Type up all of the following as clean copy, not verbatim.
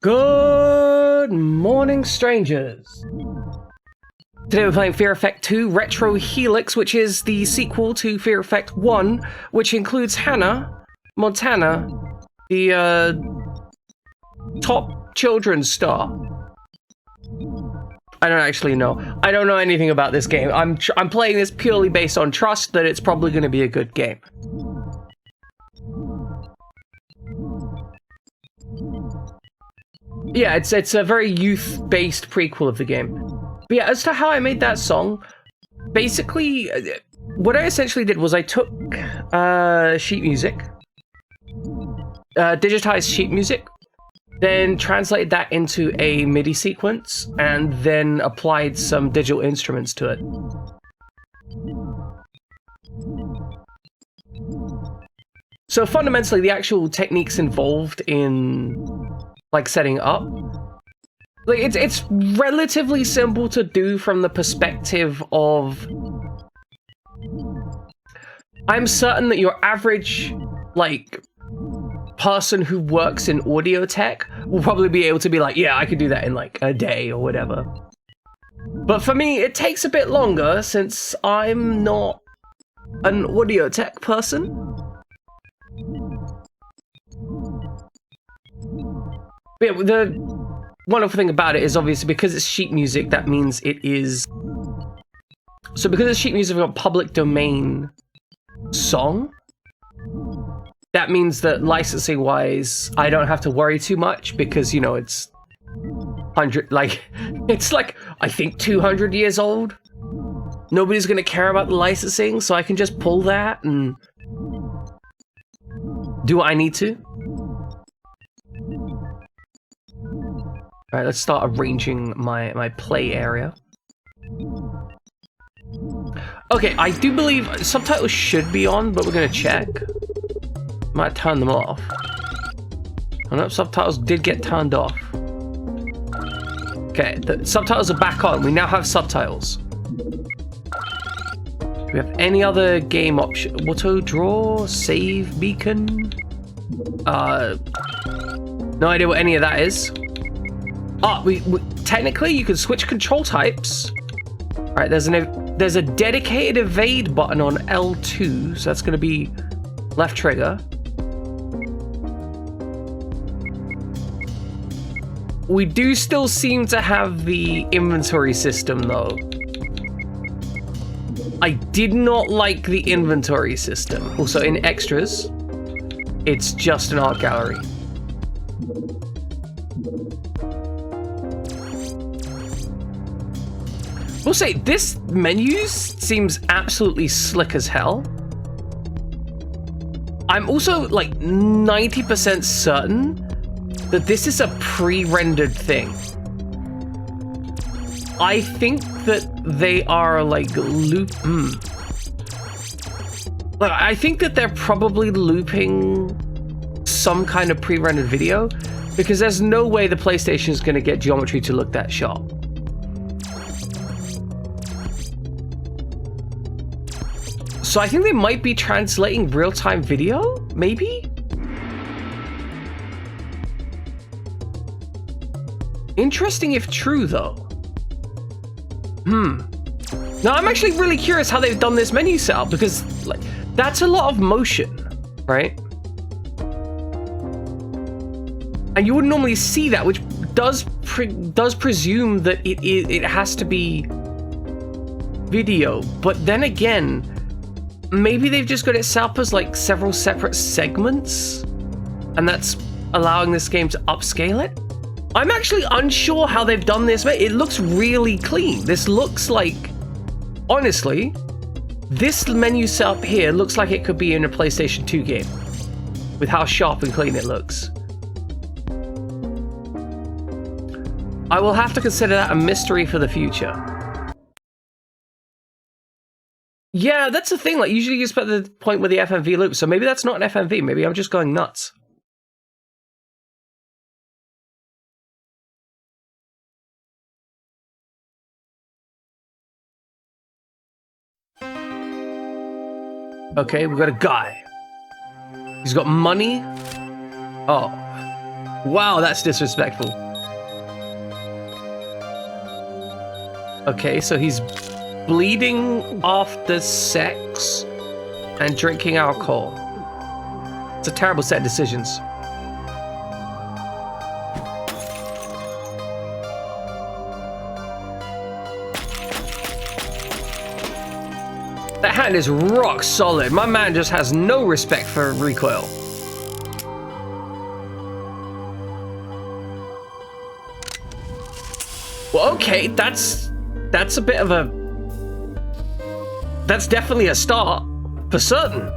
Good morning, strangers. Today we're playing Fear Effect 2 Retro Helix, which is the sequel to Fear Effect 1, which includes Hana, Montana, the top children's star. I don't actually know. I don't know anything about this game. I'm playing this purely based on trust that it's probably going to be a good game. Yeah, it's a very youth-based prequel of the game. But yeah, as to how I made that song, basically, what I essentially did was I took sheet music, digitized sheet music, then translated that into a MIDI sequence, and then applied some digital instruments to it. So fundamentally, the actual techniques involved in like setting up, like it's relatively simple to do from the perspective of, I'm certain that your average like person who works in audio tech will probably be able to be like, yeah, I could do that in like a day or whatever. But for me, it takes a bit longer since I'm not an audio tech person. But yeah, the wonderful thing about it is obviously because it's sheet music, that means it is... So because it's sheet music of a public domain song, that means that licensing wise, I don't have to worry too much because, you know, it's 100, like, it's like, I think 200 years old. Nobody's going to care about the licensing, so I can just pull that and do what I need to. All right, let's start arranging my play area. Okay, I do believe subtitles should be on, but we're gonna check. Might turn them off. Oh no, subtitles did get turned off. Okay, the subtitles are back on. We now have subtitles. Do we have any other game option? Auto draw, save beacon. No idea what any of that is. Oh, we technically you can switch control types. All right, there's a dedicated evade button on L2, so that's going to be left trigger. We do still seem to have the inventory system though. I did not like the inventory system. Also in extras, it's just an art gallery. We'll say this menu seems absolutely slick as hell. I'm also like 90% certain that this is a pre-rendered thing. I think that they are like I think that they're probably looping some kind of pre-rendered video because there's no way the PlayStation is going to get geometry to look that sharp. So I think they might be translating real-time video, maybe? Interesting if true, though. Now, I'm actually really curious how they've done this menu setup, because like that's a lot of motion, right? And you wouldn't normally see that, which does presume that it has to be video. But then again, maybe they've just got it set up as like several separate segments, and that's allowing this game to upscale it. I'm actually unsure how they've done this. It looks really clean. This looks like, honestly, this menu setup here looks like it could be in a PlayStation 2 game with how sharp and clean it looks. I will have to consider that a mystery for the future. Yeah, that's the thing. Like, usually you expect the point with the FMV loop, so maybe that's not an FMV. Maybe I'm just going nuts. Okay, we got a guy. He's got money. Oh. Wow, that's disrespectful. Okay, so he's bleeding after sex and drinking alcohol. It's a terrible set of decisions. That hand is rock solid. My man just has no respect for recoil. Well, okay, that's a bit of a... That's definitely a start, for certain.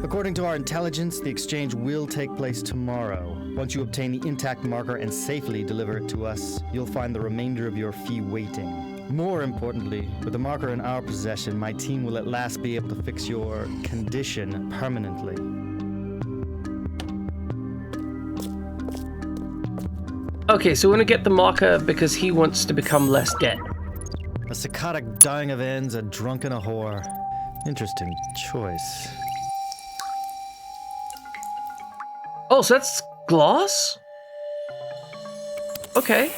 According to our intelligence, the exchange will take place tomorrow. Once you obtain the intact marker and safely deliver it to us, you'll find the remainder of your fee waiting. More importantly, with the marker in our possession, my team will at last be able to fix your condition permanently. Okay, so we're gonna get the marker because he wants to become less dead. A psychotic dying of ends, a drunken a whore. Interesting choice. Oh, so that's glass? Okay.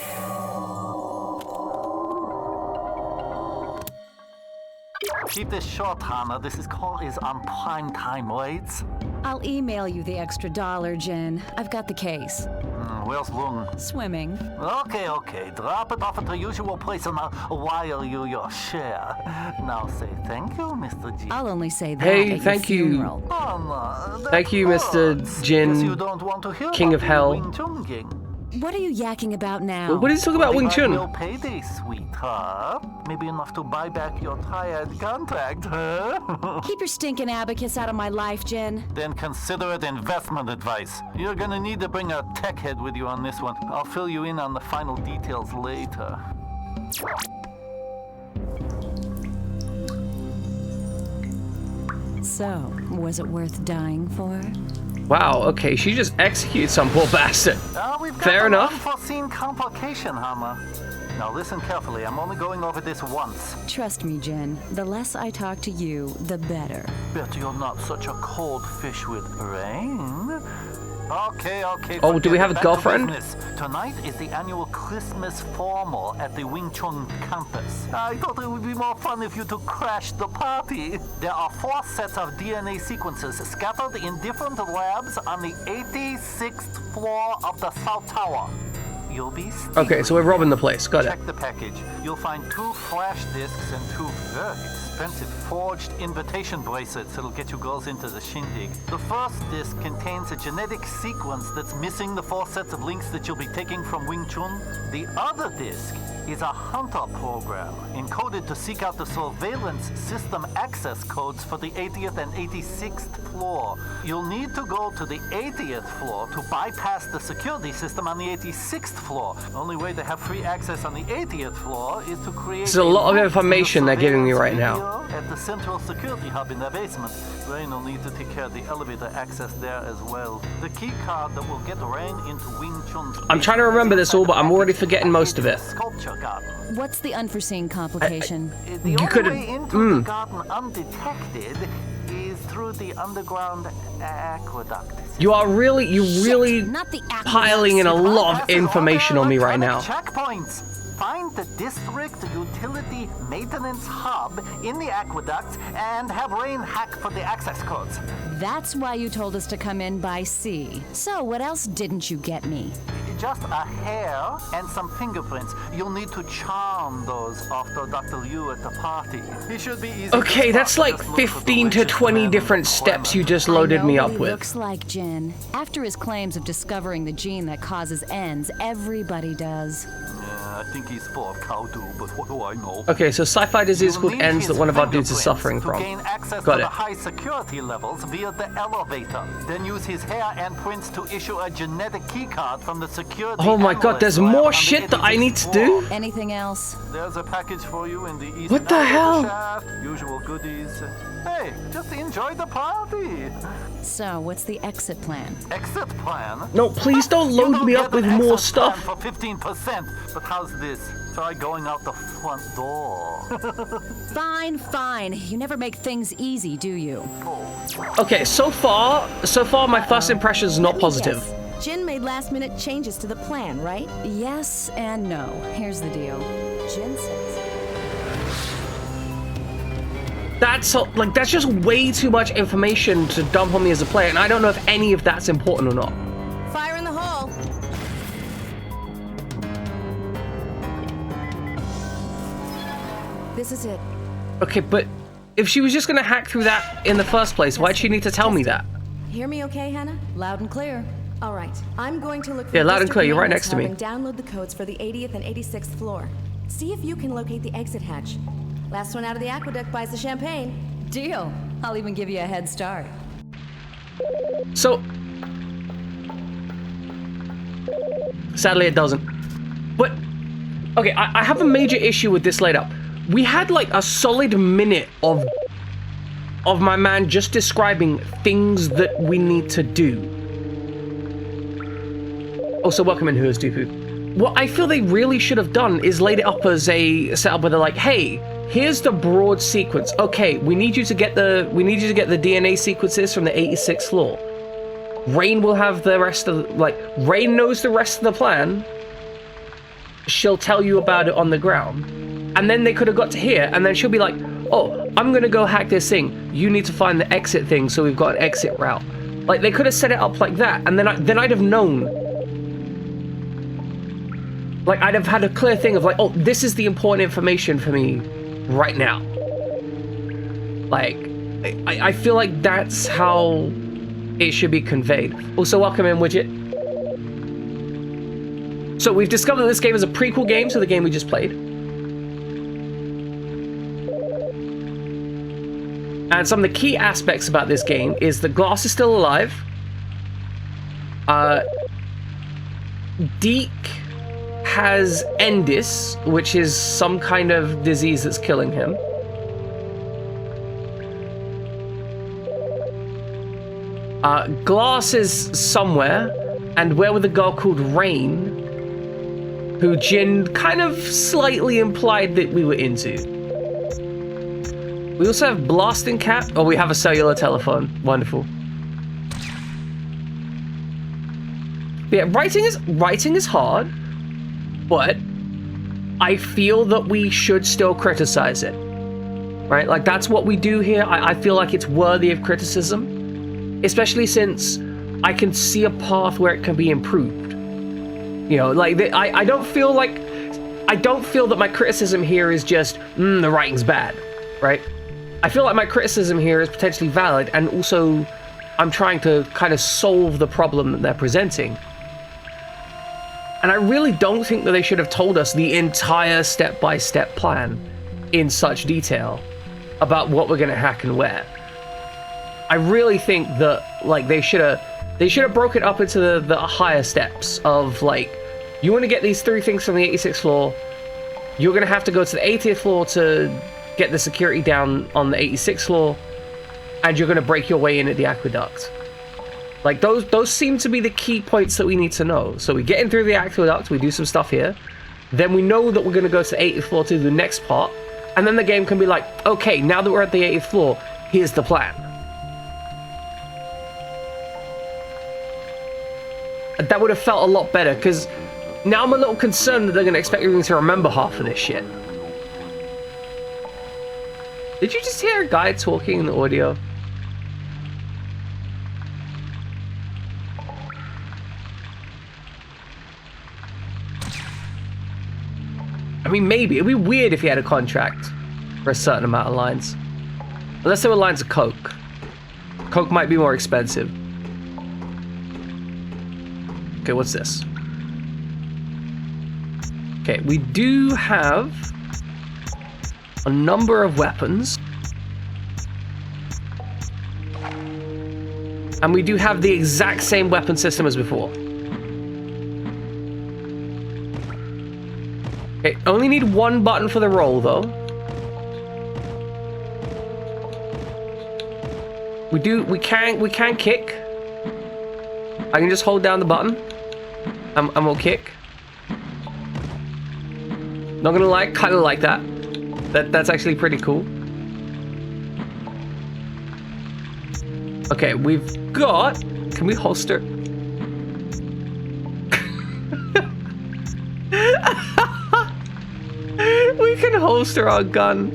Keep this short, Hana. This call is on prime time, right? I'll email you the extra $1, Jen. I've got the case. Where's Lung? Swimming. Okay. Drop it off at the usual place and I'll wire you your share. Now say thank you, Mr. G. I'll only say that Hey, at thank your you. funeral. Thank you, Mr. Jin, Guess you don't want to hear King about of the Hell. Wing Chun gang. What are you yakking about now? What is he talking about Wing Chun? Real payday, sweetheart. Maybe enough to buy back your tired contract, huh? Keep your stinking abacus out of my life, Jen. Then consider it investment advice. You're gonna need to bring a tech head with you on this one. I'll fill you in on the final details later. So, was it worth dying for? Wow, okay, she just executes some poor bastard. We've got Fair an enough. unforeseen complication, Hana. Now listen carefully. I'm only going over this once. Trust me, Jen. The less I talk to you, the better. Bet you're not such a cold fish with brain. Okay. Oh, do we have a back to girlfriend? business. Tonight is the annual Christmas formal at the Wing Chun campus. I thought it would be more fun if you two crashed the party. There are 4 sets of DNA sequences scattered in different labs on the 86th floor of the South Tower. You'll be Okay, so we're robbing the place. Got it. Check the package. You'll find 2 flash discs and 2 very expensive forged invitation bracelets that'll get you girls into the shindig. The first disc contains a genetic sequence that's missing the 4 sets of links that you'll be taking from Wing Chun. The other disc is a hunter program encoded to seek out the surveillance system access codes for the 80th and 86th floor. You'll need to go to the 80th floor to bypass the security system on the 86th floor. The only way to have free access on the 80th floor is to create There's a lot of information they're giving me right now. at the central security hub in the basement. Rain will need to take care of the elevator access there as well. The key card that will get Rain into Wing Chun's... I'm trying to remember this all, but I'm already forgetting most of it. Sculpture garden. What's the unforeseen complication? The You only could've- way into the garden undetected is through the underground aqueduct. You really Not the aqueducts. piling in a lot of information on me right now. Checkpoints. Find the district utility maintenance hub in the aqueducts and have Rain hack for the access codes. That's why you told us to come in by sea. So, what else didn't you get me? Just a hair and some fingerprints. You'll need to charm those after Dr. Liu at the party. He should be easy. Okay, that's like 15 to 20 different steps you just loaded me up He with. looks like Jen. After his claims of discovering the gene that causes ends, everybody does. Yeah, I think he's full of cow do, but what do I know? Okay, so sci-fi disease You'll called need ends that his one of our dudes is fingerprints suffering to from. gain access Got to it. the high security levels via the elevator. Then use his hair and prints to issue a genetic keycard from the security. Oh my god, there's analyst lab more on the shit that I 86th need to floor. do? Anything else? There's a package for you in the east. What the hell? Shaft, usual goodies. Hey, just enjoy the party. So, what's the exit plan? Exit plan? No, please don't You load don't me get up with an more exit plan stuff. for 15%. But how's this? Try going out the front door. Fine, fine. You never make things easy, do you? Okay, so far my first impression is not positive. Yes. Jin made last-minute changes to the plan, right? Yes and no. Here's the deal. Jin says... That's just way too much information to dump on me as a player, and I don't know if any of that's important or not. Fire in the hole. This is it. Okay, but if she was just gonna hack through that in the first place, why'd she need to tell me that? Hear me okay, Hana? Loud and clear. All right. I'm going to look for Yeah, loud and district clear, you're right maintenance next to me. hub and download the codes for the 80th and 86th floor. See if you can locate the exit hatch. Last one out of the aqueduct buys the champagne. Deal. I'll even give you a head start. So, sadly it doesn't. But, okay, I have a major issue with this layout. We had like a solid minute of my man just describing things that we need to do. Also, welcome in Who's Dupu. What I feel they really should have done is laid it up as a setup where they're like, hey, here's the broad sequence. Okay, we need you to get the DNA sequences from the 86th floor. Rain will have the rest of Rain knows the rest of the plan. She'll tell you about it on the ground. And then they could have got to here, and then she'll be like, oh, I'm gonna go hack this thing. You need to find the exit thing, so we've got an exit route. Like, they could have set it up like that, and then I'd have known. Like, I'd have had a clear thing of like, oh, this is the important information for me right now. Like, I feel like that's how it should be conveyed. Also, welcome in, Widget. So we've discovered that this game is a prequel game to the game we just played. And some of the key aspects about this game is that Glass is still alive. Deke has Endis, which is some kind of disease that's killing him. Glass is somewhere, and we're with a girl called Rain, who Jin kind of slightly implied that we were into. We also have Blasting Cat. Oh, we have a cellular telephone. Wonderful. But yeah, writing is hard, but I feel that we should still criticize it. Right? Like, that's what we do here. I feel like it's worthy of criticism, especially since I can see a path where it can be improved. You know, like, I don't feel that my criticism here is just, the writing's bad, right? I feel like my criticism here is potentially valid, and also I'm trying to kind of solve the problem that they're presenting. And I really don't think that they should have told us the entire step-by-step plan in such detail about what we're going to hack and where. I really think that, like, they should have broken it up into the higher steps of, like, you want to get these 3 things from the 86th floor, you're going to have to go to the 80th floor to get the security down on the 86th floor, and you're going to break your way in at the aqueduct. Like, those seem to be the key points that we need to know. So we get in through the aqueduct, we do some stuff here, then we know that we're going to go to the 80th floor to do the next part, and then the game can be like, okay, now that we're at the 80th floor, here's the plan. That would have felt a lot better, because now I'm a little concerned that they're going to expect me to remember half of this shit. Did you just hear a guy talking in the audio? I mean, maybe. It'd be weird if he had a contract for a certain amount of lines. Unless they were lines of Coke. Coke might be more expensive. Okay, what's this? Okay, we do have a number of weapons. And we do have the exact same weapon system as before. Okay, only need 1 button for the roll, though. We can kick. I can just hold down the button. And we'll kick. Not gonna lie, kind of like that. That's actually pretty cool. Okay, we've got... Can we holster? We can holster our gun.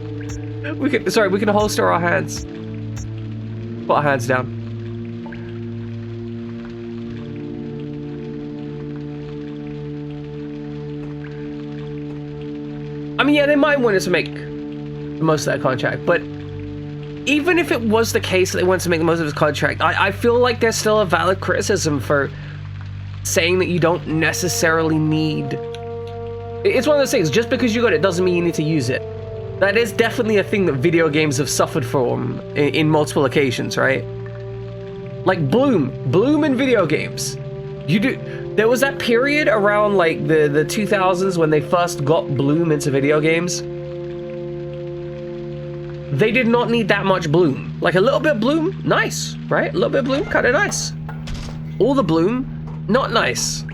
We can holster our hands. Put our hands down. I mean, yeah, they might want us to make the most of that contract, but even if it was the case that they wanted to make the most of this contract, I feel like there's still a valid criticism for saying that you don't necessarily need... It's one of those things, just because you got it doesn't mean you need to use it. That is definitely a thing that video games have suffered from in multiple occasions, right? Like Bloom in video games. There was that period around like the 2000s when they first got Bloom into video games. They did not need that much bloom. Like a little bit of bloom, nice, right? A little bit of bloom, kind of nice. All the bloom, not nice.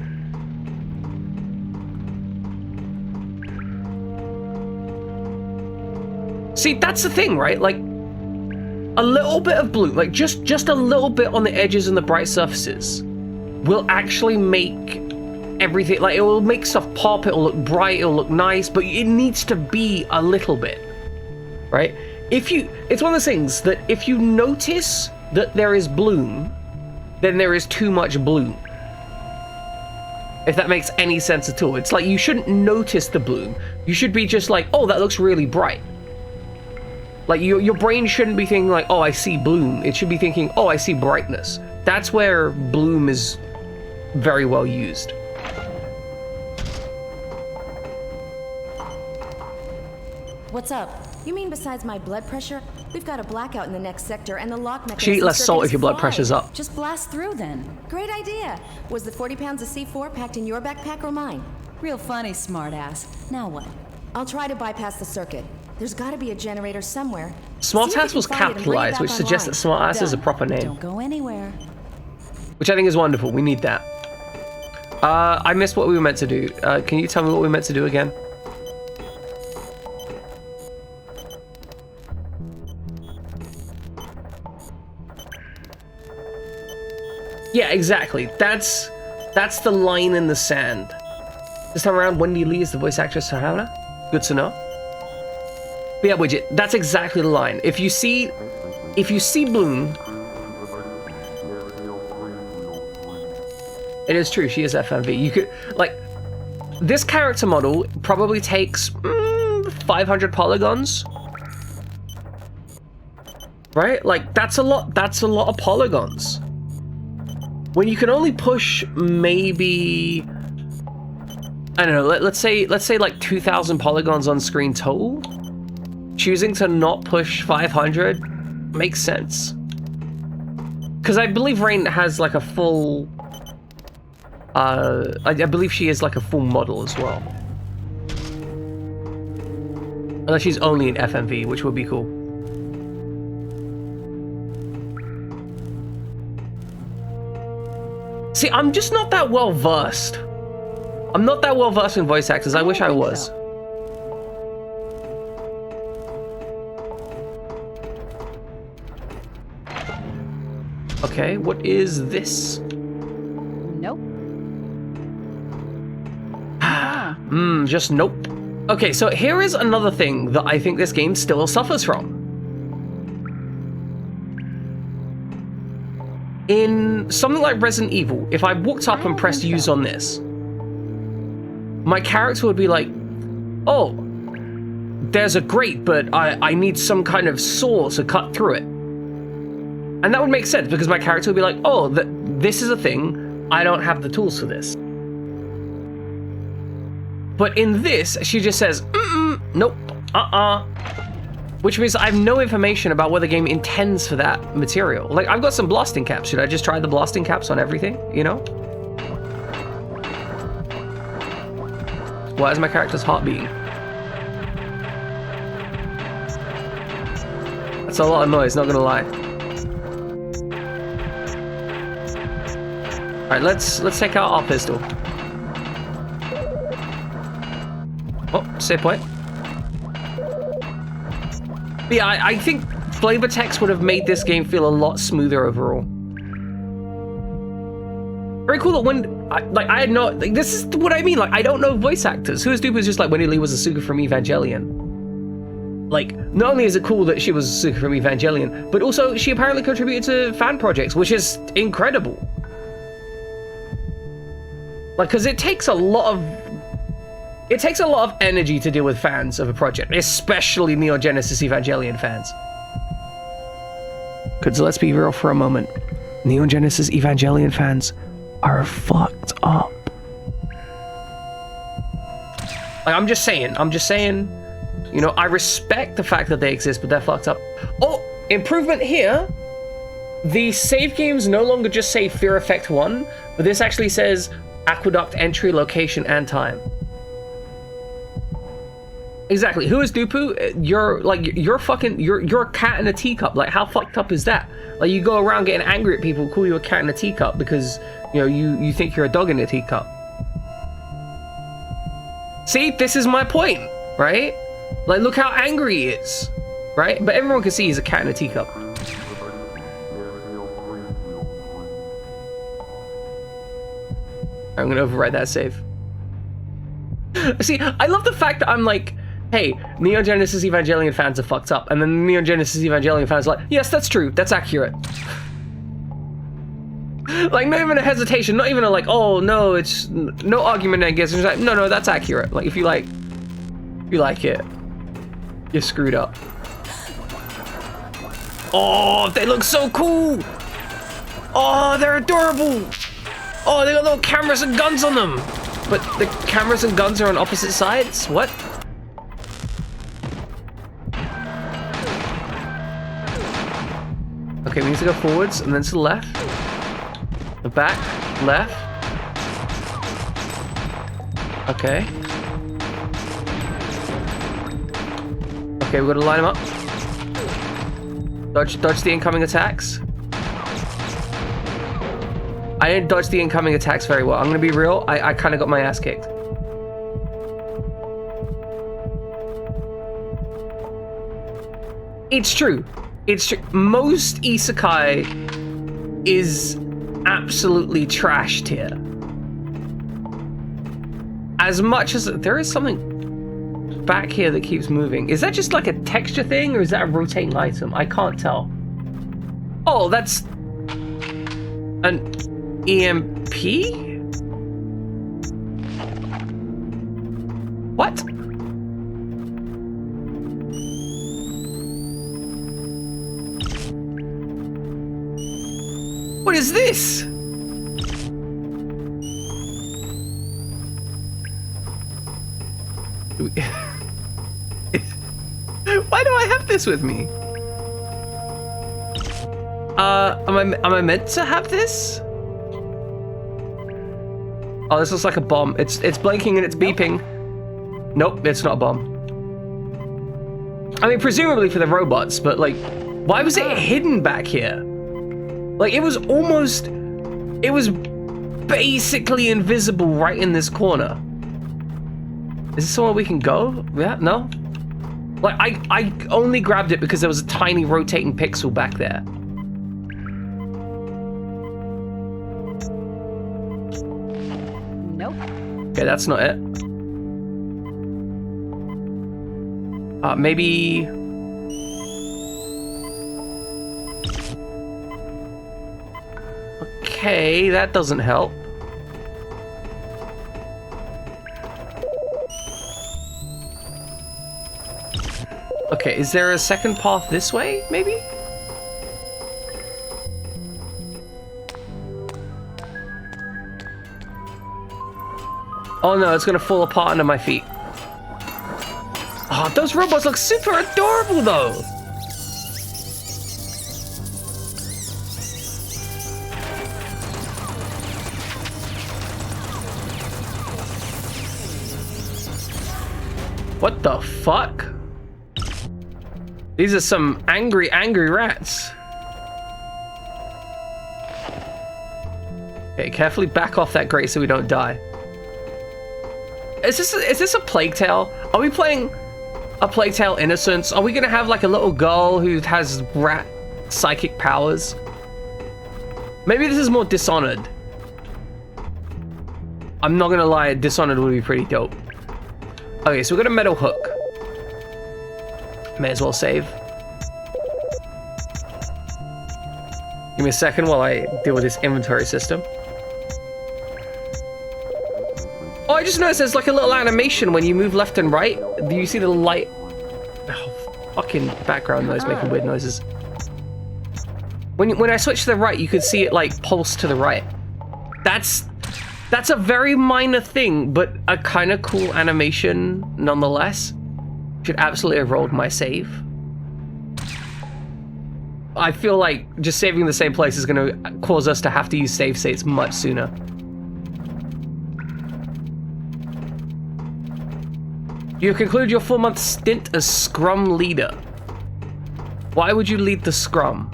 See, that's the thing, right? Like a little bit of bloom, like just a little bit on the edges and the bright surfaces will actually make everything, like it will make stuff pop, it will look bright, it will look nice, but it needs to be a little bit, right? It's one of those things that if you notice that there is bloom, then there is too much bloom. If that makes any sense at all. It's like you shouldn't notice the bloom. You should be just like, oh, that looks really bright. Like your brain shouldn't be thinking like, oh, I see bloom. It should be thinking, oh, I see brightness. That's where bloom is very well used. What's up? You mean besides my blood pressure? We've got a blackout in the next sector and the lock mechanism. Should eat less salt if your blood fried. pressure's up. Just blast through then. Great idea. Was the 40 pounds of C4 packed in your backpack or mine? Real funny, smartass. Now what? I'll try to bypass the circuit. There's got to be a generator somewhere. Smartass was capitalized, which suggests that smartass is a proper name. Don't go anywhere. Which I think is wonderful. We need that. I missed what we were meant to do. Can you tell me what we were meant to do again? Yeah, exactly. That's the line in the sand. This time around, Wendy Lee is the voice actress for Hana. Good to know. But yeah, Widget, that's exactly the line. If you see Bloom, it is true, she is FMV. You could, like, this character model probably takes 500 polygons. Right? Like, that's a lot of polygons. When you can only push maybe, I don't know, let's say like 2,000 polygons on screen total, choosing to not push 500 makes sense. Because I believe Rain has like a full, I believe she is like a full model as well. Unless she's only in FMV, which would be cool. See, I'm just not that well versed. I'm not that well versed in voice actors. I wish I was. Okay, what is this? Nope. Just nope. Okay, so here is another thing that I think this game still suffers from. In something like Resident Evil, if I walked up and pressed use on this, my character would be like, oh, there's a grate, but I need some kind of saw to cut through it. And that would make sense, because my character would be like, oh, this is a thing, I don't have the tools for this. But in this, she just says, nope, which means I have no information about what the game intends for that material. Like, I've got some blasting caps. Should I just try the blasting caps on everything, you know? Why is my character's heart beating? That's a lot of noise, not gonna lie. Alright, let's take out our pistol. Oops. save point. But yeah, I think flavor text would have made this game feel a lot smoother overall. Very cool that when, I had no, like, this is what I mean, like, I don't know voice actors. Who is Dupe is just like, Wendy Lee was Asuka from Evangelion. Like, not only is it cool that she was Asuka from Evangelion, but also she apparently contributed to fan projects, which is incredible. Like, because it takes a lot of energy to deal with fans of a project, especially Neon Genesis Evangelion fans. Because let's be real for a moment, Neon Genesis Evangelion fans are fucked up. Like, I'm just saying, you know, I respect the fact that they exist, but they're fucked up. Oh, improvement here. The save games no longer just say Fear Effect 1, but this actually says Aqueduct entry, location, and time. Exactly. Who is Dupu? You're a cat in a teacup. Like, how fucked up is that? Like, you go around getting angry at people who call you a cat in a teacup because, you know, you think you're a dog in a teacup. See, this is my point, right? Like, look how angry he is, right? But everyone can see he's a cat in a teacup. I'm gonna override that save. See, I love the fact that I'm like, hey, Neon Genesis Evangelion fans are fucked up, and then Neon Genesis Evangelion fans are like, yes, that's true, that's accurate. Like, not even a hesitation, not even a like, oh no, it's no argument against it. It's like, no, that's accurate. Like, if you like it, you're screwed up. Oh, they look so cool. Oh, they're adorable. Oh, they got little cameras and guns on them. But the cameras and guns are on opposite sides? What? Okay, we need to go forwards and then to the left. The back, left. Okay. Okay, we gotta line them up. Dodge the incoming attacks. I didn't dodge the incoming attacks very well. I'm gonna be real, I kind of got my ass kicked. It's true. It's true. Most isekai is absolutely trashed here. As much as there is something back here that keeps moving. Is that just like a texture thing or is that a rotating item? I can't tell. Oh, that's an EMP? What? What is this? Why do I have this with me? Am I meant to have this? Oh, this looks like a bomb. It's blinking and it's beeping. Nope, it's not a bomb. I mean, presumably for the robots, but like, why was it hidden back here? Like, it was basically invisible right in this corner. Is this somewhere we can go? Yeah, no? Like, I only grabbed it because there was a tiny rotating pixel back there. Nope. Okay, that's not it. Maybe... Okay, that doesn't help. Okay, is there a second path this way, maybe? Oh no, it's gonna fall apart under my feet. Oh, those robots look super adorable though! What the fuck? These are some angry rats. Okay, carefully back off that grate so we don't die. Is this a Plague Tale? Are we playing a Plague Tale Innocence? Are we gonna have like a little girl who has rat psychic powers? Maybe this is more Dishonored. I'm not gonna lie, Dishonored would be pretty dope. Okay, so we've got a metal hook. May as well save. Give me a second while I deal with this inventory system. Oh, I just noticed there's like a little animation when you move left and right. Do you see the light? Oh, fucking background noise making weird noises. When I switch to the right, you could see it like pulse to the right. That's a very minor thing, but a kind of cool animation nonetheless. Should absolutely have rolled my save. I feel like just saving the same place is going to cause us to have to use save states much sooner. You conclude your 4-month stint as Scrum leader. Why would you lead the Scrum?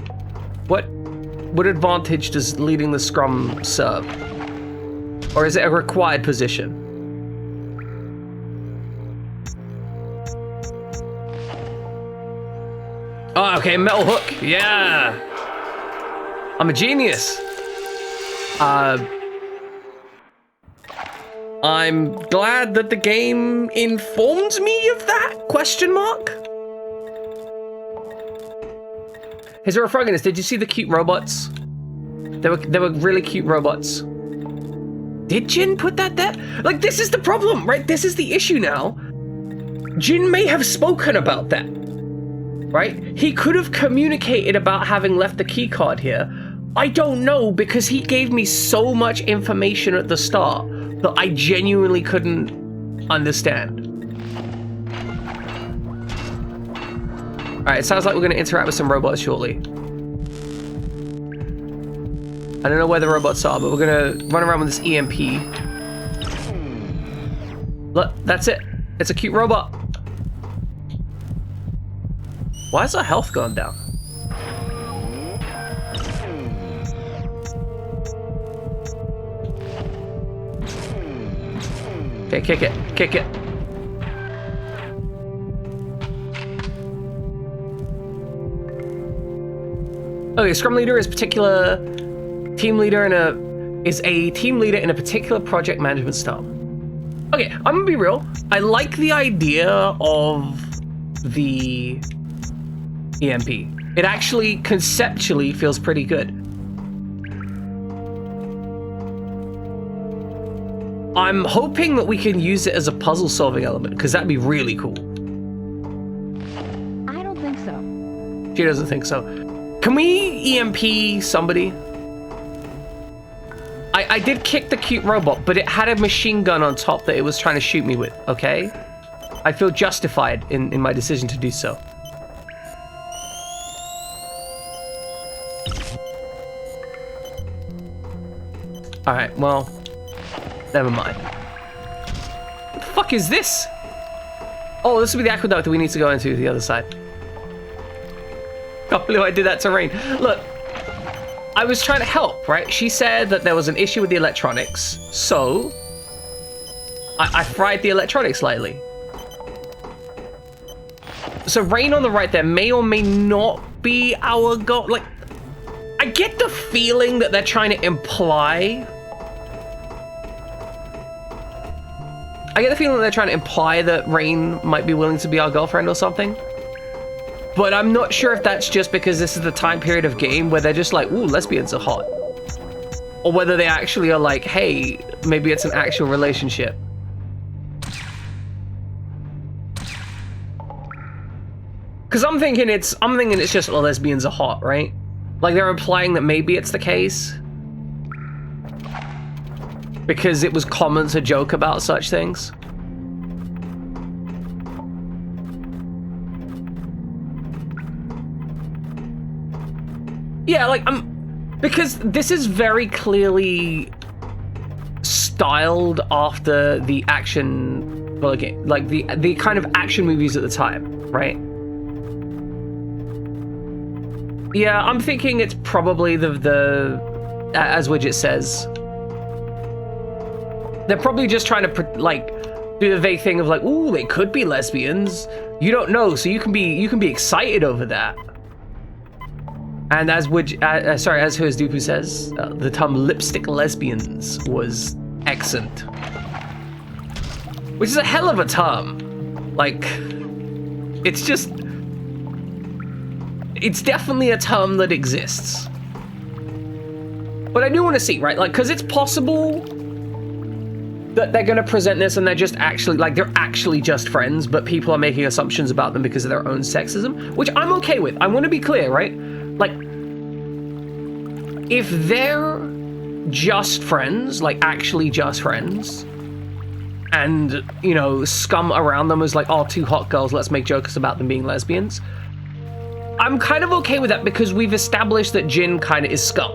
What advantage does leading the Scrum serve? Or is it a required position? Oh, okay, metal hook. Yeah. I'm a genius. I'm glad that the game informed me of that, question mark? Is there a frog in this? Did you see the cute robots? They were really cute robots. Did Jin put that there? Like, this is the problem, right? This is the issue now. Jin may have spoken about that, right? He could have communicated about having left the key card here. I don't know, because he gave me so much information at the start that I genuinely couldn't understand. All right, it sounds like we're gonna interact with some robots shortly. I don't know where the robots are, but we're gonna run around with this EMP. Look, that's it. It's a cute robot. Why is our health going down? Okay, kick it, kick it. Okay, Scrum Leader is particular team leader is a team leader in a particular project management style. Okay, I'm gonna be real. I like the idea of the EMP. It actually conceptually feels pretty good. I'm hoping that we can use it as a puzzle solving element, because that'd be really cool. I don't think so. She doesn't think so. Can we EMP somebody? I did kick the cute robot, but it had a machine gun on top that it was trying to shoot me with, okay? I feel justified in my decision to do so. Alright, well, never mind. What the fuck is this? Oh, this will be the aqueduct that we need to go into the other side. Can't believe I did that to Rain. Look, I was trying to help, right? She said that there was an issue with the electronics, so I fried the electronics slightly. So Rain on the right there may or may not be our goal. Like, I get the feeling that they're trying to imply. I get the feeling that they're trying to imply that Rain might be willing to be our girlfriend or something. But I'm not sure if that's just because this is the time period of game where they're just like, ooh, lesbians are hot. Or whether they actually are like, hey, maybe it's an actual relationship. Because I'm thinking it's just, well, lesbians are hot, right? Like, they're implying that maybe it's the case. Because it was common to joke about such things. Yeah, like, because this is very clearly styled after the action, well, okay, like the kind of action movies at the time, right? Yeah, I'm thinking it's probably the as Widget says, they're probably just trying to like do the vague thing of like, ooh, they could be lesbians. You don't know, so you can be excited over that. And as Hosdupu says, the term lipstick lesbians was excellent. Which is a hell of a term. Like, it's definitely a term that exists. But I do want to see, right? Like, because it's possible that they're going to present this and they're just actually, like, they're actually just friends, but people are making assumptions about them because of their own sexism, which I'm okay with. I want to be clear, right? Like, if they're just friends, like, actually just friends, and, you know, scum around them is like, oh, two hot girls, let's make jokes about them being lesbians, I'm kind of okay with that because we've established that Jin kind of is scum,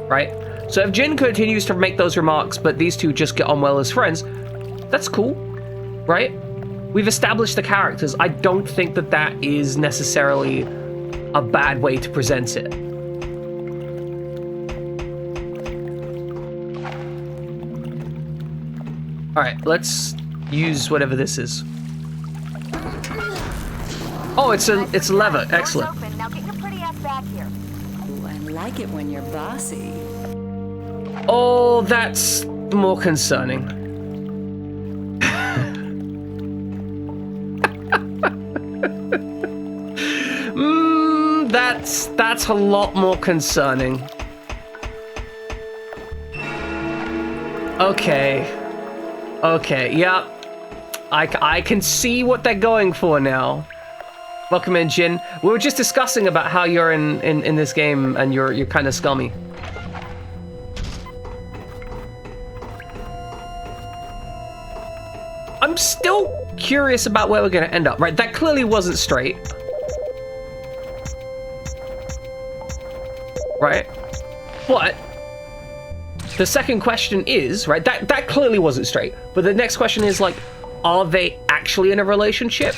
right? So if Jin continues to make those remarks, but these two just get on well as friends, that's cool, right? We've established the characters. I don't think that that is necessarily a bad way to present it. All right, let's use whatever this is. Oh, it's a lever. Excellent. Now get your pretty ass back here. Ooh, I like it when you're bossy. Oh, that's more concerning. That's a lot more concerning. Okay, yeah. I can see what they're going for now. Welcome in, Jin. We were just discussing about how you're in this game and you're kind of scummy. I'm still curious about where we're going to end up, right? That clearly wasn't straight. Right? But the second question is, right, that clearly wasn't straight. But the next question is, like, are they actually in a relationship?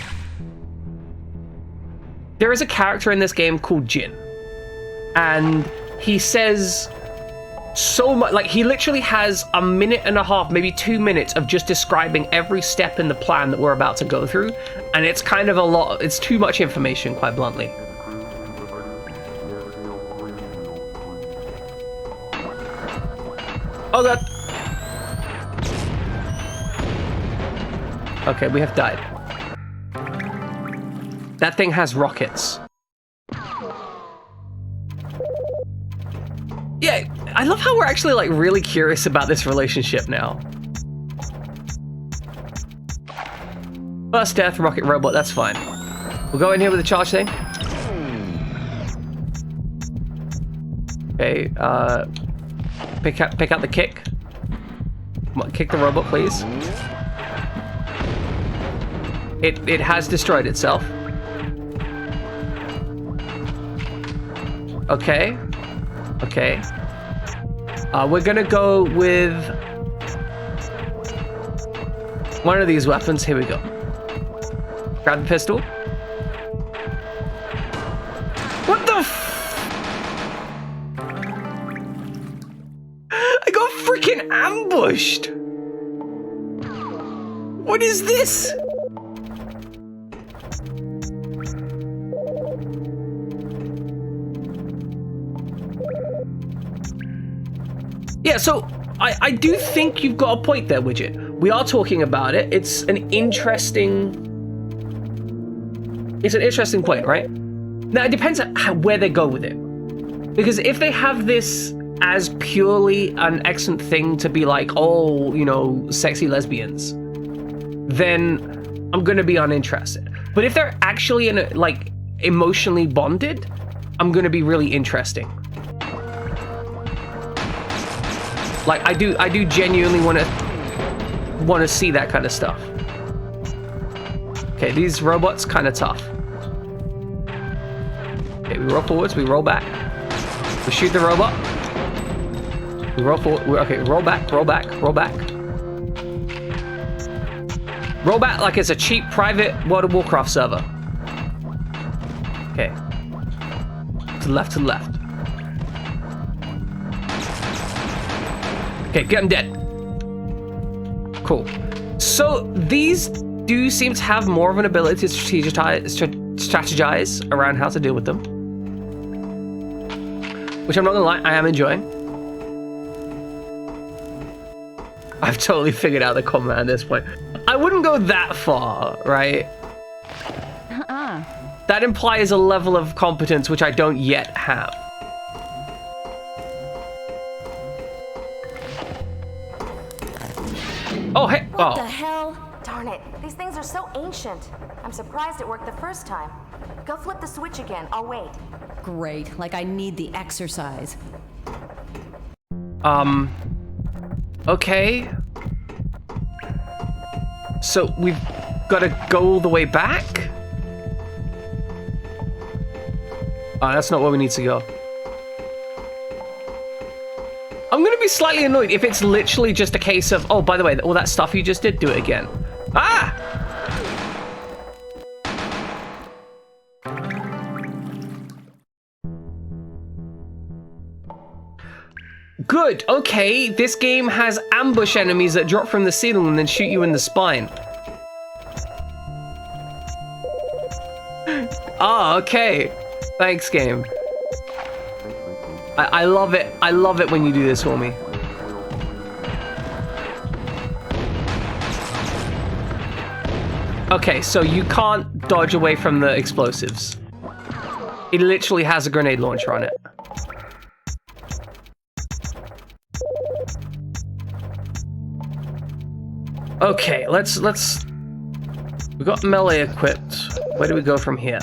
There is a character in this game called Jin. And he says so much, like, he literally has a minute and a half, maybe 2 minutes of just describing every step in the plan that we're about to go through. And it's kind of a lot, it's too much information, quite bluntly. Oh god. Okay, we have died. That thing has rockets. Yeah, I love how we're actually, like, really curious about this relationship now. First death, rocket robot, that's fine. We'll go in here with the charge thing. Okay, pick out the kick. Come on, kick the robot, please. It has destroyed itself. Okay. We're gonna go with one of these weapons. Here we go. Grab the pistol. What the I got freaking ambushed! What is this? Yeah, so I do think you've got a point there, Widget. We are talking about it. It's an interesting point, right? Now, it depends on where they go with it. Because if they have this as purely an excellent thing to be like, oh, you know, sexy lesbians, then I'm going to be uninterested. But if they're actually like emotionally bonded, I'm going to be really interesting. Like, I do genuinely want to see that kind of stuff. Okay, these robots kind of tough. Okay, we roll forwards, we roll back. We shoot the robot. We roll forward. Okay, roll back. Roll back like it's a cheap private World of Warcraft server. Okay. To the left. Okay, get him dead. Cool. So these do seem to have more of an ability to strategize around how to deal with them. Which I'm not gonna lie, I am enjoying. I've totally figured out the combat at this point. I wouldn't go that far, right? That implies a level of competence which I don't yet have. Oh, hey. What the hell? Darn it. These things are so ancient. I'm surprised it worked the first time. Go flip the switch again. I'll wait. Great, like I need the exercise. Okay. So we've got to go all the way back? Oh, that's not where we need to go. I'm gonna be slightly annoyed if it's literally just a case of, oh, by the way, all that stuff you just did, do it again. Ah! Good, okay, this game has ambush enemies that drop from the ceiling and then shoot you in the spine. Ah, okay. Thanks, game. I love it. I love it when you do this for me. Okay, so you can't dodge away from the explosives. It literally has a grenade launcher on it. Okay, let's we got melee equipped. Where do we go from here?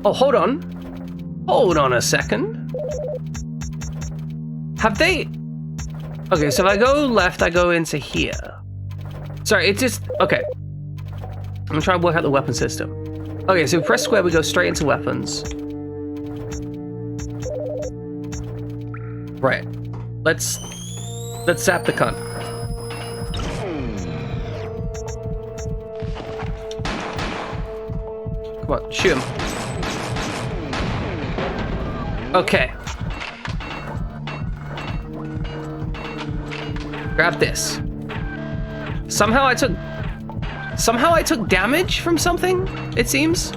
Oh, hold on. Hold on a second. Have they... Okay, so if I go left, I go into here. Sorry, it's just... Okay. I'm trying to work out the weapon system. Okay, so we press square, we go straight into weapons. Right. Let's zap the cunt. Come on, shoot him. Okay. Grab this. Somehow I took damage from something, it seems.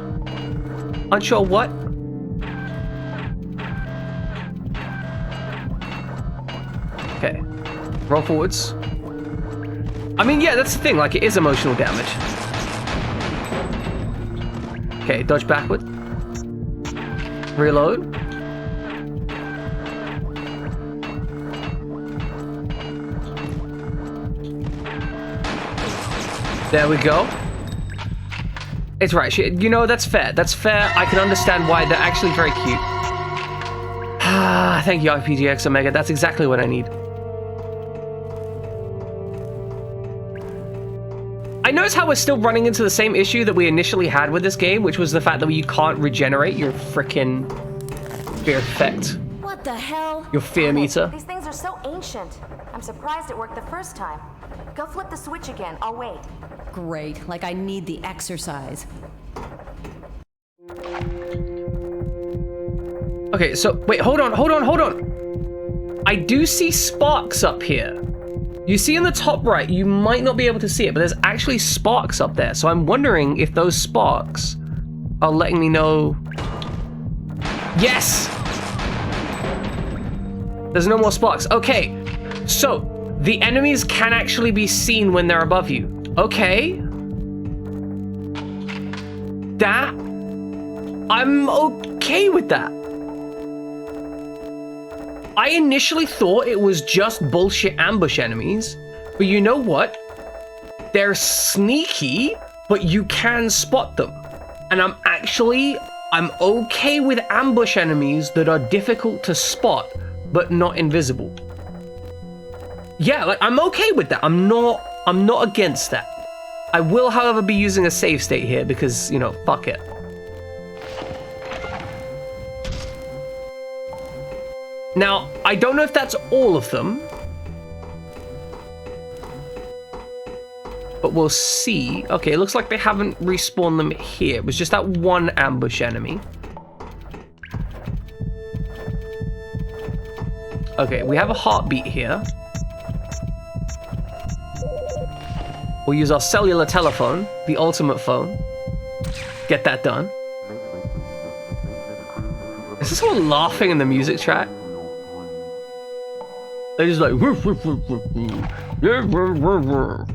Unsure what. Okay. Roll forwards. I mean, yeah, that's the thing, like, it is emotional damage. Okay, dodge backward. Reload. There we go. It's right. You know, that's fair. That's fair. I can understand why they're actually very cute. Ah, thank you, RPGX Omega. That's exactly what I need. I notice how we're still running into the same issue that we initially had with this game, which was the fact that you can't regenerate your frickin' fear effect. What the hell? Your fear meter. These things are so ancient. I'm surprised it worked the first time. Go flip the switch again. I'll wait. Great, like I need the exercise. Okay, so wait, hold on. I do see sparks up here. You see in the top right, you might not be able to see it, but there's actually sparks up there. So I'm wondering if those sparks are letting me know. Yes! There's no more sparks. Okay, so the enemies can actually be seen when they're above you. Okay. That, I'm okay with that. I initially thought it was just bullshit ambush enemies, but you know what? They're sneaky, but you can spot them. And I'm okay with ambush enemies that are difficult to spot, but not invisible. Yeah, like, I'm okay with that. I'm not against that. I will, however, be using a save state here because, you know, fuck it. Now, I don't know if that's all of them, but we'll see. Okay, it looks like they haven't respawned them here. It was just that one ambush enemy. Okay, we have a heartbeat here. We'll use our cellular telephone, the ultimate phone. Get that done. Is this someone laughing in the music track? They're just like, woof, woof, woof, woof, woof.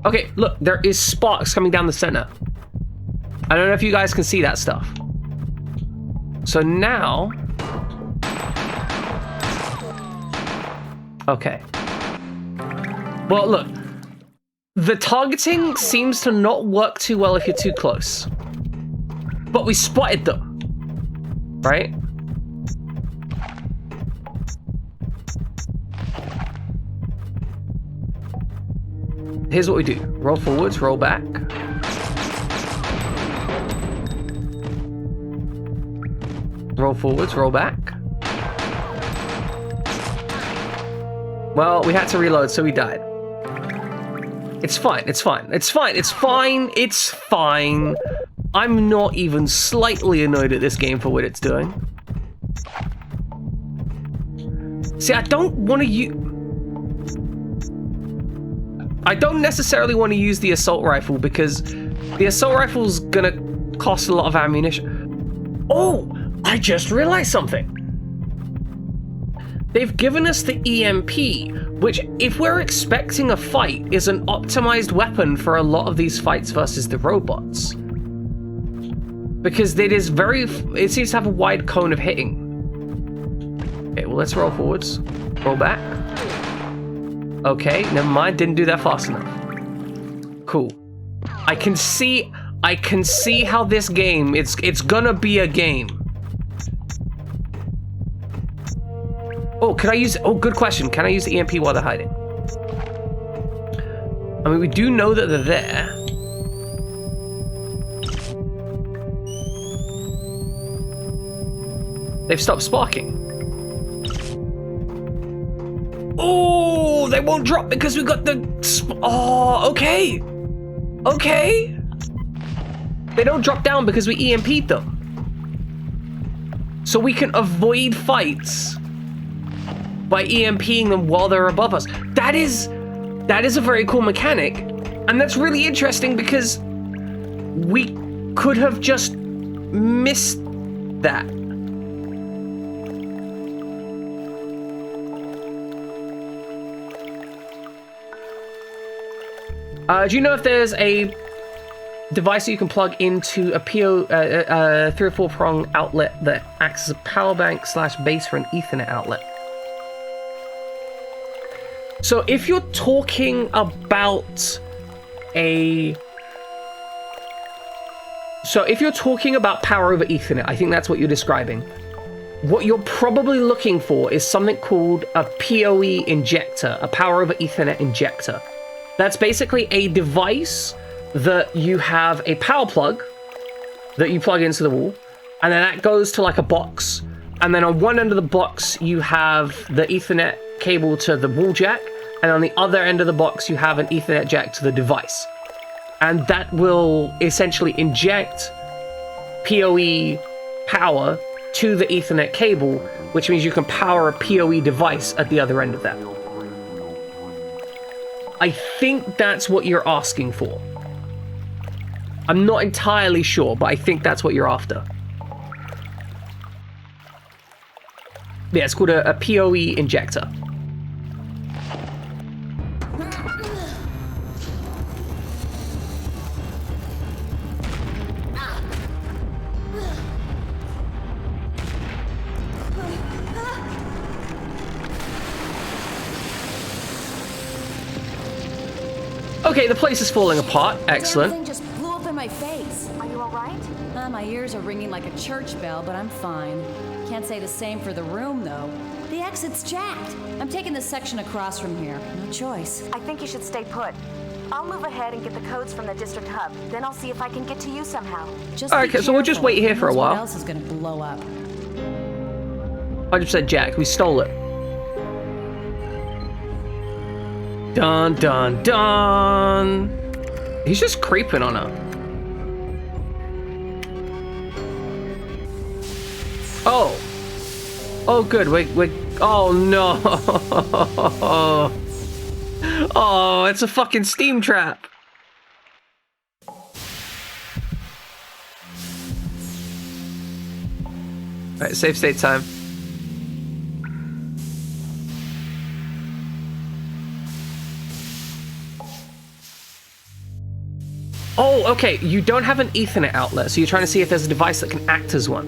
Okay, look, there is sparks coming down the center. I don't know if you guys can see that stuff. So now... Okay. Well, look. The targeting seems to not work too well if you're too close. But we spotted them. Right? Here's what we do. Roll forwards, roll back. Roll forwards, roll back. Well, we had to reload, so we died. It's fine, it's fine, it's fine, it's fine, it's fine. I'm not even slightly annoyed at this game for what it's doing. See, I don't want to use... I don't necessarily want to use the assault rifle because the assault rifle's gonna cost a lot of ammunition. Oh, I just realized something. They've given us the EMP, which if we're expecting a fight is an optimized weapon for a lot of these fights versus the robots. Because it seems to have a wide cone of hitting. Okay, well let's roll forwards. Roll back. Okay, never mind, didn't do that fast enough. Cool. I can see how this game, it's gonna be a game. Oh, good question. Can I use the EMP while they're hiding? I mean, we do know that they're there. They've stopped sparking. Oh, they won't drop because we got the... Oh, okay. Okay. They don't drop down because we EMP'd them. So we can avoid fights by EMPing them while they're above us. That is a very cool mechanic. And that's really interesting because we could have just missed that. Do you know if there's a device that you can plug into a 3 or 4 prong outlet that acts as a power bank / base for an Ethernet outlet? So if you're talking about power over Ethernet, I think that's what you're describing. What you're probably looking for is something called a PoE injector, a power over Ethernet injector. That's basically a device that you have a power plug that you plug into the wall, and then that goes to like a box, and then on one end of the box you have the Ethernet cable to the wall jack, and on the other end of the box you have an Ethernet jack to the device. And that will essentially inject PoE power to the Ethernet cable, which means you can power a PoE device at the other end of that. I think that's what you're asking for. I'm not entirely sure, but I think that's what you're after. Yeah, it's called a PoE injector. Okay, the place is falling apart. Excellent. Everything just blew up in my face. Are you alright? My ears are ringing like a church bell, but I'm fine. Can't say the same for the room, though. The exit's jacked. I'm taking this section across from here. No choice. I think you should stay put. I'll move ahead and get the codes from the district hub. Then I'll see if I can get to you somehow. Just okay, so we'll just wait here for a while. What else is gonna blow up? 100% Jack. We stole it. Dun, dun, dun. He's just creeping on her. Oh. Oh, good. Wait. Oh, no. Oh, it's a fucking steam trap. Alright, save state time. Oh, okay, you don't have an Ethernet outlet, so you're trying to see if there's a device that can act as one.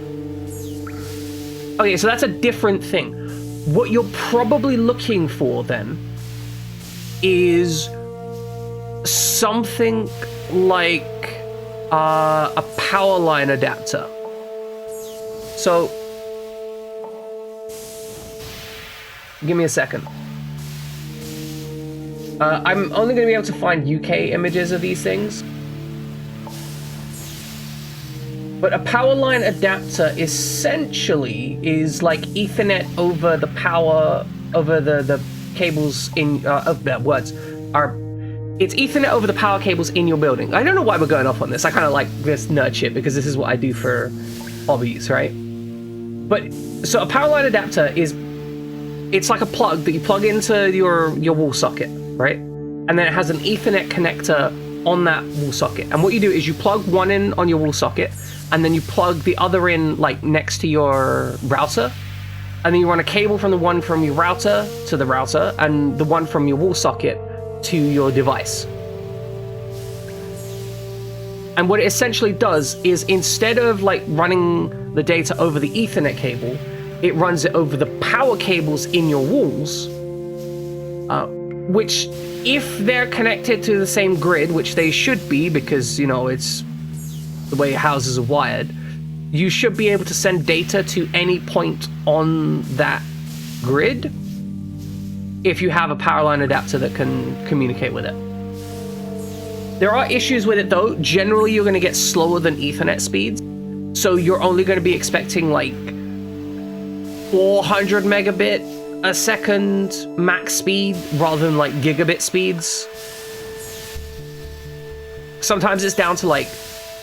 Okay, so that's a different thing. What you're probably looking for, then, is something like a power line adapter. So, give me a second. I'm only going to be able to find UK images of these things. But a power line adapter essentially is like Ethernet over the power, over the cables in, it's Ethernet over the power cables in your building. I don't know why we're going off on this. I kind of like this nerd shit because this is what I do for hobbies, right? But, so a power line adapter is, it's like a plug that you plug into your wall socket, right? And then it has an Ethernet connector on that wall socket. And what you do is you plug one in on your wall socket, and then you plug the other in like next to your router, and then you run a cable from the one from your router to the router, and the one from your wall socket to your device. And what it essentially does is, instead of like running the data over the Ethernet cable, it runs it over the power cables in your walls, which, if they're connected to the same grid, which they should be because, you know, it's the way houses are wired, you should be able to send data to any point on that grid if you have a power line adapter that can communicate with it. There are issues with it though. Generally, you're going to get slower than Ethernet speeds, so you're only going to be expecting like 400 megabit a second max speed rather than like gigabit speeds. Sometimes it's down to like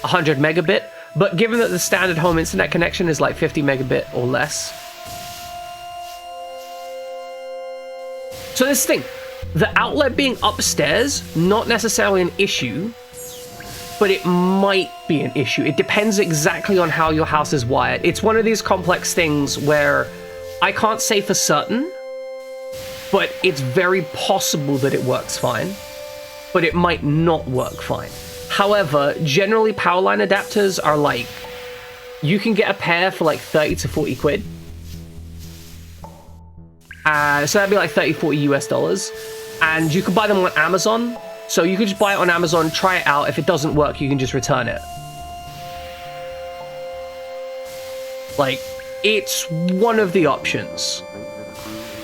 100 megabit, but given that the standard home internet connection is like 50 megabit or less. So this thing, the outlet being upstairs, not necessarily an issue, but it might be an issue. It depends exactly on how your house is wired. It's one of these complex things where I can't say for certain, but it's very possible that it works fine, but it might not work fine. However, generally power line adapters are like, you can get a pair for like 30 to 40 quid. So that'd be like 30, 40 US dollars. And you can buy them on Amazon. So you can just buy it on Amazon, try it out. If it doesn't work, you can just return it. Like, it's one of the options.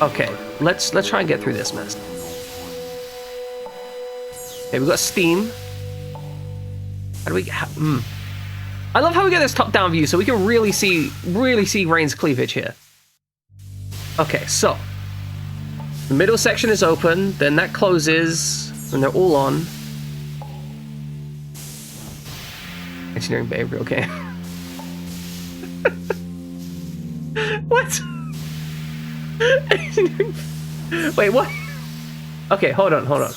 Okay, let's try and get through this mess. Okay, we've got Steam. How do we I love how we get this top-down view so we can really see Rain's cleavage here. Okay, so the middle section is open, then that closes, and they're all on. Engineering behavior, okay. What? Wait, what? Okay, hold on.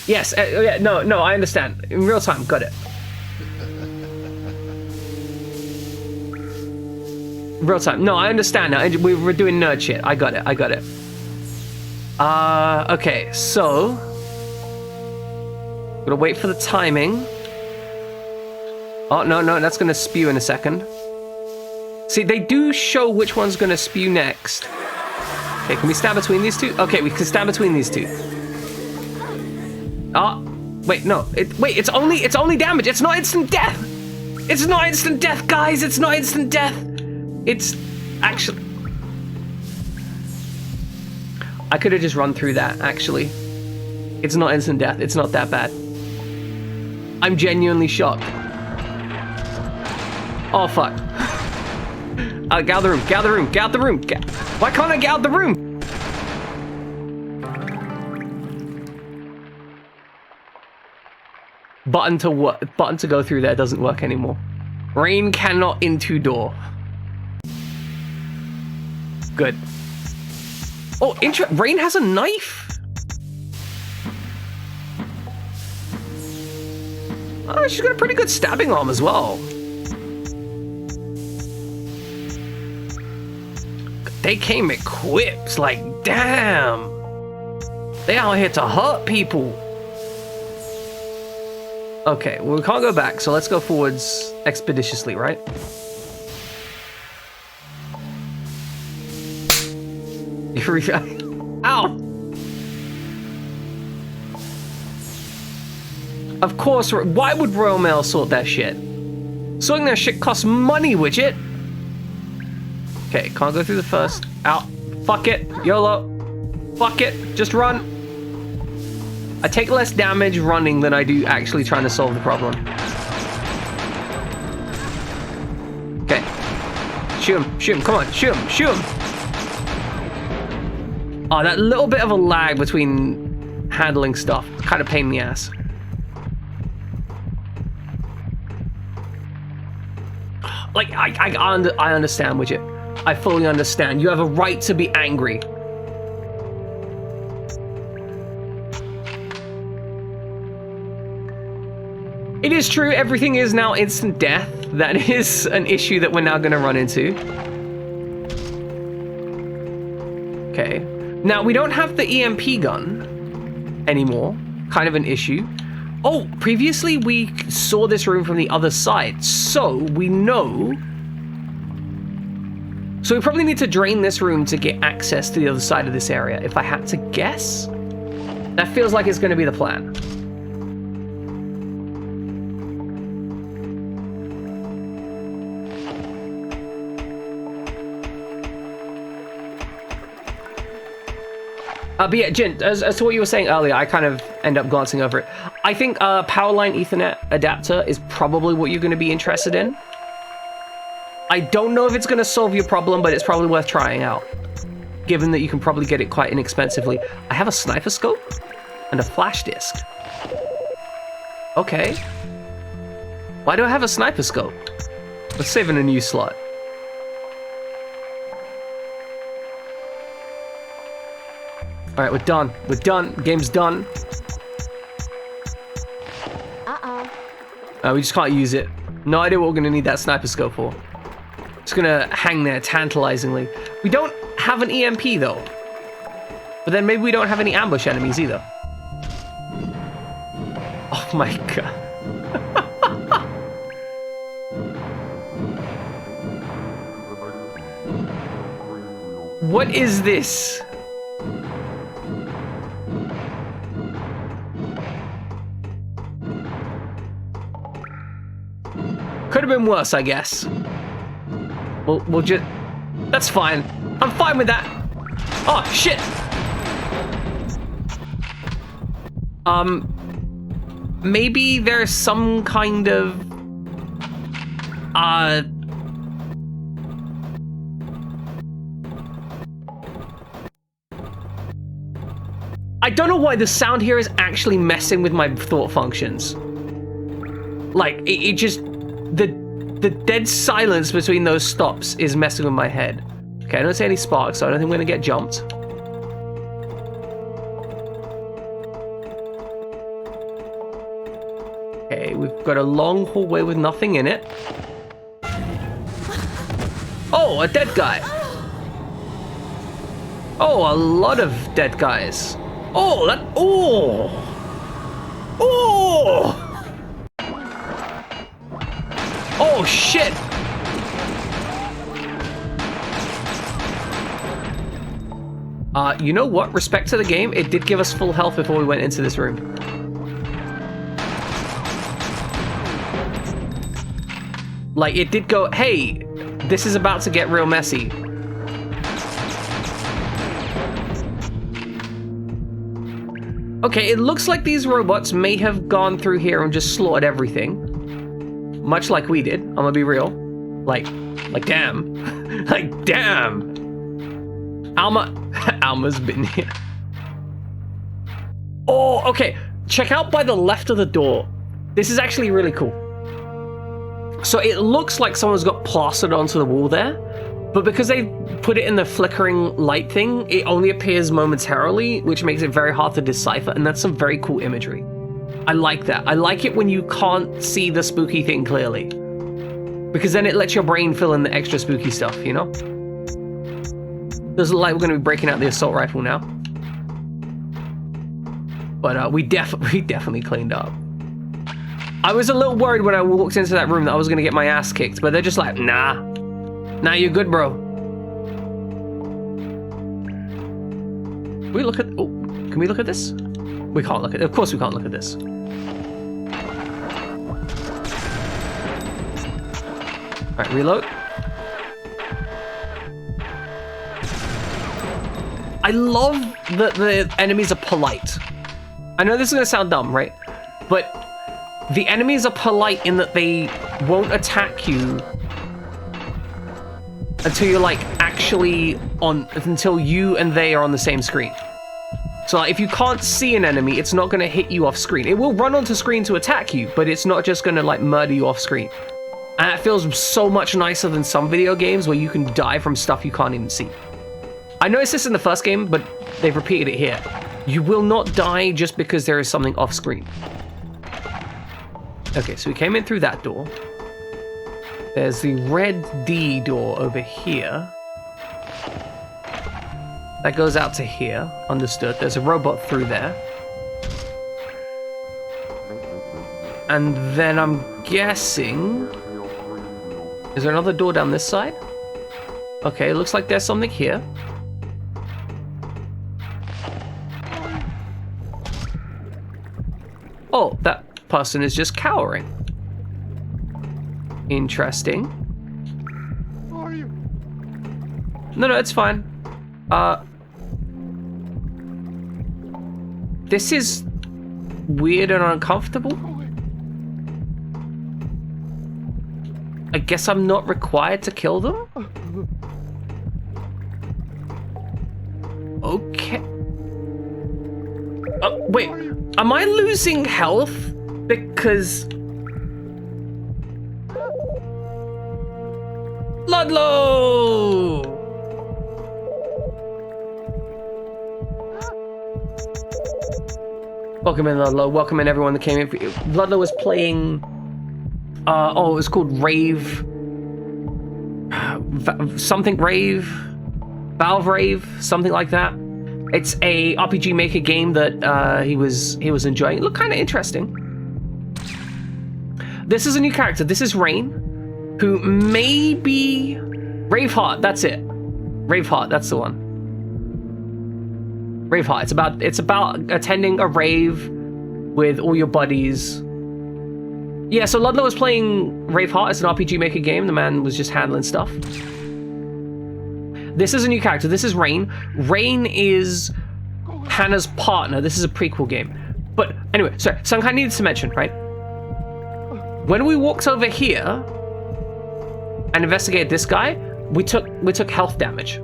Yes, yeah, no, I understand. In real time, got it. Real time. No, I understand now. We're doing nerd shit. I got it. Okay, so gonna wait for the timing. Oh, no, that's gonna spew in a second. See, they do show which one's gonna spew next. Okay, can we stand between these two? Okay, we can stand between these two. Wait, no. It's only damage. It's not instant death. It's not instant death, guys. It's not instant death. It's actually... I could have just run through that, actually. It's not instant death. It's not that bad. I'm genuinely shocked. Oh, fuck. Get out the room. Why can't I get out the room? Button to go through there doesn't work anymore. Rain cannot into door. Good. Oh, Rain has a knife? Oh, she's got a pretty good stabbing arm as well. They came equipped, like, damn. They out here to hurt people. Okay, well, we can't go back, so let's go forwards expeditiously, right? Ow! Of course, why would Royal Mail sort that shit? Sorting that shit costs money, widget! Okay, can't go through the first. Out. Fuck it. YOLO. Fuck it. Just run. I take less damage running than I do actually trying to solve the problem. Okay. Shoot him. Shoot him. Come on. Shoot him. Shoot him. Oh, that little bit of a lag between handling stuff. It's kind of pain in the ass. Like, I understand, widget. I fully understand. You have a right to be angry. It is true, everything is now instant death. That is an issue that we're now going to run into. Okay. Now, we don't have the EMP gun anymore. Kind of an issue. Oh, previously we saw this room from the other side, so we know... So we probably need to drain this room to get access to the other side of this area, if I had to guess. That feels like it's going to be the plan. But yeah, Jin, as to what you were saying earlier, I kind of end up glancing over it. I think Powerline Ethernet adapter is probably what you're going to be interested in. I don't know if it's going to solve your problem, but it's probably worth trying out, given that you can probably get it quite inexpensively. I have a sniper scope and a flash disc. Okay. Why do I have a sniper scope? Let's save in a new slot. All right, we're done. We're done. Game's done. We just can't use it. No idea what we're going to need that sniper scope for. It's going to hang there tantalizingly. We don't have an EMP, though. But then maybe we don't have any ambush enemies, either. Oh, my God. What is this? Could have been worse, I guess. We'll just... That's fine. I'm fine with that. Oh, shit. Maybe there's some kind of... I don't know why the sound here is actually messing with my thought functions. Like, it just... The dead silence between those stops is messing with my head. Okay, I don't see any sparks, so I don't think we're gonna get jumped. Okay, we've got a long hallway with nothing in it. Oh, a dead guy. Oh, a lot of dead guys. Oh, that... Oh! Oh! Oh, shit! You know what? Respect to the game, it did give us full health before we went into this room. Like, it did go, hey, this is about to get real messy. Okay, it looks like these robots may have gone through here and just slaughtered everything. Much like we did, I'm gonna be real. Like damn. Like, damn. Alma's been here. Oh, okay. Check out by the left of the door. This is actually really cool. So it looks like someone's got plastered onto the wall there, but because they put it in the flickering light thing, it only appears momentarily, which makes it very hard to decipher, and that's some very cool imagery. I like that. I like it when you can't see the spooky thing clearly. Because then it lets your brain fill in the extra spooky stuff, you know? Doesn't look like we're going to be breaking out the assault rifle now. But we definitely cleaned up. I was a little worried when I walked into that room that I was going to get my ass kicked, but they're just like, nah. Nah, you're good, bro. Can we look at... Oh, can we look at this? We can't look at... Of course we can't look at this. Alright, reload. I love that the enemies are polite. I know this is going to sound dumb, right? But the enemies are polite in that they won't attack you until you're like actually on, until you and they are on the same screen. So like, if you can't see an enemy, it's not going to hit you off screen. It will run onto screen to attack you, but it's not just going to like murder you off screen. And that feels so much nicer than some video games where you can die from stuff you can't even see. I noticed this in the first game, but they've repeated it here. You will not die just because there is something off screen. Okay, so we came in through that door. There's the red D door over here. That goes out to here. Understood. There's a robot through there. And then I'm guessing... Is there another door down this side? Okay, looks like there's something here. Oh, that person is just cowering. Interesting. Who are you? No, it's fine. This is weird and uncomfortable. I guess I'm not required to kill them? Okay. Wait, am I losing health? Because... Ludlow! Welcome in, Ludlow. Welcome in, everyone that came in. Ludlow was playing... it was called Rave... something Rave? Valve Rave? Something like that. It's a RPG Maker game that he was enjoying. It looked kind of interesting. This is a new character. This is Rain, who may be... Raveheart, that's it. Raveheart, that's the one. Raveheart. It's about attending a rave with all your buddies. Yeah, so Ludlow was playing Raveheart. It's an RPG Maker game. The man was just handling stuff. This is a new character. This is Rain. Rain is Hana's partner. This is a prequel game. But anyway, sorry. Something I needed to mention, right? When we walked over here and investigated this guy, we took health damage.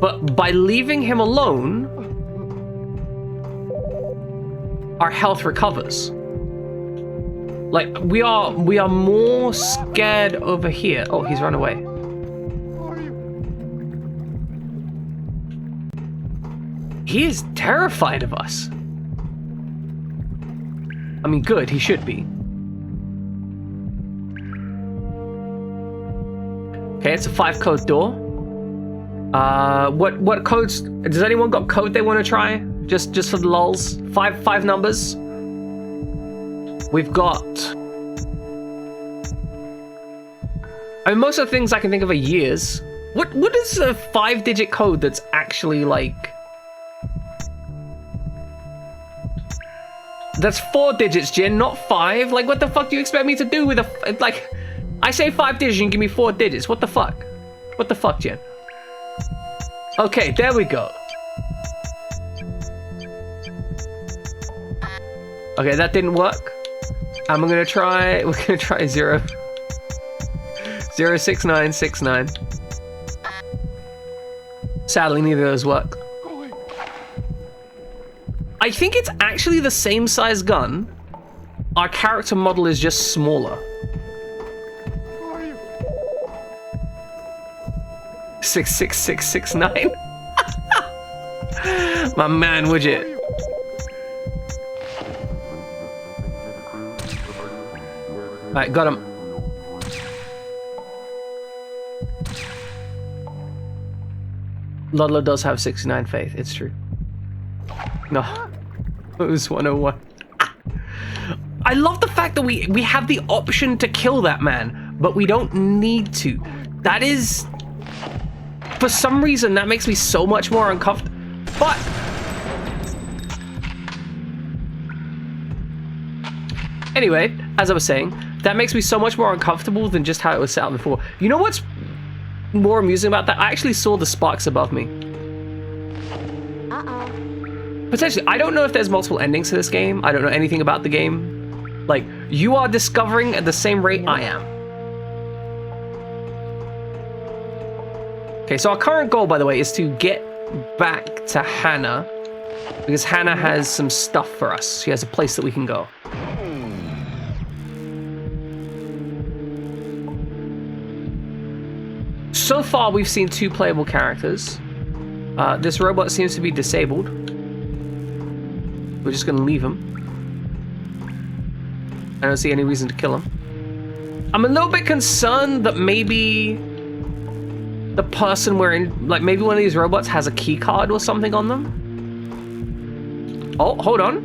But by leaving him alone, our health recovers. Like, we are more scared over here. Oh, he's run away. He is terrified of us. I mean, good, he should be. Okay, it's a 5-code door. What codes? Does anyone got code they want to try? Just for the lulz. Five numbers. We've got... I mean, most of the things I can think of are years. What is a 5-digit code that's actually like... That's 4 digits, Jin, not 5. Like, what the fuck do you expect me to do with a... Like, I say 5 digits, you can give me 4 digits. What the fuck? What the fuck, Jin? Okay, there we go. Okay, that didn't work. We're gonna try 06969. Sadly, neither of those work. I think it's actually the same size gun. Our character model is just smaller. 66669. My man, would you? Alright, got him. Ludlow does have 69 faith, it's true. No, it was 101. I love the fact that we have the option to kill that man, but we don't need to. That is, for some reason, that makes me so much more uncomfortable. But anyway, as I was saying, that makes me so much more uncomfortable than just how it was set up before. You know what's more amusing about that? I actually saw the sparks above me. Potentially, I don't know if there's multiple endings to this game. I don't know anything about the game. Like, you are discovering at the same rate I am. Okay, so our current goal, by the way, is to get back to Hana, because Hana has some stuff for us. She has a place that we can go. So far, we've seen 2 playable characters. This robot seems to be disabled. We're just gonna leave him. I don't see any reason to kill him. I'm a little bit concerned that maybe the person we're in, like maybe one of these robots has a key card or something on them. Oh, hold on.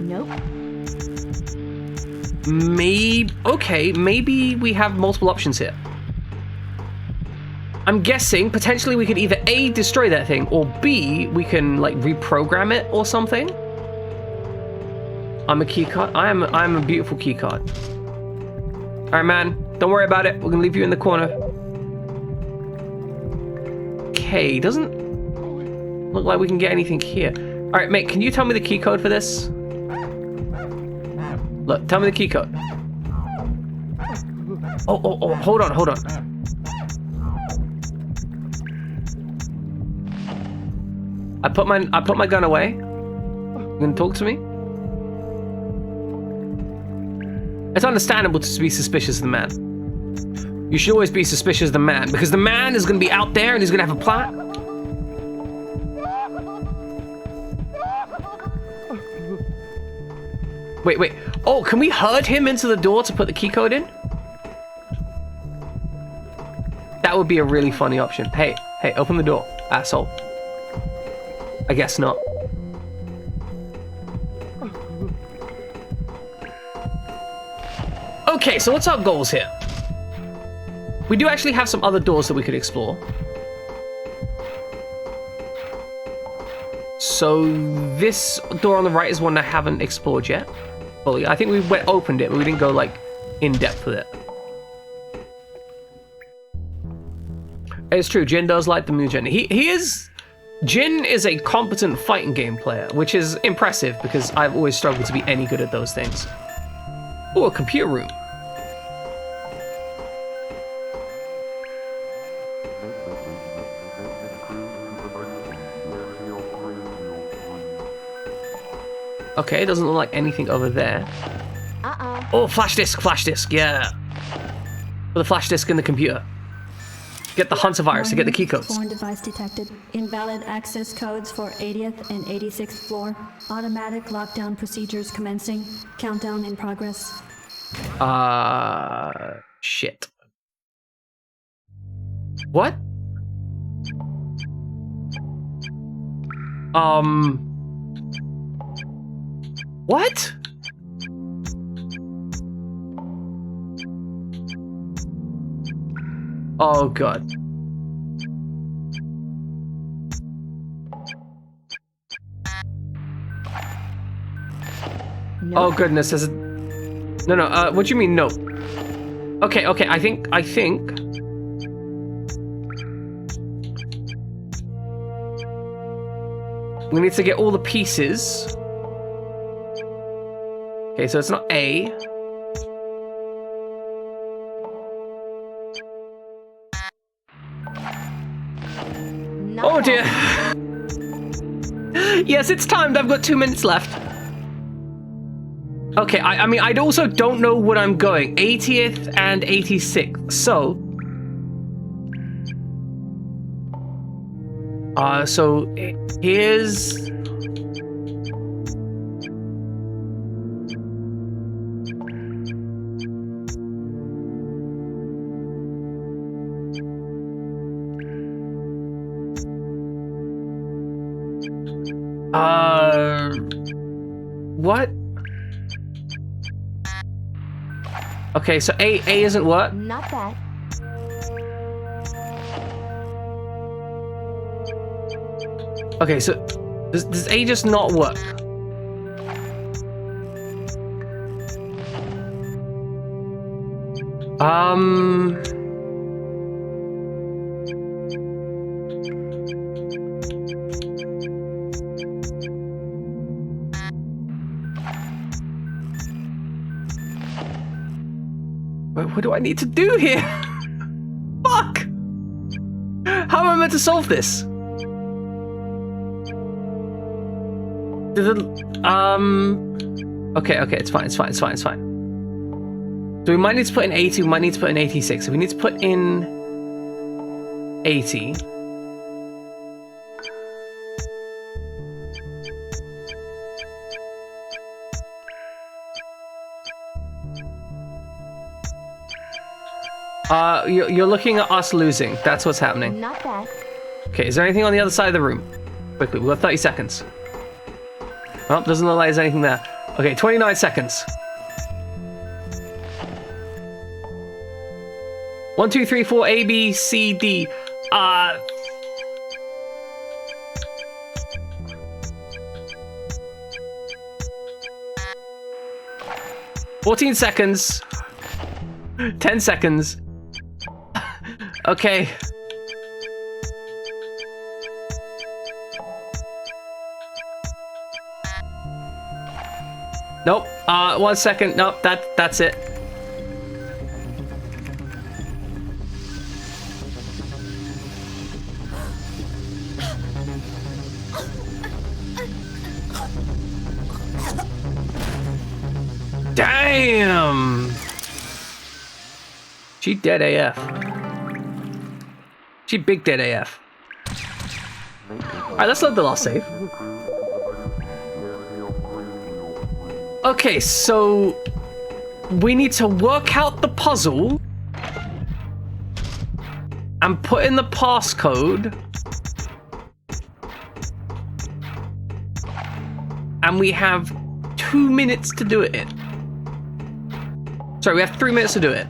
Nope. Maybe we have multiple options here. I'm guessing potentially we could either A, destroy that thing, or B, we can like reprogram it or something. I'm a key card. I'm a beautiful key card. All right, man, don't worry about it. We're gonna leave you in the corner. Okay, doesn't look like we can get anything here. All right, mate, can you tell me the key code for this? Look, tell me the key code. Oh, hold on. I put my gun away. You gonna talk to me? It's understandable to be suspicious of the man. You should always be suspicious of the man, because the man is gonna be out there and he's gonna have a plan. Wait. Oh, can we herd him into the door to put the key code in? That would be a really funny option. Hey, open the door, asshole. I guess not. Okay, so what's our goals here? We do actually have some other doors that we could explore. So this door on the right is one I haven't explored yet fully. I think we opened it, but we didn't go like in depth with it. It's true, Jin does like the Mugen. Jin is a competent fighting game player, which is impressive because I've always struggled to be any good at those things. Oh, a computer room. Okay, it doesn't look like anything over there. Oh, flash disk, yeah. Put the flash disk in the computer. Get the Hunter virus to get the key codes. Foreign device detected. Invalid access codes for 80th and 86th floor. Automatic lockdown procedures commencing. Countdown in progress. Shit. What? What? Oh god. Nope. Oh goodness, there's a... No, what do you mean no? Okay, I think... We need to get all the pieces. Okay, so it's not A. Oh dear. Yes, it's timed. I've got 2 minutes left. Okay, I mean, I also don't know what I'm going. 80th and 86th. So... so here's... What? Okay, so A isn't what? Not that. Okay, so does A just not work? What do I need to do here? Fuck! How am I meant to solve this? Okay, it's fine. So we might need to put in 80, we might need to put in 86. So we need to put in 80. You're looking at us losing. That's what's happening. Not that. Okay, is there anything on the other side of the room? Quickly, we've got 30 seconds. Oh, doesn't look like there's anything there. Okay, 29 seconds. 1, 2, 3, 4, A, B, C, D. 14 seconds. 10 seconds. Okay. Nope. 1 second. Nope. That's it. Damn. She dead AF. She big dead AF. Alright, let's load the last save. Okay, so we need to work out the puzzle and put in the passcode. And we have 2 minutes to do it in. Sorry, we have 3 minutes to do it.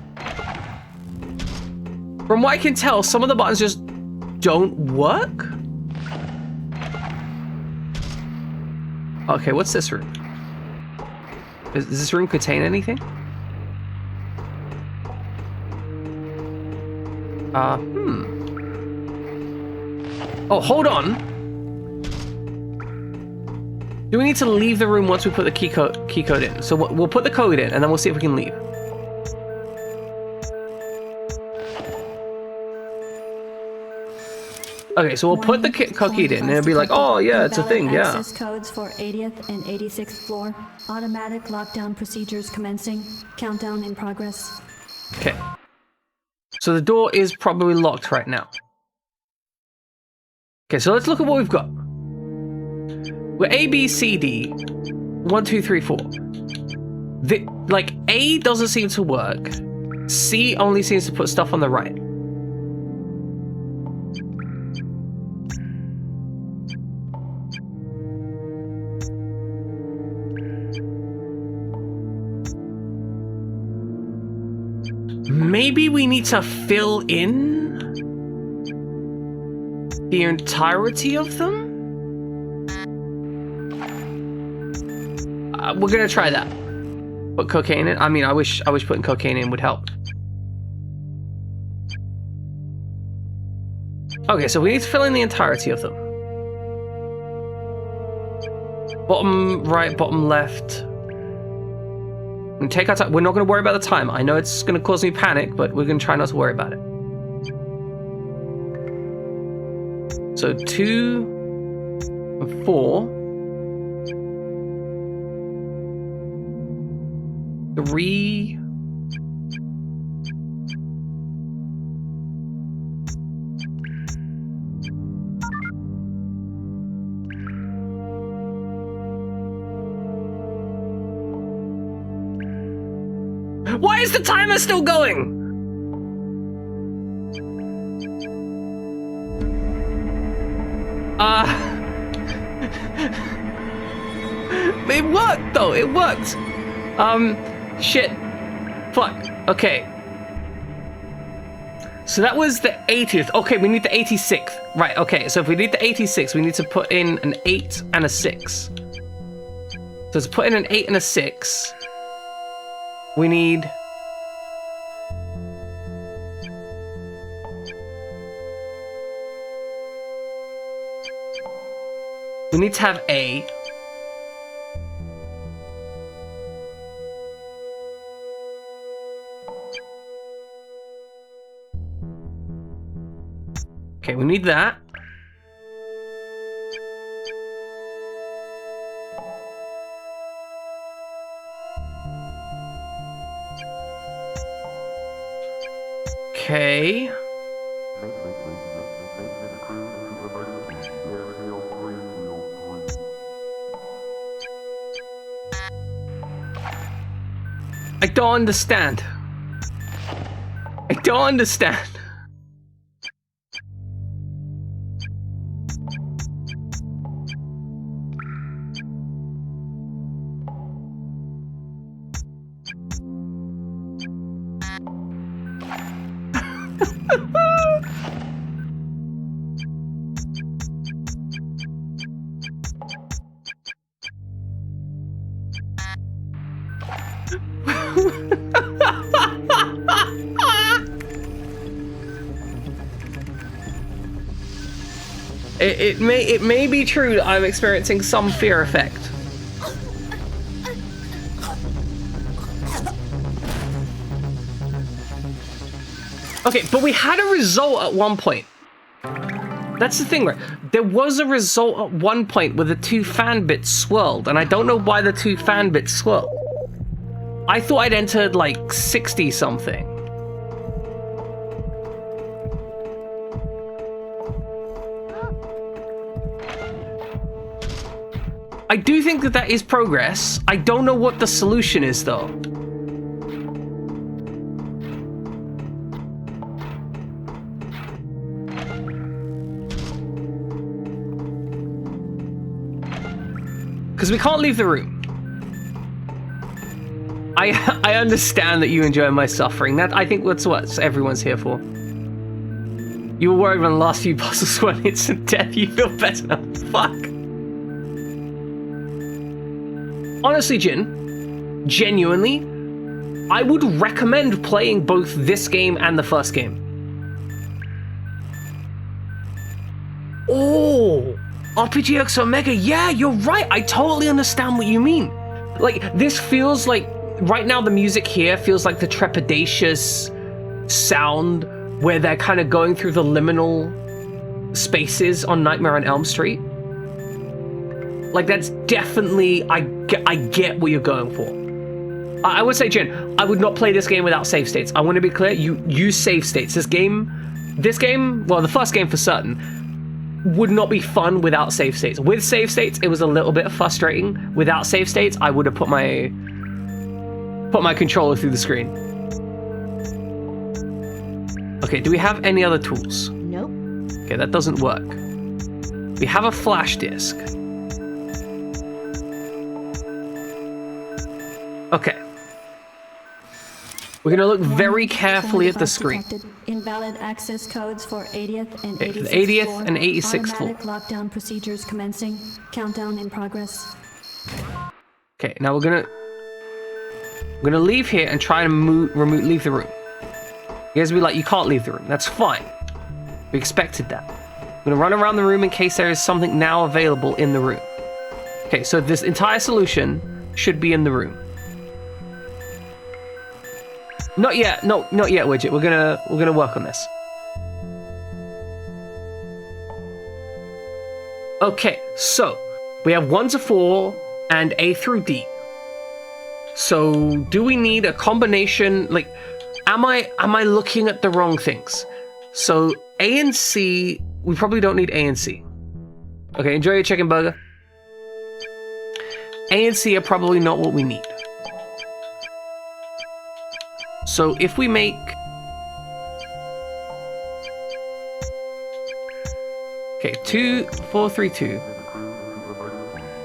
From what I can tell, some of the buttons just don't work. Okay, what's this room? Does this room contain anything? Oh, hold on. Do we need to leave the room once we put the key code in? So we'll put the code in, and then we'll see if we can leave. Okay, so we'll put the code in, and it'll be like, oh yeah, it's a thing, yeah. Access codes for 80th and 86th floor. Automatic lockdown procedures commencing. Countdown in progress. Okay. So the door is probably locked right now. Okay, so let's look at what we've got. We're A, B, C, D. 1, 2, 3, 4. Like, A doesn't seem to work. C only seems to put stuff on the right. Maybe we need to fill in the entirety of them? We're gonna try that. Put cocaine in? I mean, I wish putting cocaine in would help. Okay, so we need to fill in the entirety of them. Bottom right, bottom left. And take our time. We're not going to worry about the time. I know it's going to cause me panic, but we're going to try not to worry about it. So 2 and 4. 3. Why is the timer still going? It worked though, it worked. Shit. Fuck. Okay. So that was the 80th. Okay, we need the 86th. Right, okay, so if we need the 86th, we need to put in an 8 and a 6. So to put in an 8 and a 6, we need... We need to have A. Okay, we need that. Okay. I don't understand. I don't understand. It may be true that I'm experiencing some fear effect. Okay, but we had a result at one point. That's the thing, right? There was a result at one point where the 2 fan bits swirled, and I don't know why the 2 fan bits swirled. I thought I'd entered like 60 something. I do think that that is progress. I don't know what the solution is though. Because we can't leave the room. I understand that you enjoy my suffering. That I think that's what everyone's here for. You were worried when the last few puzzles were instant death. You feel better now. Fuck. Honestly, Jin, genuinely, I would recommend playing both this game and the first game. Oh, RPGX Omega. Yeah, you're right. I totally understand what you mean. Like, this feels like, right now the music here feels like the trepidatious sound where they're kind of going through the liminal spaces on Nightmare on Elm Street. Like, that's definitely, I get what you're going for. I would say, Jen, I would not play this game without save states. I want to be clear, you use save states. This game, well, the first game for certain, would not be fun without save states. With save states, it was a little bit frustrating. Without save states, I would have put my controller through the screen. Okay, do we have any other tools? Nope. Okay, that doesn't work. We have a flash disk. Okay. We're gonna look very carefully at the screen. Detected. Invalid access codes for 80th and 86th the 80th floor. and 86th floor. Automatic lockdown procedures commencing. Countdown in progress. Okay, now we're gonna leave here and try to leave the room. You guys will be like, you can't leave the room. That's fine. We expected that. I'm gonna run around the room in case there is something now available in the room. Okay, so this entire solution should be in the room. Not yet, no, not yet, Widget. We're gonna work on this. Okay, so we have 1 to 4 and A through D. So do we need a combination? Like, am I looking at the wrong things? So A and C, we probably don't need A and C. Okay, enjoy your chicken burger. A and C are probably not what we need. So if we make... Okay, 4, 3, 2.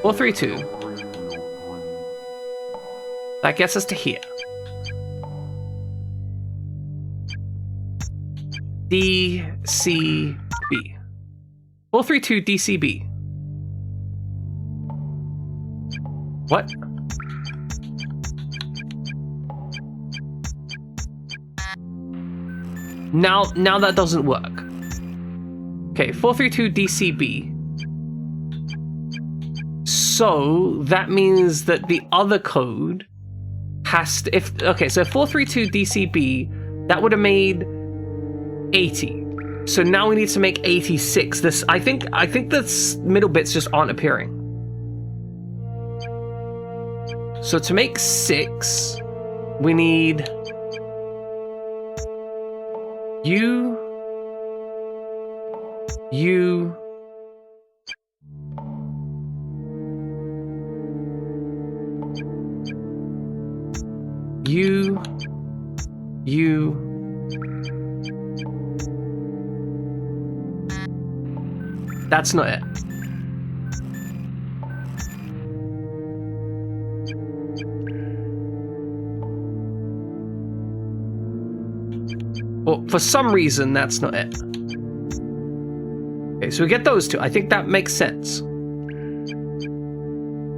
4, 3, 2. That gets us to here. DCB. 432 DCB. What? Now that doesn't work. Okay, 432 DCB. So that means that the other code has to, so 432 DCB, that would have made 80. So now we need to make 86. I think the middle bits just aren't appearing. So to make 6, we need U. That's not it. Well, for some reason, that's not it. Okay, so we get those two. I think that makes sense.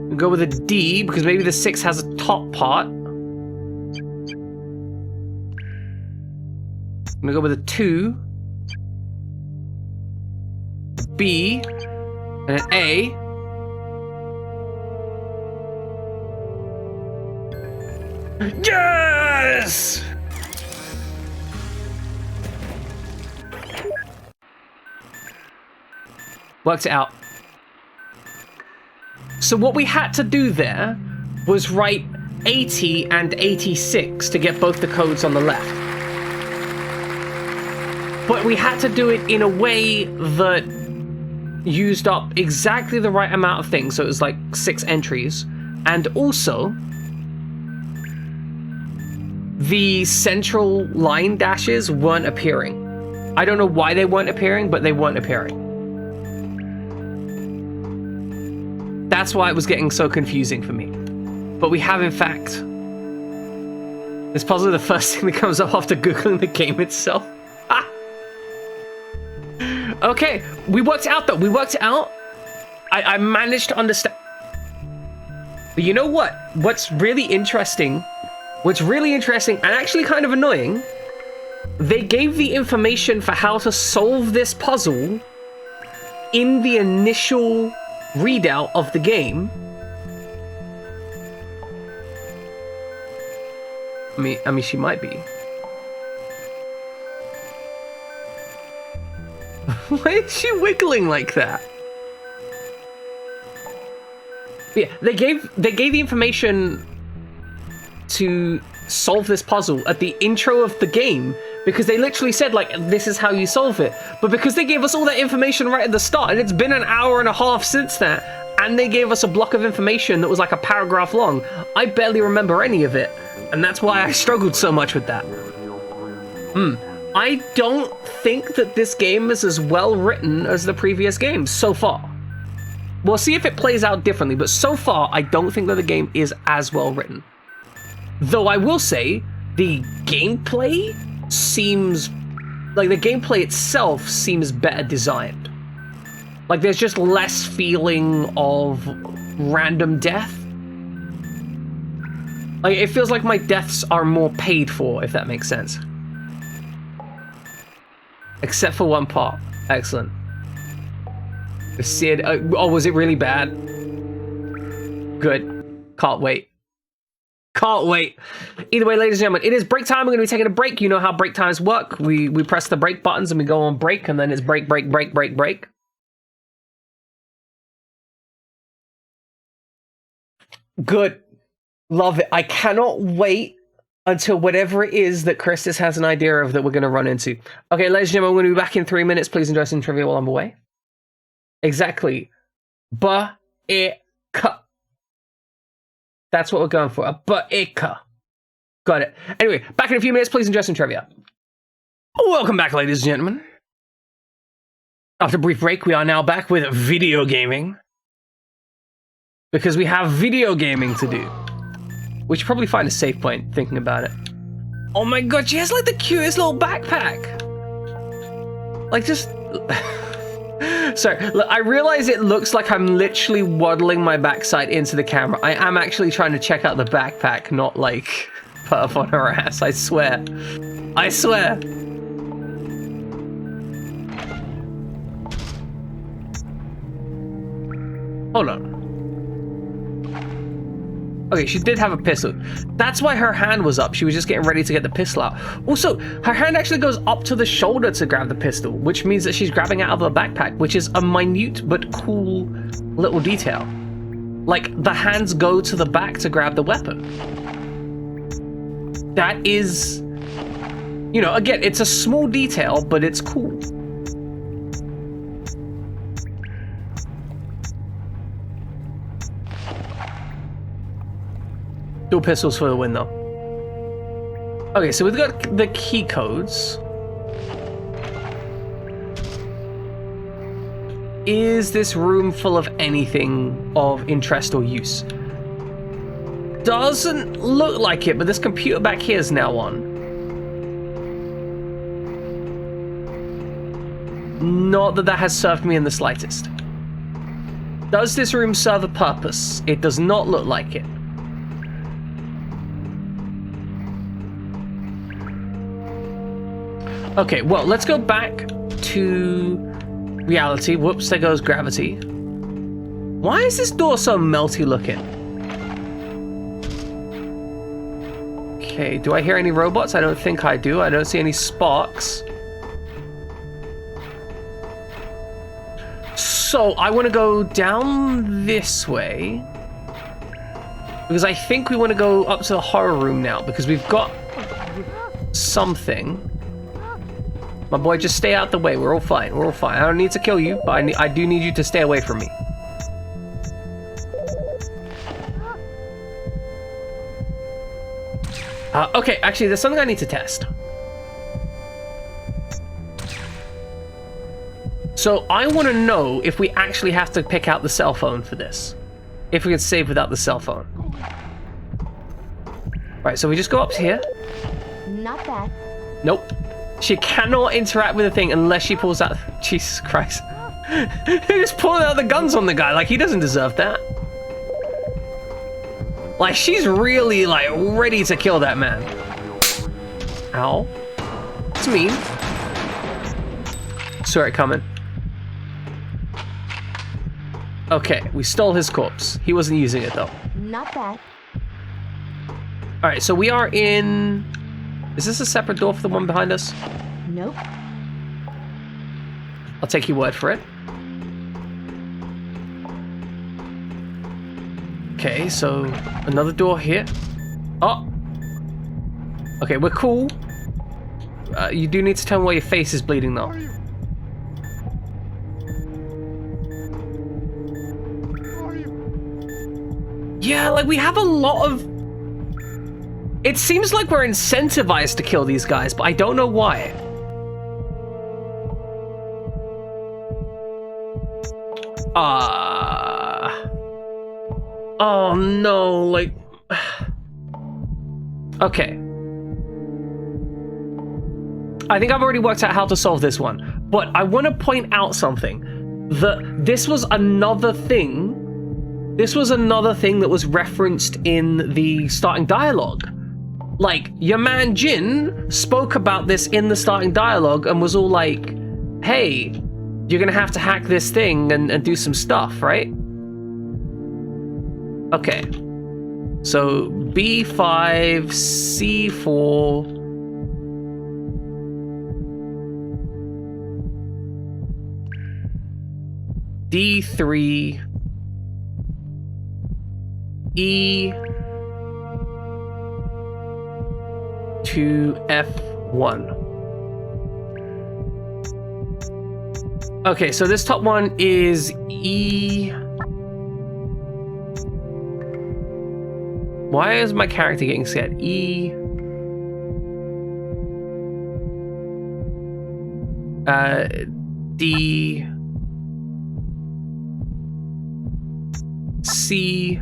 We go with a D, because maybe the 6 has a top part. I'm gonna go with a 2. A B. And an A. Yes! Worked it out. So what we had to do there was write 80 and 86 to get both the codes on the left. But we had to do it in a way that used up exactly the right amount of things. So it was like 6 entries. And also, the central line dashes weren't appearing. I don't know why they weren't appearing, but they weren't appearing. That's why it was getting so confusing for me. But we have, in fact, this puzzle, the first thing that comes up after Googling the game itself. Okay, we worked it out though. We worked it out. I managed to understand. But you know what? What's really interesting and actually kind of annoying, they gave the information for how to solve this puzzle in the initial readout of the game. I mean, she might be. Why is she wiggling like that? Yeah, they gave the information to solve this puzzle at the intro of the game, because they literally said, like, this is how you solve it. But because they gave us all that information right at the start, and it's been an hour and a half since that, and they gave us a block of information that was like a paragraph long, I barely remember any of it. And that's why I struggled so much with that. I don't think that this game is as well written as the previous games so far. We'll see if it plays out differently, but so far, I don't think that the game is as well written. Though I will say, the gameplay seems... like, the gameplay itself seems better designed. Like, there's just less feeling of random death. Like, it feels like my deaths are more paid for, if that makes sense. Except for one part. Excellent. The Sid... oh, was it really bad? Good. Can't wait. Can't wait. Either way, ladies and gentlemen, it is break time. We're going to be taking a break. You know how break times work. We press the break buttons and we go on break, and then it's break, break, break, break, break. Good. Love it. I cannot wait until whatever it is that Christus has an idea of that we're going to run into. Okay, ladies and gentlemen, we're going to be back in 3 minutes. Please enjoy some trivia while I'm away. Exactly. Ba-I-Ka. That's what we're going for. A ba-I-Ka. Got it. Anyway, back in a few minutes. Please enjoy some trivia. Welcome back, ladies and gentlemen. After a brief break, we are now back with video gaming. Because we have video gaming to do. We should probably find a safe point, thinking about it. Oh my god, she has like the cutest little backpack. Like just... Sorry, look, I realize it looks like I'm literally waddling my backside into the camera. I am actually trying to check out the backpack, not like put up on her ass, I swear. I swear. Hold on. Okay, she did have a pistol. That's why her hand was up. She was just getting ready to get the pistol out. Also, her hand actually goes up to the shoulder to grab the pistol, which means that she's grabbing out of a backpack, which is a minute but cool little detail. Like, the hands go to the back to grab the weapon. That is, you know, again, it's a small detail, but it's cool. Dual pistols for the win, though. Okay, so we've got the key codes. Is this room full of anything of interest or use? Doesn't look like it, but this computer back here is now on. Not that that has served me in the slightest. Does this room serve a purpose? It does not look like it. Okay, well, let's go back to reality. Whoops, there goes gravity. Why is this door so melty looking? Okay, do I hear any robots? I don't think I do. I don't see any sparks. So, I want to go down this way. Because I think we want to go up to the horror room now, because we've got something. My boy, just stay out the way. We're all fine. We're all fine. I don't need to kill you, but I do need you to stay away from me. Okay, actually, there's something I need to test. So I want to know if we actually have to pick out the cell phone for this. If we can save without the cell phone. Right, so we just go up to here. Not bad. Nope. She cannot interact with the thing unless she pulls out... Jesus Christ. Just pulling out the guns on the guy. Like, he doesn't deserve that. Like, she's really, like, ready to kill that man. Ow. It's mean. Saw it coming. Okay, we stole his corpse. He wasn't using it, though. Not bad. Alright, so we are in... Is this a separate door for the one behind us? Nope. I'll take your word for it. Okay, so another door here. Oh! Okay, we're cool. You do need to tell me why your face is bleeding, though. Yeah, like, we have a lot of... It seems like we're incentivized to kill these guys, but I don't know why. Oh no, like... Okay. I think I've already worked out how to solve this one, but I want to point out something. That this was another thing. This was another thing that was referenced in the starting dialogue. Like, your man Jin spoke about this in the starting dialogue and was all like, hey, you're gonna have to hack this thing and do some stuff, right? Okay. So, B5, C4... D3... E... to F1. Okay, so this top one is E... Why is my character getting scared? E... D... C...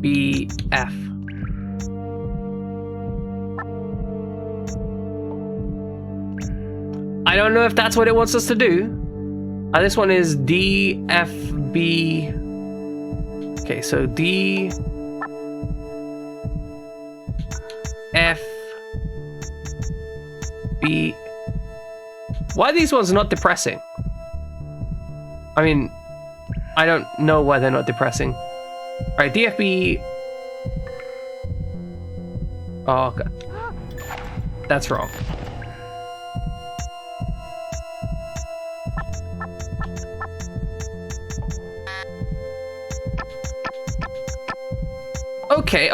DFBF. I don't know if that's what it wants us to do. This one is DFB. Okay, so DFB. Why are these ones not depressing? I mean, I don't know why they're not depressing. All right, DFB. Oh, okay. That's wrong.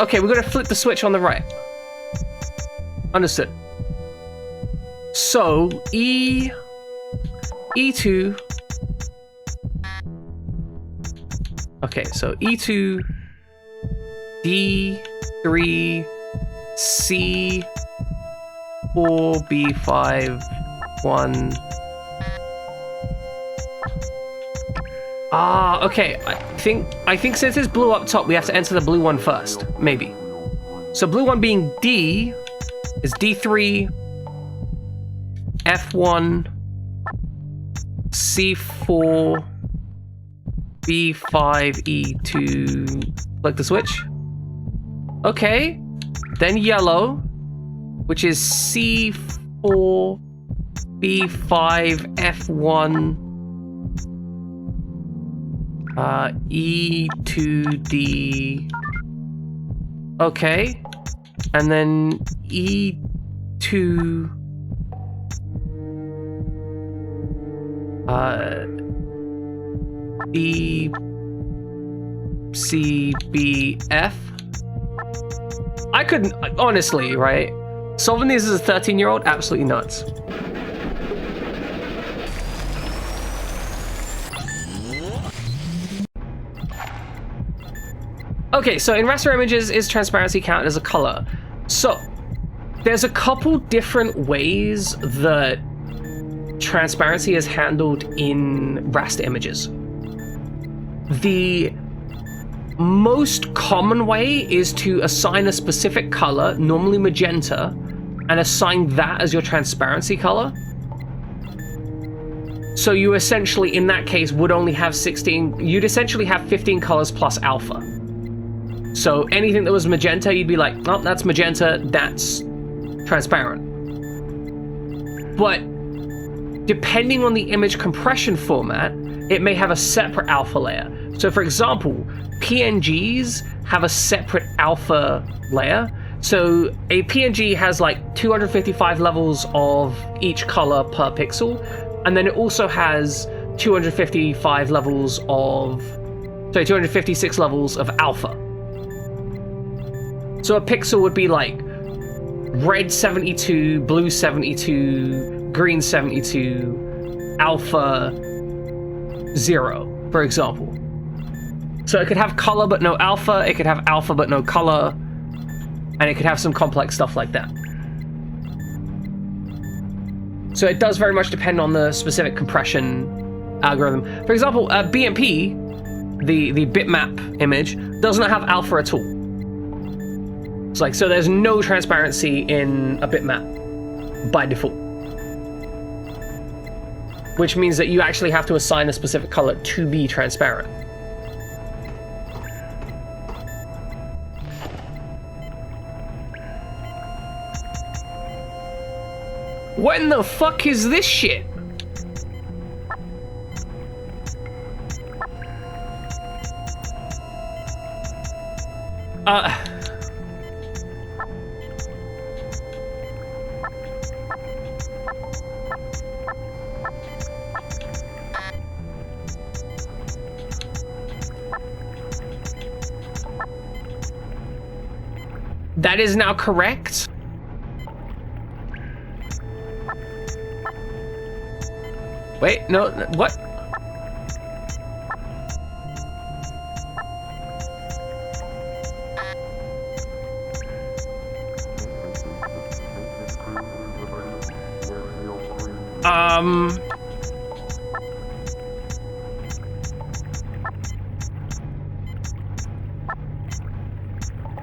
Okay, we're gonna flip the switch on the right. Understood. So, E2. Okay, so E2, D3, C4, B5, 1. Ah, okay. I think since it's blue up top, we have to enter the blue one first, maybe. So blue one being D is D3, F1, C4, B5, E2. Click the switch. Okay. Then yellow, which is C4, B5, F1, E2D. Okay. And then E2. B, C, B, F. I couldn't, honestly, right? Solving these as a 13-year-old, absolutely nuts. Okay, so in raster images, is transparency counted as a color? So, there's a couple different ways that transparency is handled in raster images. The most common way is to assign a specific color, normally magenta, and assign that as your transparency color. So you essentially, in that case, would only have 16, you'd essentially have 15 colors plus alpha. So anything that was magenta, you'd be like, oh, that's magenta, that's transparent. But depending on the image compression format, it may have a separate alpha layer. So for example, PNGs have a separate alpha layer. So a PNG has like 255 levels of each color per pixel, and then it also has 256 levels of alpha. So a pixel would be like red 72, blue 72, green 72, alpha 0, for example. So it could have color but no alpha, it could have alpha but no color, and it could have some complex stuff like that. So it does very much depend on the specific compression algorithm. For example, BMP, the bitmap image, does not have alpha at all. It's like, so there's no transparency in a bitmap by default. Which means that you actually have to assign a specific color to be transparent. What in the fuck is this shit? That is now correct. Wait, no, what?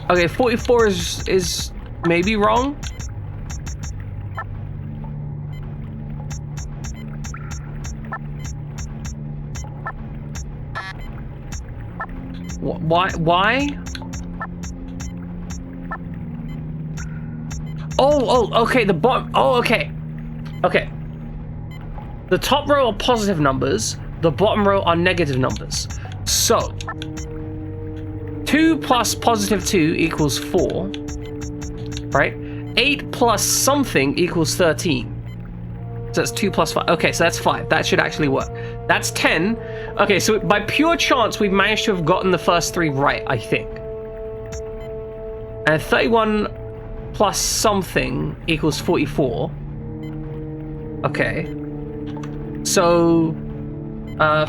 Okay, 44 is maybe wrong. Why? Oh, okay, the bottom. Oh, okay. Okay. The top row are positive numbers, the bottom row are negative numbers. So, 2 plus positive 2 equals 4, right? 8 plus something equals 13. So that's 2 plus 5. Okay, so that's 5. That should actually work. That's 10. Okay, so by pure chance, we've managed to have gotten the first 3 right, I think. And 31 plus something equals 44. Okay. So,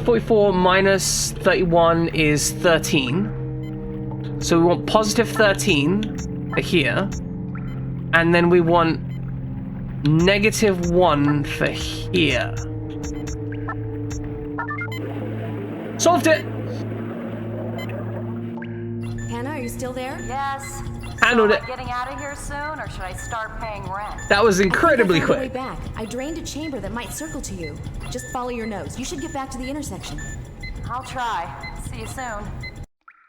44 minus 31 is 13. So we want positive 13 for here. And then we want negative 1 for here. Solved it! Hannah, are you still there? Yes. Handled So it. am I getting out of here soon, or should I start paying rent? That was incredibly I found the way quick. back. I drained a chamber that might circle to you. Just follow your nose. You should get back to the intersection. I'll try. See you soon.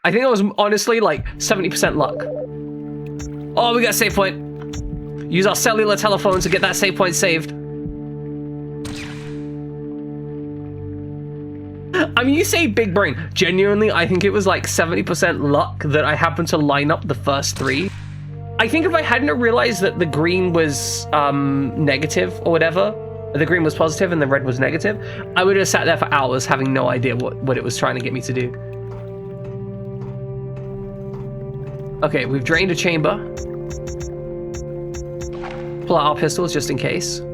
I think that was honestly like 70% luck. Oh, we got a save point. Use our cellular telephone to get that save point saved. I mean, you say big brain. Genuinely, I think it was like 70% luck that I happened to line up the first 3. I think if I hadn't realized that the green was negative or whatever, the green was positive and the red was negative, I would have sat there for hours having no idea what it was trying to get me to do. Okay, we've drained a chamber. Pull out our pistols just in case. What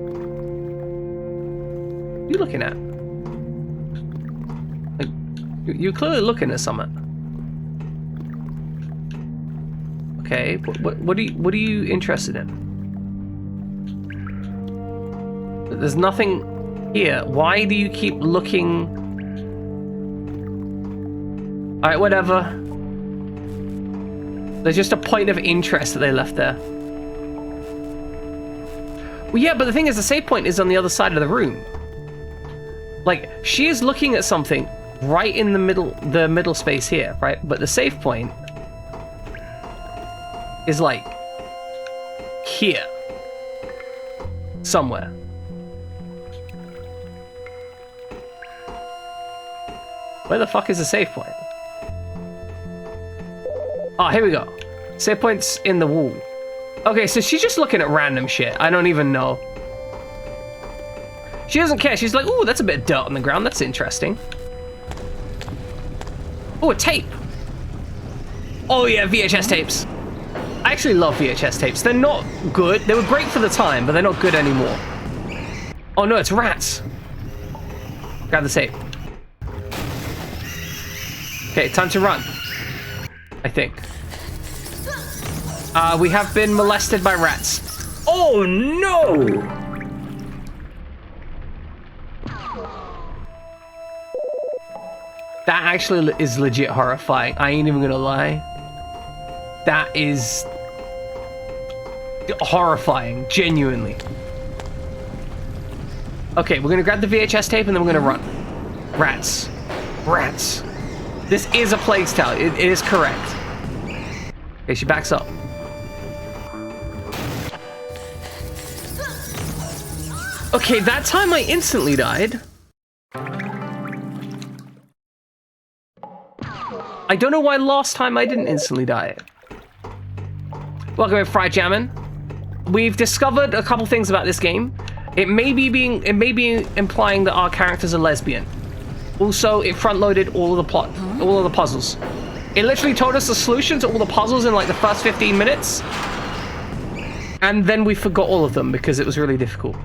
are you looking at? Like, you're clearly looking at something. Okay, what are you interested in? There's nothing here. Why do you keep looking? All right, whatever. There's just a point of interest that they left there. Well, yeah, but the thing is, the save point is on the other side of the room. Like, she is looking at something right in the middle space here, right? But the save point is like here. Somewhere. Where the fuck is the save point? Oh, here we go. Save point's in the wall. Okay, so she's just looking at random shit. I don't even know. She doesn't care. She's like, ooh, that's a bit of dirt on the ground. That's interesting. Oh, a tape. Oh yeah, VHS tapes. I actually love VHS tapes. They're not good. They were great for the time, but they're not good anymore. Oh no, it's rats. Grab the tape. Okay, time to run. I think. We have been molested by rats. Oh no! That actually is legit horrifying. I ain't even gonna lie. That is horrifying, genuinely. Okay, we're gonna grab the VHS tape and then we're gonna run. Rats. Rats. This is a plague tale. It is correct. Okay, she backs up. Okay, that time I instantly died. I don't know why last time I didn't instantly die. Welcome in, Fried Jammin'. We've discovered a couple things about this game. It may be implying that our characters are lesbian. Also, it front-loaded all of the plot, all of the puzzles. It literally told us the solution to all the puzzles in like the first 15 minutes. And then we forgot all of them because it was really difficult.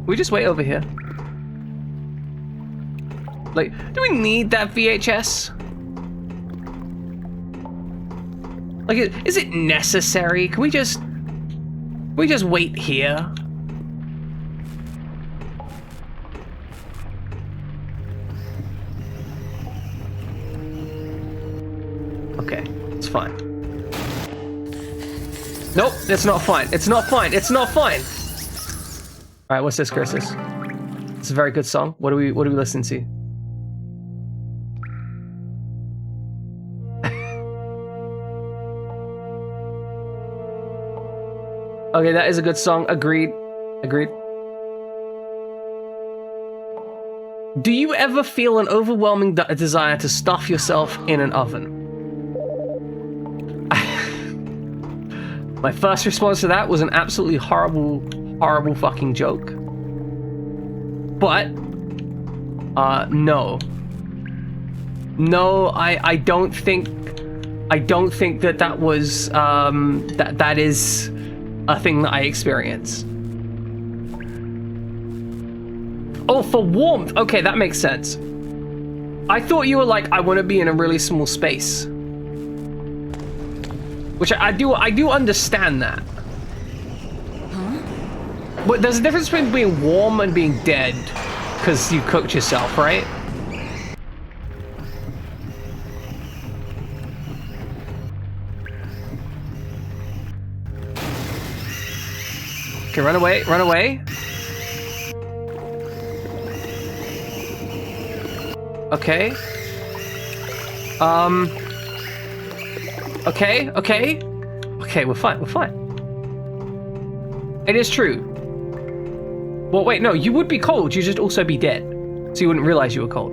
We just wait over here. Like, do we need that VHS? Like, is it necessary? Can we just wait here? Okay, it's fine. Nope, it's not fine. It's not fine. It's not fine. All right, what's this, Curses? It's a very good song. What do we listen to? Okay, that is a good song. Agreed. Agreed. Do you ever feel an overwhelming desire to stuff yourself in an oven? My first response to that was an absolutely horrible, horrible fucking joke. But, no. No, I don't think that was, that is a thing that I experienced. Oh, for warmth. Okay, that makes sense. I thought you were like, I want to be in a really small space. Which I do understand that. Huh? But there's a difference between being warm and being dead because you cooked yourself, right? Okay, run away, run away. Okay. Okay, we're fine, we're fine. It is true. Well, wait, no, you would be cold, you'd just also be dead. So you wouldn't realize you were cold.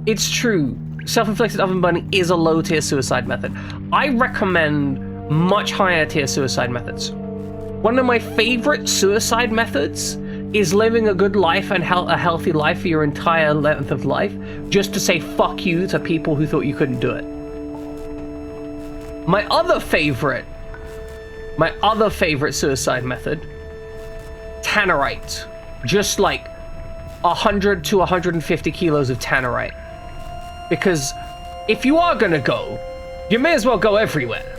It's true. Self-inflicted oven burning is a low-tier suicide method. I recommend much higher tier suicide methods. One of my favorite suicide methods is living a good life and a healthy life for your entire length of life, just to say fuck you to people who thought you couldn't do it. My other favorite suicide method, tannerite. Just like 100 to 150 kilos of tannerite. Because if you are gonna go, you may as well go everywhere.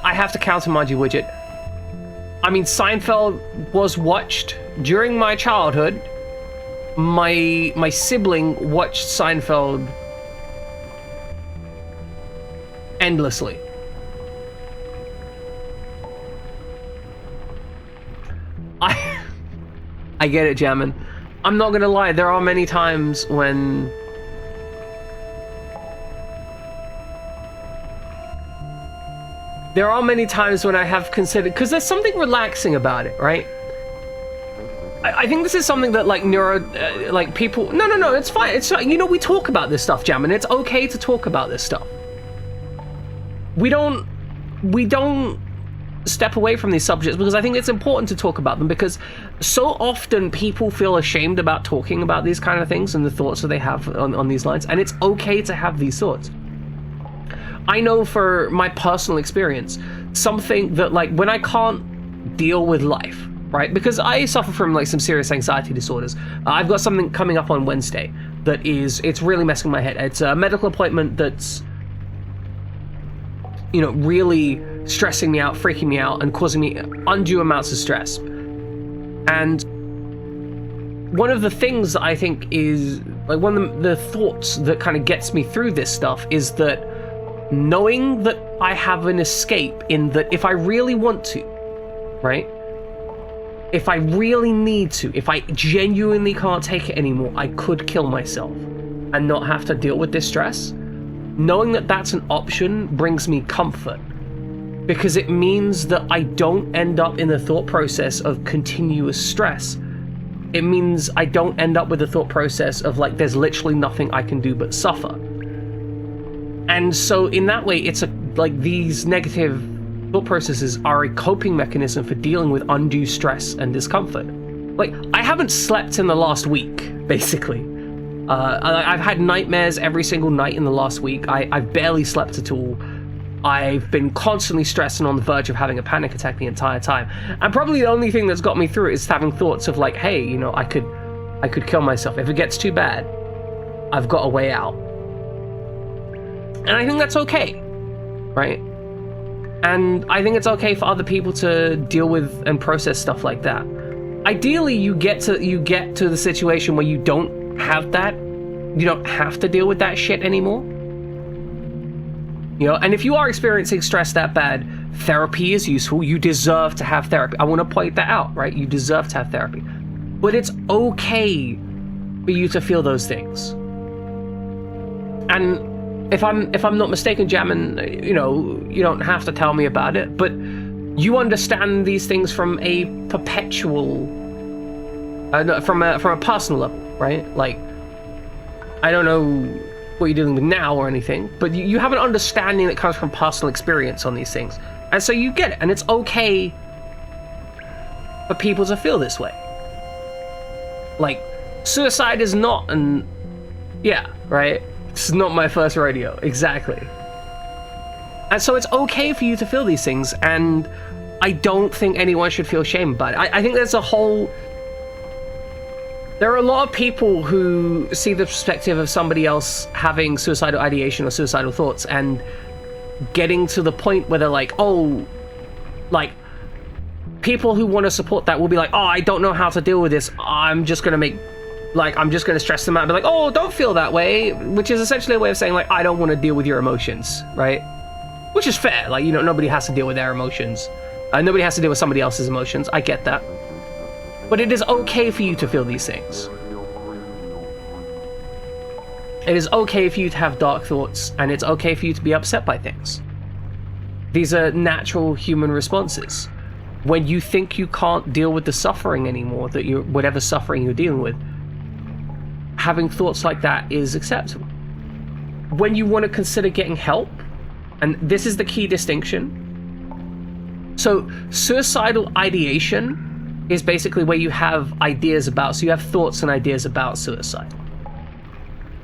I have to counter Margie Widget. I mean, Seinfeld was watched during my childhood. My sibling watched Seinfeld endlessly. I get it, Jammin. I'm not gonna lie, there are many times when I have considered, because there's something relaxing about it, right? I think this is something that like people. No, it's fine. It's fine. You know, we talk about this stuff, Jammin. It's okay to talk about this stuff. We don't step away from these subjects because I think it's important to talk about them, because so often people feel ashamed about talking about these kind of things and the thoughts that they have on these lines, and it's okay to have these thoughts. I know for my personal experience, something that like when I can't deal with life, right? Because I suffer from like some serious anxiety disorders. I've got something coming up on Wednesday that it's really messing my head. It's a medical appointment that's, you know, really stressing me out, freaking me out, and causing me undue amounts of stress. And one of the things that I think is like one of the thoughts that kind of gets me through this stuff is that knowing that I have an escape, in that if I really want to, right? If I really need to, if I genuinely can't take it anymore, I could kill myself and not have to deal with this stress. Knowing that that's an option brings me comfort, because it means that I don't end up in the thought process of continuous stress. It means I don't end up with the thought process of like, there's literally nothing I can do but suffer. And so in that way, it's like these negative thought processes are a coping mechanism for dealing with undue stress and discomfort. Like, I haven't slept in the last week, basically. I've had nightmares every single night in the last week. I've barely slept at all. I've been constantly stressed and on the verge of having a panic attack the entire time. And probably the only thing that's got me through it is having thoughts of like, hey, you know, I could kill myself. If it gets too bad, I've got a way out. And I think that's okay, right? And I think it's okay for other people to deal with and process stuff like that. Ideally, you get to the situation where you don't have that. You don't have to deal with that shit anymore. You know, and if you are experiencing stress that bad, therapy is useful. You deserve to have therapy. I want to point that out, right? You deserve to have therapy. But it's okay for you to feel those things. And if I'm not mistaken, Jamin, you know, you don't have to tell me about it, but you understand these things from a perpetual, from a personal level, right? Like, I don't know what you're dealing with now or anything, but you have an understanding that comes from personal experience on these things, and so you get it, and it's okay for people to feel this way. Like, suicide is not right? It's not my first rodeo, exactly. And so it's okay for you to feel these things, and I don't think anyone should feel shame about it. I think there are a lot of people who see the perspective of somebody else having suicidal ideation or suicidal thoughts and getting to the point where they're like, oh, like, people who want to support that will be like, oh, I don't know how to deal with this. I'm just going to stress them out and be like, oh, don't feel that way, which is essentially a way of saying, like, I don't want to deal with your emotions, right? Which is fair. Like, you know, nobody has to deal with their emotions. Nobody has to deal with somebody else's emotions. I get that. But it is okay for you to feel these things. It is okay for you to have dark thoughts, and it's okay for you to be upset by things. These are natural human responses. When you think you can't deal with the suffering anymore, whatever suffering you're dealing with, having thoughts like that is acceptable. When you want to consider getting help, and this is the key distinction. So suicidal ideation is basically where you have ideas about, so you have thoughts and ideas about suicide.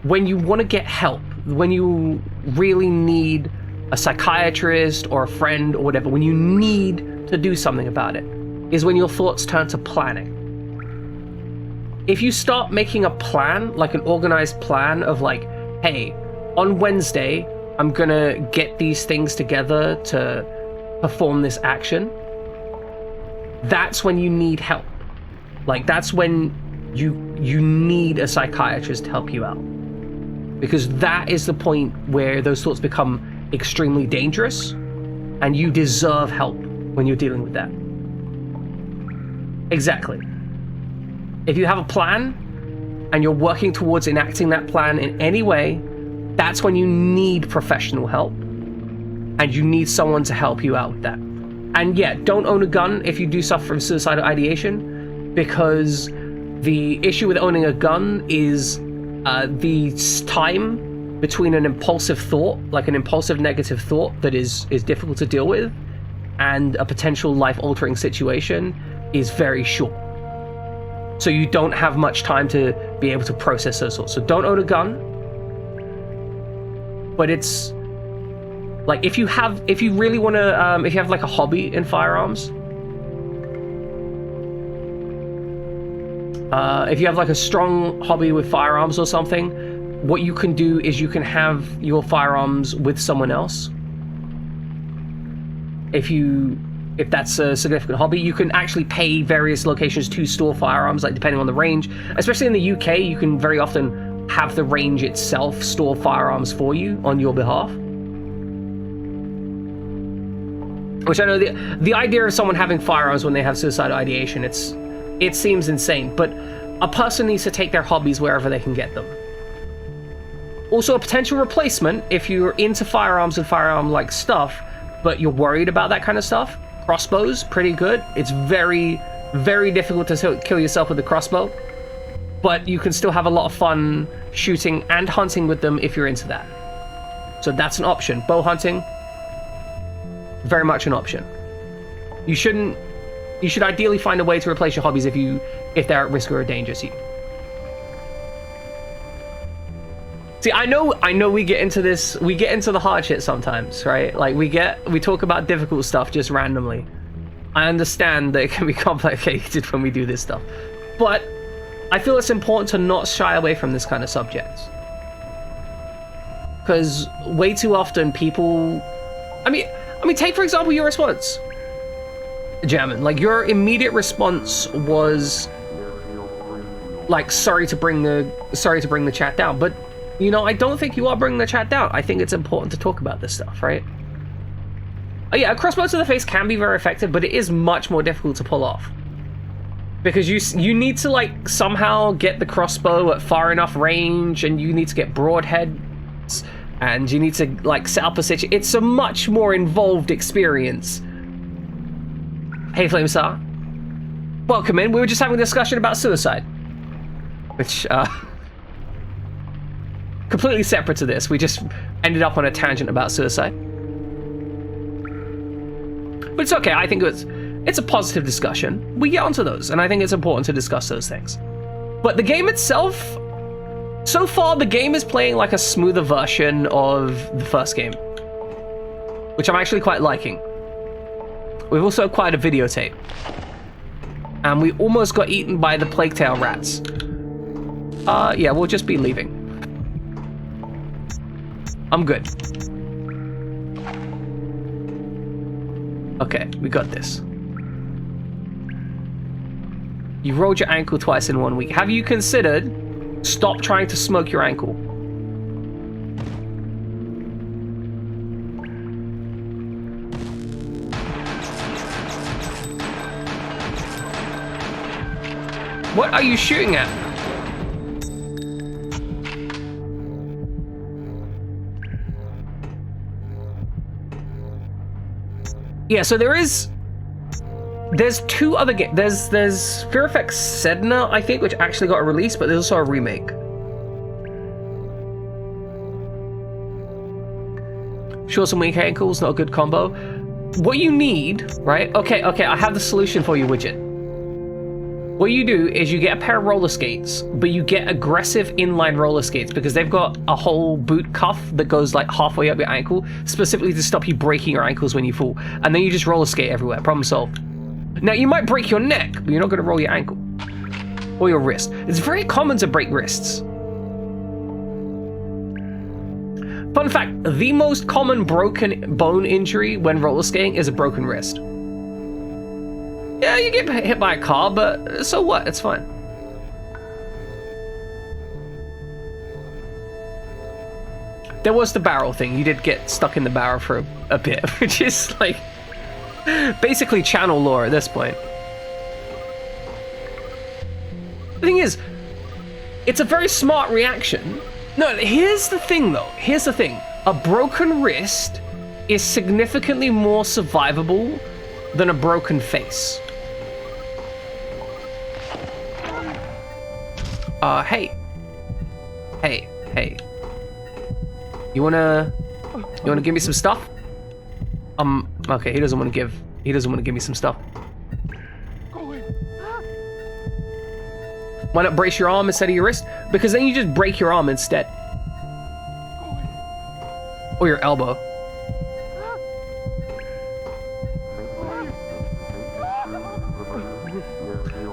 When you want to get help, when you really need a psychiatrist or a friend or whatever, when you need to do something about it, is when your thoughts turn to planning. If you start making a plan, like an organized plan of like, hey, on Wednesday, I'm gonna get these things together to perform this action, that's when you need help. Like, that's when you need a psychiatrist to help you out. Because that is the point where those thoughts become extremely dangerous, and you deserve help when you're dealing with that. Exactly. If you have a plan, and you're working towards enacting that plan in any way, that's when you need professional help, and you need someone to help you out with that. And yeah, don't own a gun if you do suffer from suicidal ideation, because the issue with owning a gun is the time between an impulsive thought, like an impulsive negative thought that is difficult to deal with, and a potential life-altering situation is very short. So you don't have much time to be able to process those thoughts. So don't own a gun. But it's like, if you really want to, if you have like a hobby in firearms, if you have like a strong hobby with firearms or something, what you can do is you can have your firearms with someone else. If that's a significant hobby, you can actually pay various locations to store firearms, like depending on the range. Especially in the UK, you can very often have the range itself store firearms for you on your behalf. Which I know the idea of someone having firearms when they have suicidal ideation, it seems insane, but a person needs to take their hobbies wherever they can get them. Also, a potential replacement, if you're into firearms and firearm-like stuff, but you're worried about that kind of stuff, crossbows, pretty good. It's very, very difficult to kill yourself with a crossbow, but you can still have a lot of fun shooting and hunting with them if you're into that. So that's an option. Bow hunting, very much an option. You should ideally find a way to replace your hobbies if they're at risk or a danger to you. See, I know we get into the hard shit sometimes, right? Like, we talk about difficult stuff just randomly. I understand that it can be complicated when we do this stuff, but I feel it's important to not shy away from this kind of subject. Because way too often people, I mean, I mean, take for example your response, Jammin. Like, your immediate response was like, sorry to bring the chat down, but you know, I don't think you are bringing the chat down. I think it's important to talk about this stuff, right? Oh yeah, a crossbow to the face can be very effective, but it is much more difficult to pull off. Because you need to, like, somehow get the crossbow at far enough range, and you need to get broadheads, and you need to, like, set up a situation. It's a much more involved experience. Hey, Flamestar. Welcome in. We were just having a discussion about suicide. Which, completely separate to this. We just ended up on a tangent about suicide. But it's okay. I think it's a positive discussion. We get onto those, and I think it's important to discuss those things. But the game itself, so far the game is playing like a smoother version of the first game, which I'm actually quite liking. We've also acquired a videotape, and we almost got eaten by the plague tail rats. Yeah, we'll just be leaving. I'm good. Okay, we got this. You rolled your ankle twice in 1 week. Have you considered stop trying to smoke your ankle? What are you shooting at? Yeah, so there's two other games. There's Fear Effect Sedna, I think, which actually got a release, but there's also a remake. Short and weak ankles, not a good combo. What you need, right? Okay, I have the solution for you, Widget. What you do is you get a pair of roller skates, but you get aggressive inline roller skates because they've got a whole boot cuff that goes like halfway up your ankle, specifically to stop you breaking your ankles when you fall. And then you just roller skate everywhere. Problem solved. Now, you might break your neck, but you're not going to roll your ankle or your wrist. It's very common to break wrists. Fun fact, the most common broken bone injury when roller skating is a broken wrist. Yeah, you get hit by a car, but so what? It's fine. There was the barrel thing. You did get stuck in the barrel for a bit, which is like basically channel lore at this point. The thing is, it's a very smart reaction. No, here's the thing though. Here's the thing. A broken wrist is significantly more survivable than a broken face. Hey. You wanna give me some stuff? Okay, he doesn't want to give me some stuff. Why not brace your arm instead of your wrist? Because then you just break your arm instead. Or your elbow.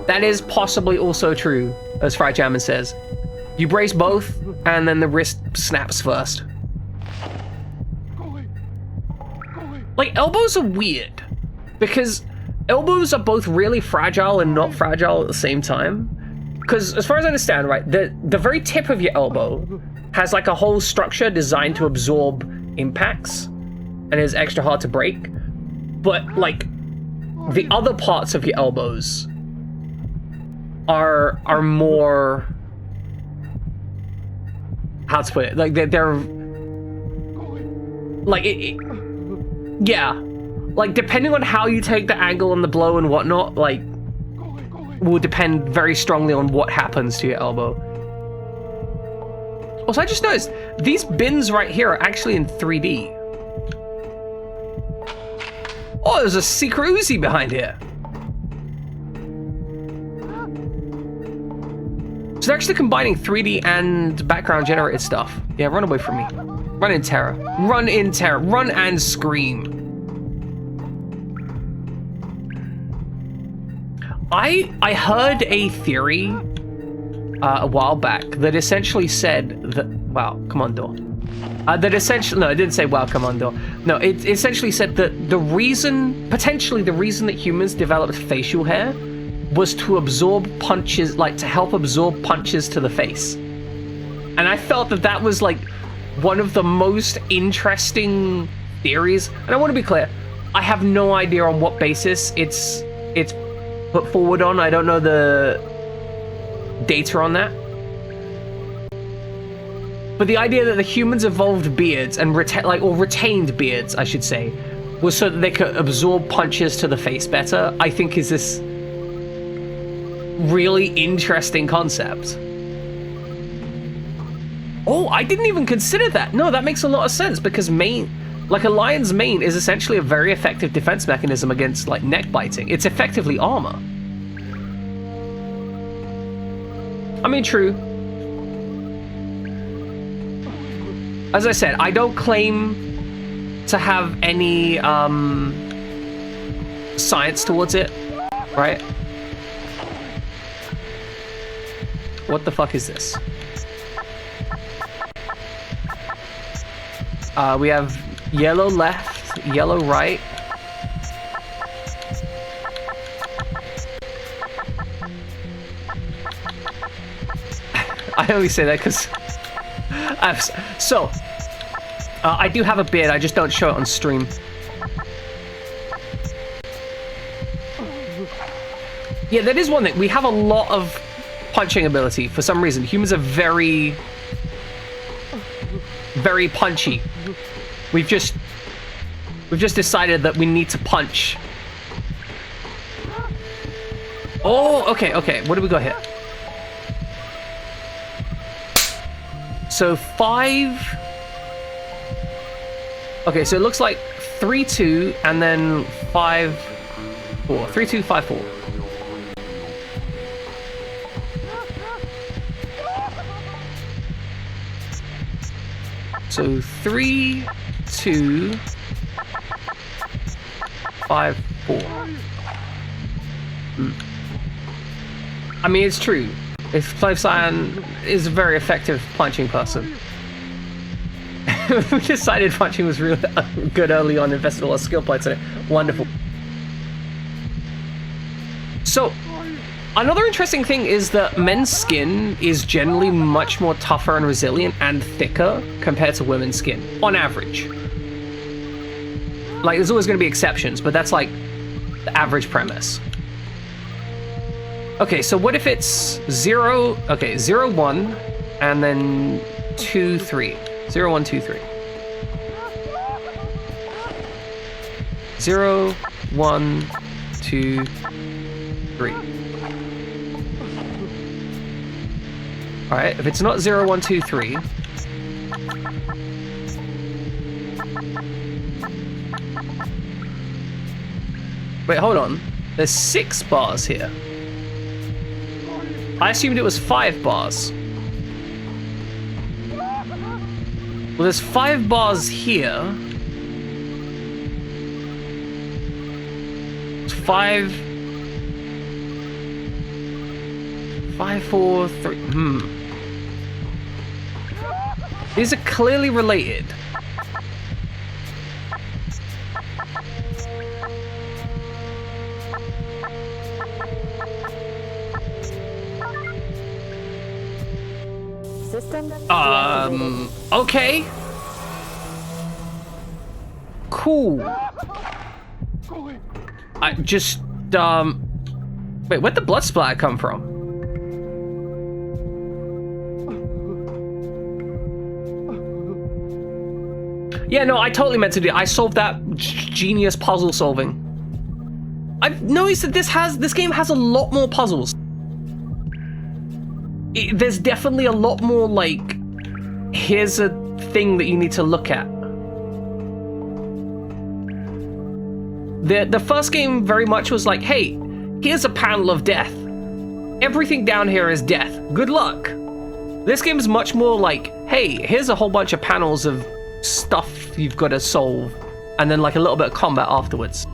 That is possibly also true, as Fry Jammin says. You brace both, and then the wrist snaps first. Like, elbows are weird, because elbows are both really fragile and not fragile at the same time. Because, as far as I understand, right, the very tip of your elbow has like a whole structure designed to absorb impacts, and is extra hard to break. But, like, the other parts of your elbows are more, how to put it, like they're like yeah, like depending on how you take the angle on the blow and whatnot, like will depend very strongly on what happens to your elbow. Also, I just noticed these bins right here are actually in 3D. Oh, there's a secret Uzi behind here. So they're actually combining 3D and background generated stuff. Yeah, run away from me. Run in terror. Run in terror. Run and scream. I heard a theory a while back that essentially said that... Wow, come on, door. That essentially, no, it didn't say wow, Commando. No, it essentially said that potentially the reason that humans developed facial hair was to absorb punches, like to help absorb punches to the face. And I felt that that was like one of the most interesting theories. And I want to be clear, I have no idea on what basis it's put forward on. I don't know the data on that. But the idea that the humans evolved beards and retained beards, I should say, was so that they could absorb punches to the face better, I think is this really interesting concept. Oh, I didn't even consider that. No, that makes a lot of sense because a lion's mane is essentially a very effective defense mechanism against like neck biting. It's effectively armor. I mean, true. As I said, I don't claim to have any science towards it, right? What the fuck is this? We have yellow left, yellow right. I only say that because I do have a beard, I just don't show it on stream. Yeah, that is one thing. We have a lot of punching ability for some reason. Humans are very punchy. We've just decided that we need to punch. Oh, okay. What do we got here? So 5. Okay, so it looks like 3-2 and then 5-4. 3-2, 5-4. So 3-2, 5-4. I mean, it's true. If Clive Cyan is a very effective punching person. We decided punching was really good early on, invested a lot of skill points in it. Wonderful. So, another interesting thing is that men's skin is generally much more tougher and resilient and thicker compared to women's skin, on average. Like, there's always going to be exceptions, but that's like the average premise. Okay, so what if it's 0, 1, and then 2, 3. 0, 1, 2, 3. 0, 1, 2, 3. Alright, if it's not 0, 1, 2, 3. Wait, hold on. There's 6 bars here. I assumed it was 5 bars. Well, there's 5 bars here. It's 5, 4, 3. These are clearly related. Okay. Cool. I just, wait, where'd the blood splatter come from? Yeah, no, I totally meant to do it. I solved that genius puzzle solving. I've noticed that this game has a lot more puzzles. There's definitely a lot more, like, here's a thing that you need to look at. The first game very much was like, hey, here's a panel of death. Everything down here is death. Good luck. This game is much more like, hey, here's a whole bunch of panels of stuff you've got to solve, and then like a little bit of combat afterwards.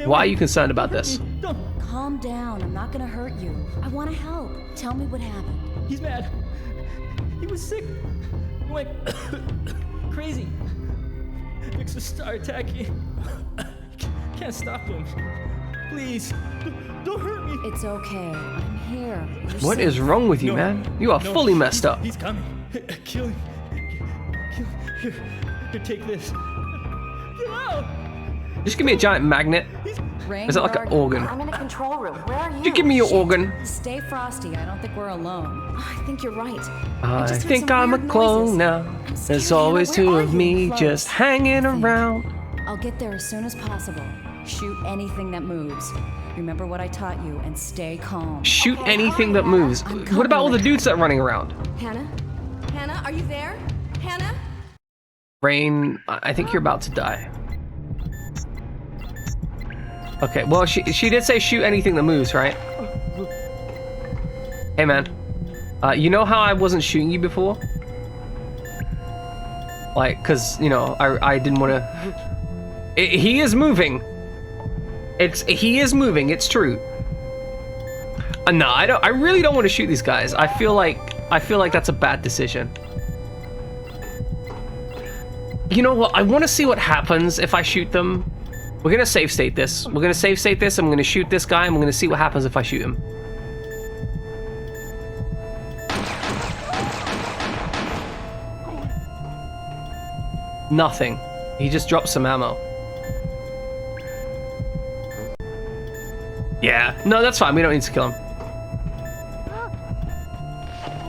Why are you concerned about this? Calm down, I'm not gonna hurt you. I wanna help. Tell me what happened. He's mad. He was sick. He went crazy. Vix will start attacking. Can't stop him. Please, don't hurt me. It's okay. I'm here. What is wrong with you, man? You are fully messed up. He's coming. Kill him. Here, take this. Get out. Just give me a giant magnet. Is that like an organ? I'm in a control room. Where are you? Just give me your organ. Stay frosty. I don't think we're alone. I think you're right. I just heard think some I'm a weird clone noises. now. I'm scared, There's Hannah. always Where two are of you? me Close. just hanging around. I'll get there as soon as possible. Shoot anything that moves. Remember what I taught you and stay calm. Shoot Okay, anything that hurry, moves. Hannah. What about all the dudes that are running around? Hannah? Hannah, are you there? Hannah? Rain, I think you're about to die. Okay, well, she did say shoot anything that moves, right? Hey, man. You know how I wasn't shooting you before? Like, cause, you know, I didn't want to... He is moving. He is moving, it's true. No, I really don't want to shoot these guys. I feel like that's a bad decision. You know what? I want to see what happens if I shoot them. We're gonna save state this. We're gonna save state this. I'm gonna shoot this guy, and we're gonna see what happens if I shoot him. Nothing. He just dropped some ammo. Yeah. No, that's fine. We don't need to kill him.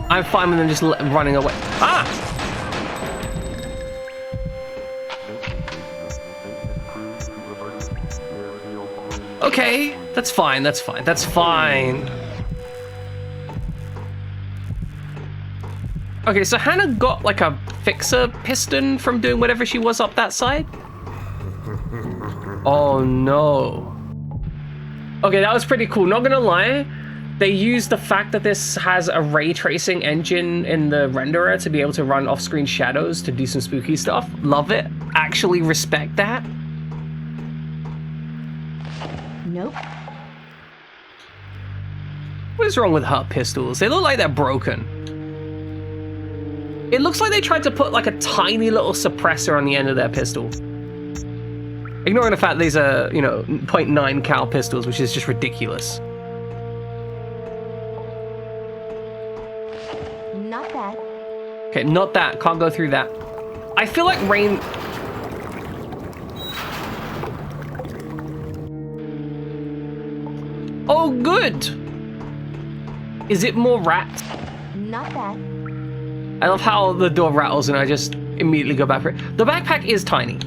I'm fine with him just running away. Ah! Okay, that's fine, that's fine, that's fine. Okay, so Hana got like a fixer piston from doing whatever she was up that side? Oh no. Okay, that was pretty cool, not gonna lie. They used the fact that this has a ray tracing engine in the renderer to be able to run off-screen shadows to do some spooky stuff. Love it, actually respect that. Nope. What is wrong with her pistols? They look like they're broken. It looks like they tried to put like a tiny little suppressor on the end of their pistol. Ignoring the fact these are, you know, 0.9 cal pistols, which is just ridiculous. Not that. Okay, not that. Can't go through that. I feel like Rain... Oh, good! Is it more rats? Not that. I love how the door rattles and I just immediately go back for it. The backpack is tiny.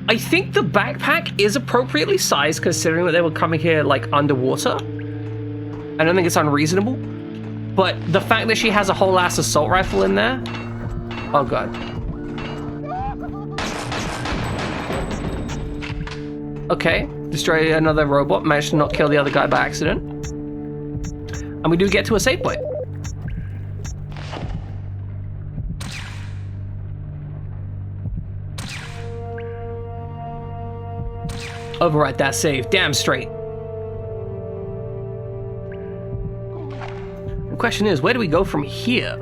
I think the backpack is appropriately sized considering that they were coming here like underwater. I don't think it's unreasonable. But the fact that she has a whole ass assault rifle in there... Oh god. Okay, destroy another robot, managed to not kill the other guy by accident. And we do get to a save point. Overwrite that save, damn straight. The question is, where do we go from here?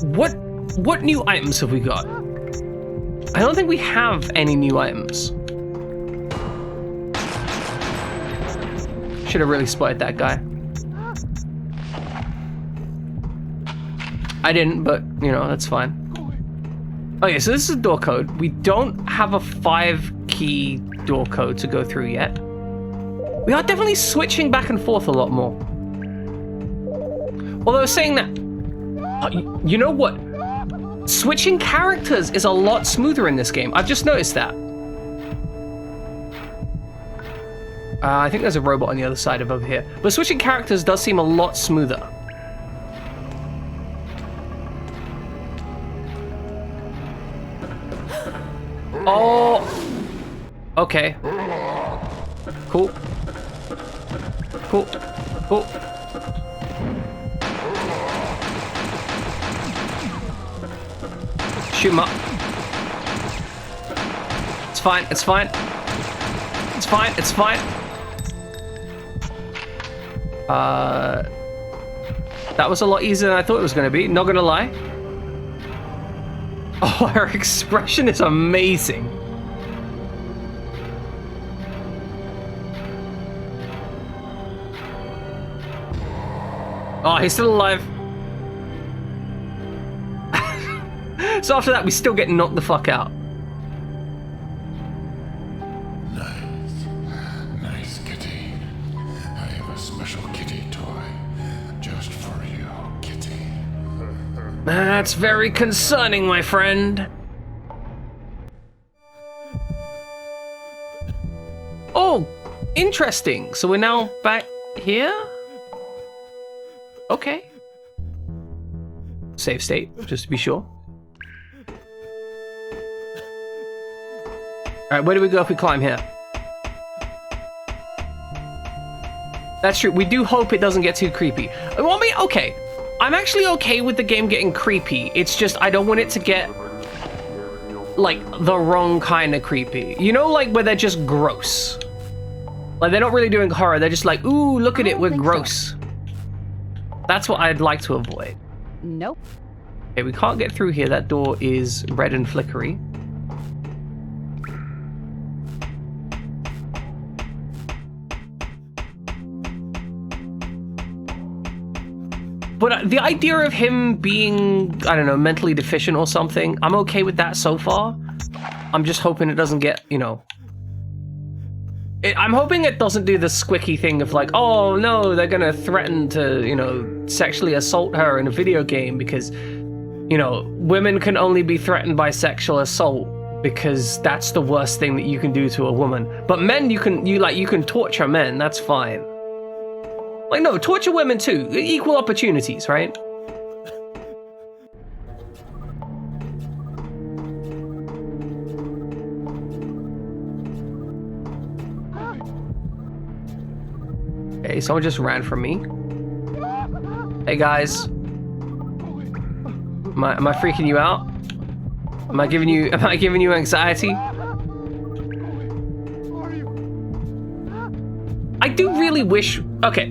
What new items have we got? I don't think we have any new items. Should have really spotted that guy. I didn't, but, you know, that's fine. Okay, so this is a door code. We don't have a 5-key door code to go through yet. We are definitely switching back and forth a lot more. Although saying that, you know what? Switching characters is a lot smoother in this game. I've just noticed that. I think there's a robot on the other side of over here. But switching characters does seem a lot smoother. Oh! Okay. Cool. Cool. Cool. Shoot him up. It's fine, it's fine. It's fine, it's fine. That was a lot easier than I thought it was going to be, not going to lie. Oh, her expression is amazing. Oh, he's still alive. So after that, we still get knocked the fuck out. Nice kitty. I have a special kitty toy just for you, kitty. That's very concerning, my friend. Oh, interesting. So we're now back here? Okay. Save state, just to be sure. Alright, where do we go if we climb here? That's true, we do hope it doesn't get too creepy. Well, I mean, okay. I'm actually okay with the game getting creepy. It's just I don't want it to get, like, the wrong kind of creepy. You know, like, where they're just gross. Like, they're not really doing horror, they're just like, ooh, look at it, we're gross. That's what I'd like to avoid. Nope. Okay, we can't get through here. That door is red and flickery. But the idea of him being, I don't know, mentally deficient or something, I'm okay with that so far. I'm just hoping it doesn't get, you know... I'm hoping it doesn't do the squicky thing of like, oh no, they're gonna threaten to, you know, sexually assault her in a video game because, you know, women can only be threatened by sexual assault because that's the worst thing that you can do to a woman. But men, you can torture men, that's fine. Like, no, torture women too, equal opportunities, right? Okay, someone just ran from me. Hey guys. Am I freaking you out? Am I giving you anxiety? I do really wish, okay.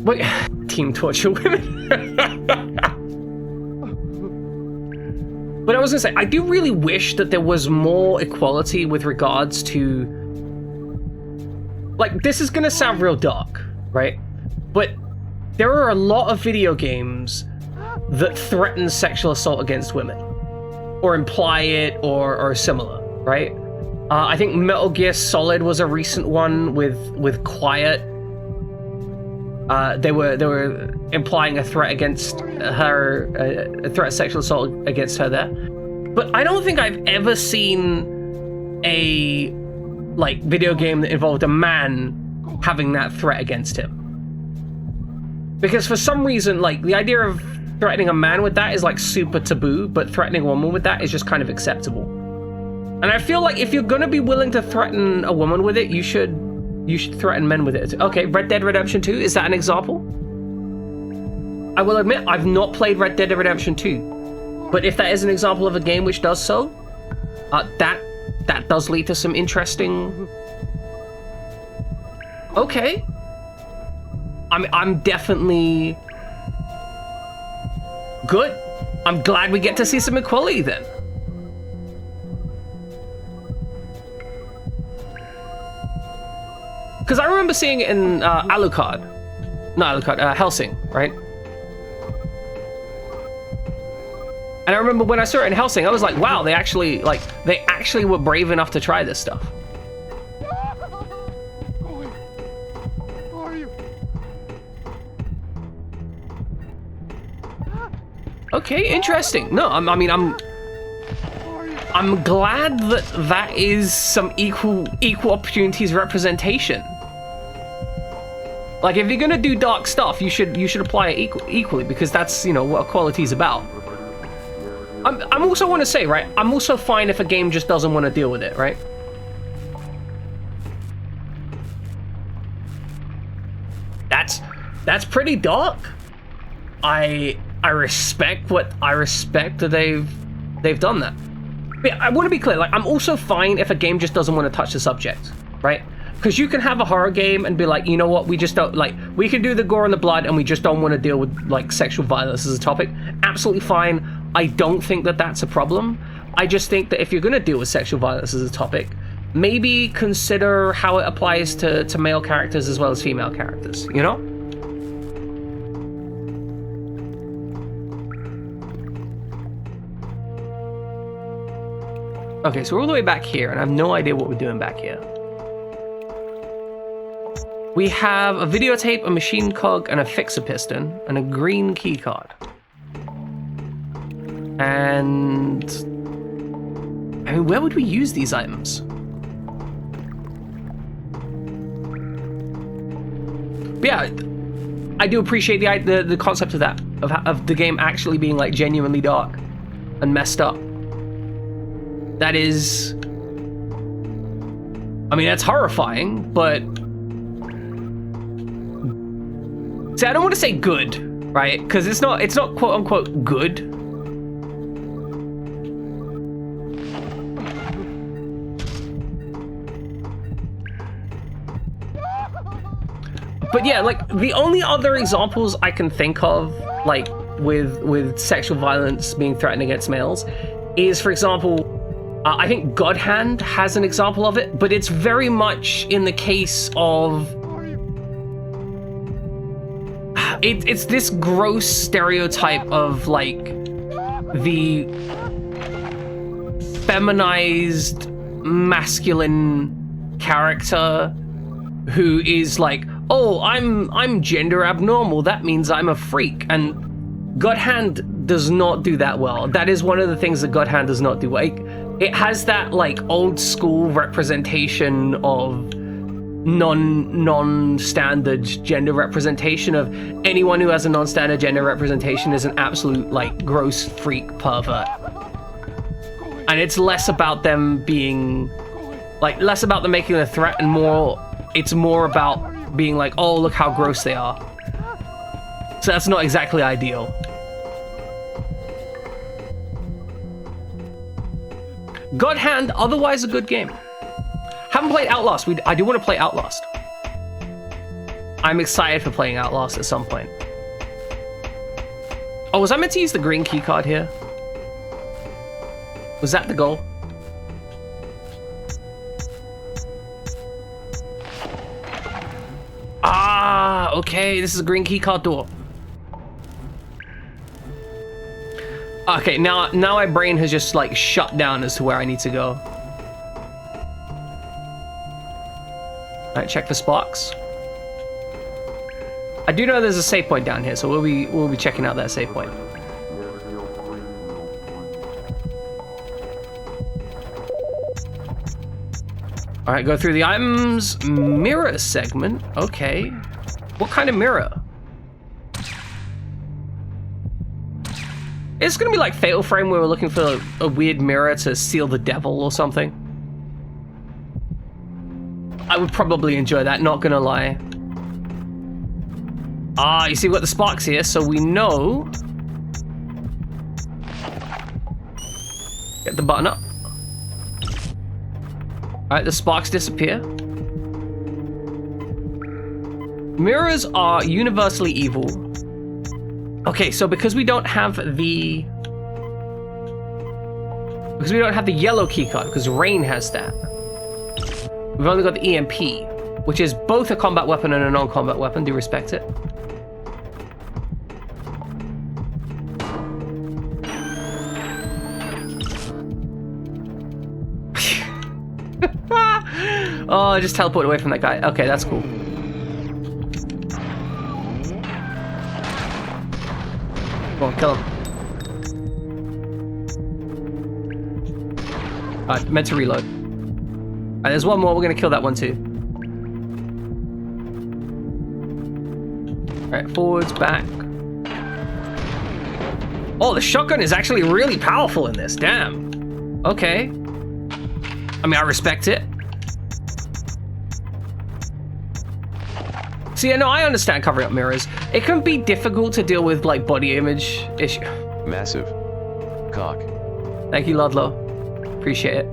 Wait, team torture women. But I was gonna say, I do really wish that there was more equality with regards to, like, this is gonna sound real dark, right? But there are a lot of video games that threaten sexual assault against women, or imply it, or similar, right? I think Metal Gear Solid was a recent one with Quiet. They were implying a threat against her, a threat of sexual assault against her there. But I don't think I've ever seen a video game that involved a man having that threat against him. Because for some reason, like, the idea of threatening a man with that is like super taboo, but threatening a woman with that is just kind of acceptable. And I feel like if you're gonna be willing to threaten a woman with it, you should threaten men with it. Okay, Red Dead Redemption 2, is that an example? I will admit, I've not played Red Dead Redemption 2. But if that is an example of a game which does so, that does lead to some interesting... Okay. I'm definitely... good. I'm glad we get to see some equality then. Because I remember seeing it in Helsing, right? And I remember when I saw it in Helsing, I was like, wow, they actually were brave enough to try this stuff. Okay, interesting. No, I'm glad that is some equal opportunities representation. Like, if you're gonna do dark stuff, you should apply it equally, because that's, you know, what equality is about. I'm also want to say, right, I'm also fine if a game just doesn't want to deal with it, right? That's pretty dark. I respect that they've done that. But yeah, I want to be clear, like, I'm also fine if a game just doesn't want to touch the subject, right? Because you can have a horror game and be like, you know what, we just don't, like, we can do the gore and the blood and we just don't want to deal with, like, sexual violence as a topic. Absolutely fine. I don't think that that's a problem. I just think that if you're going to deal with sexual violence as a topic, maybe consider how it applies to male characters as well as female characters, you know? Okay, so we're all the way back here, and I have no idea what we're doing back here. We have a videotape, a machine cog, and a fixer piston, and a green key card. And I mean, where would we use these items? But yeah, I do appreciate the concept of that, of the game actually being like genuinely dark and messed up. That is, I mean, that's horrifying, but see, I don't want to say good, right? Because it's not quote unquote good. But yeah, like the only other examples I can think of, like with sexual violence being threatened against males, is, for example, I think God Hand has an example of it, but it's very much in the case of it's this gross stereotype of like the feminized masculine character who is like, oh, I'm gender abnormal, that means I'm a freak. And God Hand does not do that well. That is one of the things that God Hand does not do. Like, it has that like old school representation of non-standard gender representation of anyone who has a non-standard gender representation is an absolute like gross freak pervert. And it's less about them being like, less about them making a threat and it's more about being like, oh, look how gross they are. So that's not exactly ideal. God Hand, otherwise a good game. Haven't played Outlast. I do want to play Outlast. I'm excited for playing Outlast at some point. Oh, was I meant to use the green key card here? Was that the goal? Ah, okay, this is a green key card door. Okay, now my brain has just like shut down as to where I need to go. All right, check for sparks. I do know there's a save point down here, so we'll be checking out that save point. All right, go through the items. Mirror segment. Okay, what kind of mirror? It's gonna be like Fatal Frame where we're looking for a weird mirror to seal the devil or something. I would probably enjoy that, not gonna lie. Ah, you see we've got the sparks here, so we know. Get the button up. Alright, the sparks disappear. Mirrors are universally evil. Okay, so because we don't have the yellow keycard, because Rain has that, we've only got the EMP, which is both a combat weapon and a non-combat weapon. Do respect it. Oh, I just teleported away from that guy. Okay, that's cool. Go on, kill him. Alright, meant to reload. Alright, there's one more. We're gonna kill that one too. Alright, forwards, back. Oh, the shotgun is actually really powerful in this. Damn. Okay. I mean, I respect it. See, I know I understand covering up mirrors. It can be difficult to deal with like body image issue. Massive. Cock. Thank you, Ludlow. Appreciate it.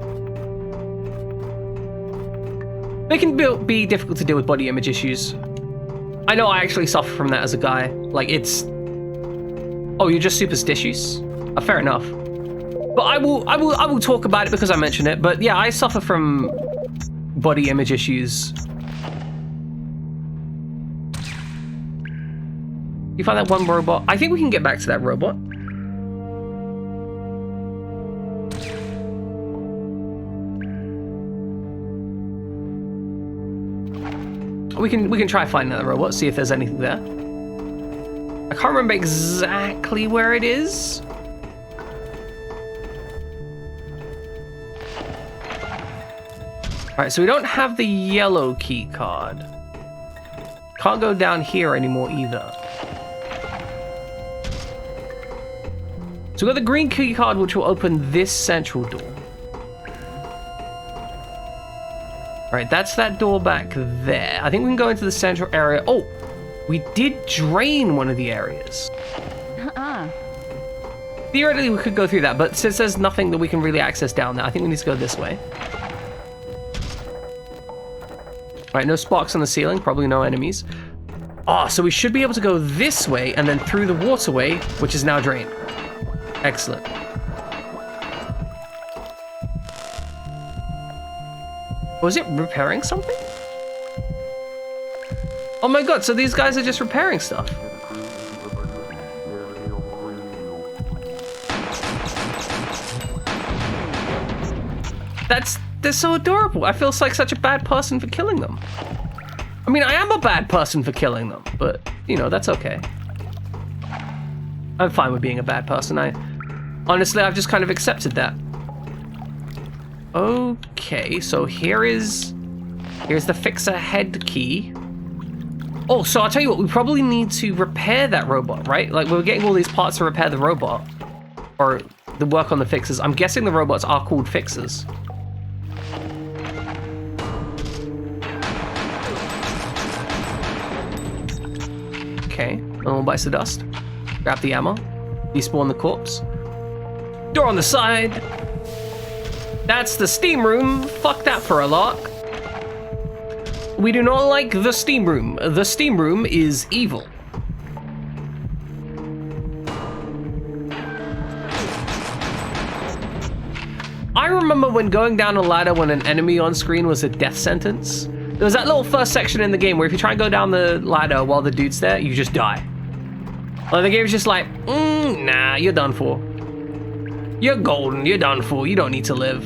They can be difficult to deal with body image issues. I know I actually suffer from that as a guy. Like, it's... Oh, you're just superstitious? Fair enough. But I will talk about it because I mentioned it. But yeah, I suffer from body image issues. You find that one robot? I think we can get back to that robot. We can try finding that robot, see if there's anything there. I can't remember exactly where it is. Alright, so we don't have the yellow key card. Can't go down here anymore either. So we've got the green key card, which will open this central door. Alright, that's that door back there. I think we can go into the central area. Oh, we did drain one of the areas. Theoretically, we could go through that, but since there's nothing that we can really access down there, I think we need to go this way. Alright, no sparks on the ceiling, probably no enemies. Oh, so we should be able to go this way and then through the waterway, which is now drained. Excellent. Was it repairing something? Oh my god, so these guys are just repairing stuff. They're so adorable. I feel like such a bad person for killing them. I mean, I am a bad person for killing them, but, you know, that's okay. I'm fine with being a bad person. Honestly, I've just kind of accepted that. Okay, so here's the fixer head key. Oh, so I'll tell you what, we probably need to repair that robot, right? Like, we're getting all these parts to repair the robot. Or the work on the fixes. I'm guessing the robots are called fixers. Okay, normal bites of dust. Grab the ammo. Despawn the corpse. Door on the side. That's the steam room. Fuck that for a lock. We do not like the steam room. The steam room is evil. I remember when going down a ladder when an enemy on screen was a death sentence. There was that little first section in the game where if you try and go down the ladder while the dude's there, you just die. Well, the game's just like, nah, you're done for. You're golden, you're done for, you don't need to live.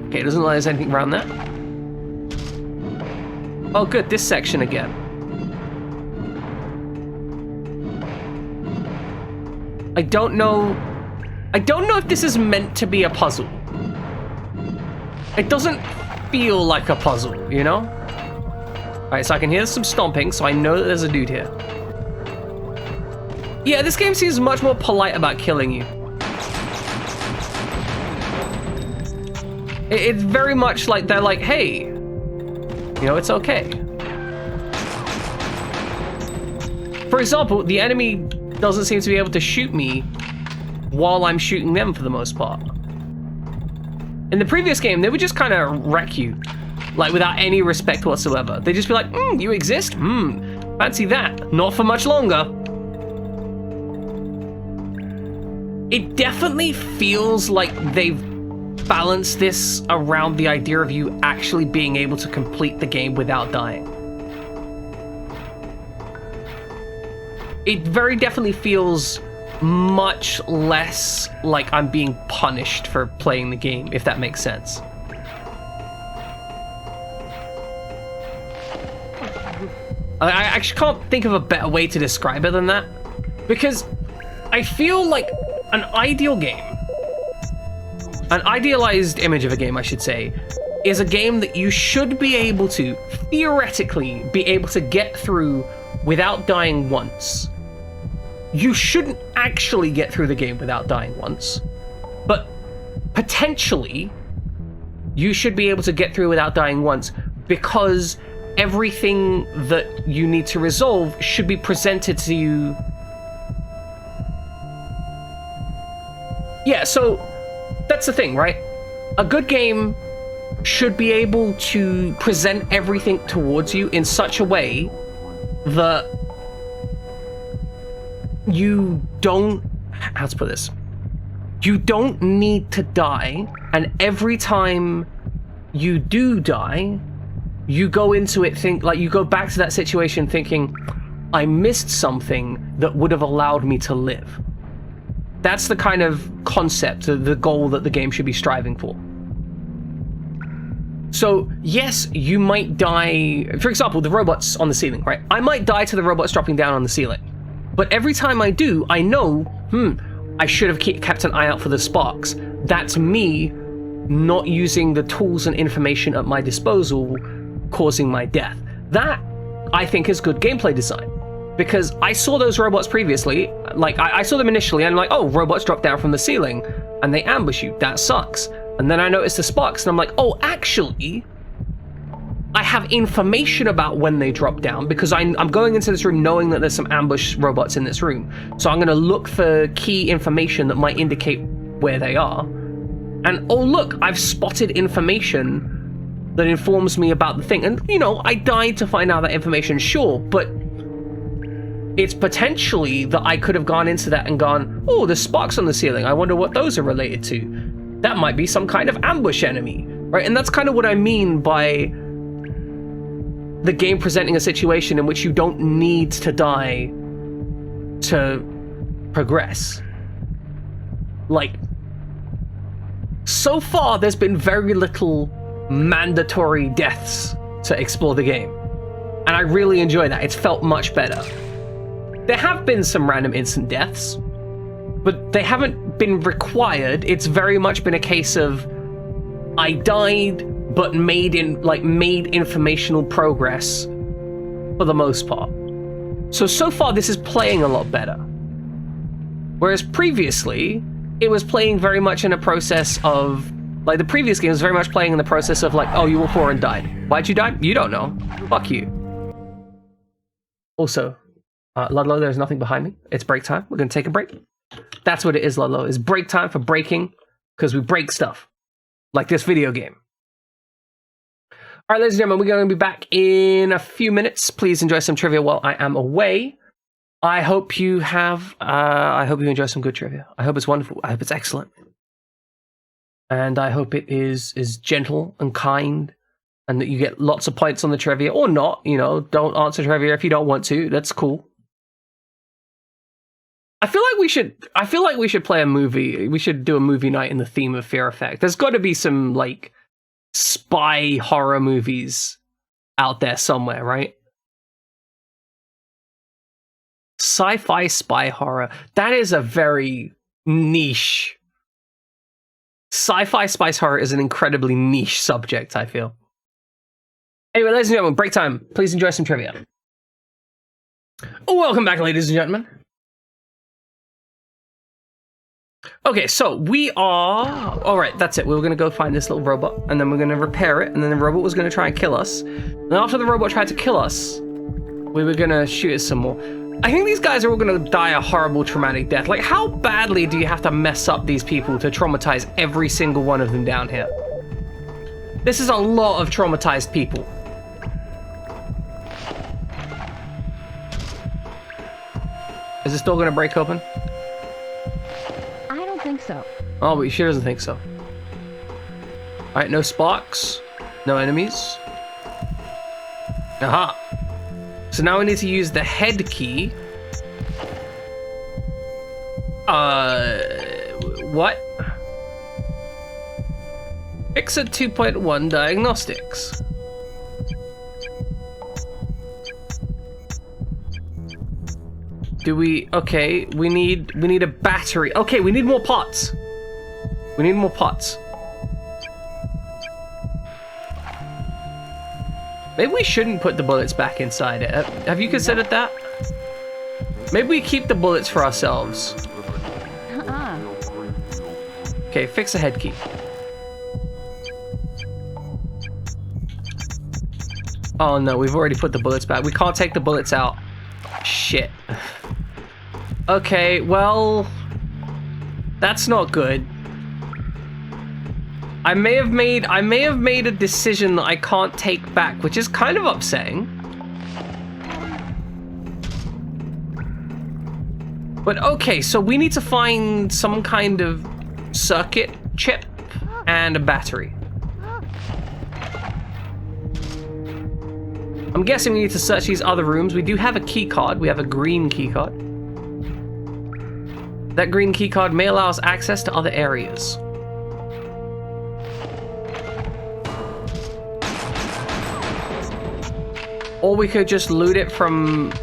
Okay, it doesn't look like there's anything around there. Oh good, this section again. I don't know if this is meant to be a puzzle. It doesn't feel like a puzzle, you know? Alright, so I can hear some stomping, so I know that there's a dude here. Yeah, this game seems much more polite about killing you. It's very much like they're like, hey, you know, it's okay. For example, the enemy doesn't seem to be able to shoot me while I'm shooting them for the most part. In the previous game, they would just kind of wreck you, like without any respect whatsoever. They'd just be like, you exist? Fancy that. Not for much longer. It definitely feels like they've balanced this around the idea of you actually being able to complete the game without dying. It very definitely feels much less like I'm being punished for playing the game, if that makes sense. I actually can't think of a better way to describe it than that, because I feel like an ideal game, an idealized image of a game, I should say, is a game that you should be able to, theoretically, be able to get through without dying once. You shouldn't actually get through the game without dying once, but potentially you should be able to get through without dying once because everything that you need to resolve should be presented to you. Yeah, so that's the thing, right? A good game should be able to present everything towards you in such a way that you don't, how to put this, you don't need to die, and every time you do die, you go into it you go back to that situation thinking, I missed something that would have allowed me to live. That's the kind of concept, the goal that the game should be striving for. So, yes, you might die, for example, the robots on the ceiling, right? I might die to the robots dropping down on the ceiling. But every time I do, I know, I should have kept an eye out for the sparks. That's me not using the tools and information at my disposal, causing my death. That, I think, is good gameplay design. Because I saw those robots previously, like, I saw them initially, and I'm like, oh, robots drop down from the ceiling, and they ambush you. That sucks. And then I noticed the sparks, and I'm like, oh, actually, I have information about when they drop down, because I'm going into this room knowing that there's some ambush robots in this room. So I'm going to look for key information that might indicate where they are. And, oh, look, I've spotted information that informs me about the thing. And, you know, I died to find out that information, sure, but it's potentially that I could have gone into that and gone, oh, there's sparks on the ceiling. I wonder what those are related to. That might be some kind of ambush enemy, right? And that's kind of what I mean by the game presenting a situation in which you don't need to die to progress. Like, so far there's been very little mandatory deaths to explore the game. And I really enjoy that. It's felt much better. There have been some random instant deaths, but they haven't been required. It's very much been a case of I died, but made informational progress for the most part. So far this is playing a lot better. Whereas previously, it was playing very much in a process of, like, the previous game was very much playing in the process of like, oh, you were poor and died. Why'd you die? You don't know. Fuck you. Also, Ludlow, there's nothing behind me. It's break time. We're gonna take a break. That's what it is, Ludlow. It's break time for breaking, because we break stuff. Like this video game. Alright, ladies and gentlemen, we're going to be back in a few minutes. Please enjoy some trivia while I am away. I hope you enjoy some good trivia. I hope it's wonderful. I hope it's excellent. And I hope it is gentle and kind, and that you get lots of points on the trivia, or not. You know, don't answer trivia if you don't want to. That's cool. I feel like we should play a movie. We should do a movie night in the theme of Fear Effect. There's got to be some, like, spy horror movies out there somewhere, right? Sci-fi spy horror. That is a very niche. Sci-fi spy horror is an incredibly niche subject, I feel. Anyway, ladies and gentlemen, break time. Please enjoy some trivia. Welcome back, ladies and gentlemen. Okay, so we are... Alright, that's it. We were going to go find this little robot, and then we're going to repair it, and then the robot was going to try and kill us. And after the robot tried to kill us, we were going to shoot it some more. I think these guys are all going to die a horrible, traumatic death. Like, how badly do you have to mess up these people to traumatize every single one of them down here? This is a lot of traumatized people. Is this door going to break open? Think so. Oh, but she doesn't think so. Alright, no sparks. No enemies. Aha! So now we need to use the head key. What? Fix at 2.1 diagnostics. Do we... Okay, we need a battery. Okay, we need more pots. We need more pots. Maybe we shouldn't put the bullets back inside it. Have you considered that? Maybe we keep the bullets for ourselves. Okay, fix the head key. Oh no, we've already put the bullets back. We can't take the bullets out. Shit. Okay, well, that's not good. I may have made a decision that I can't take back, which is kind of upsetting. But okay, so we need to find some kind of circuit chip and a battery. I'm guessing we need to search these other rooms. We do have a key card. We have a green key card. That green key card may allow us access to other areas. Or we could just loot it from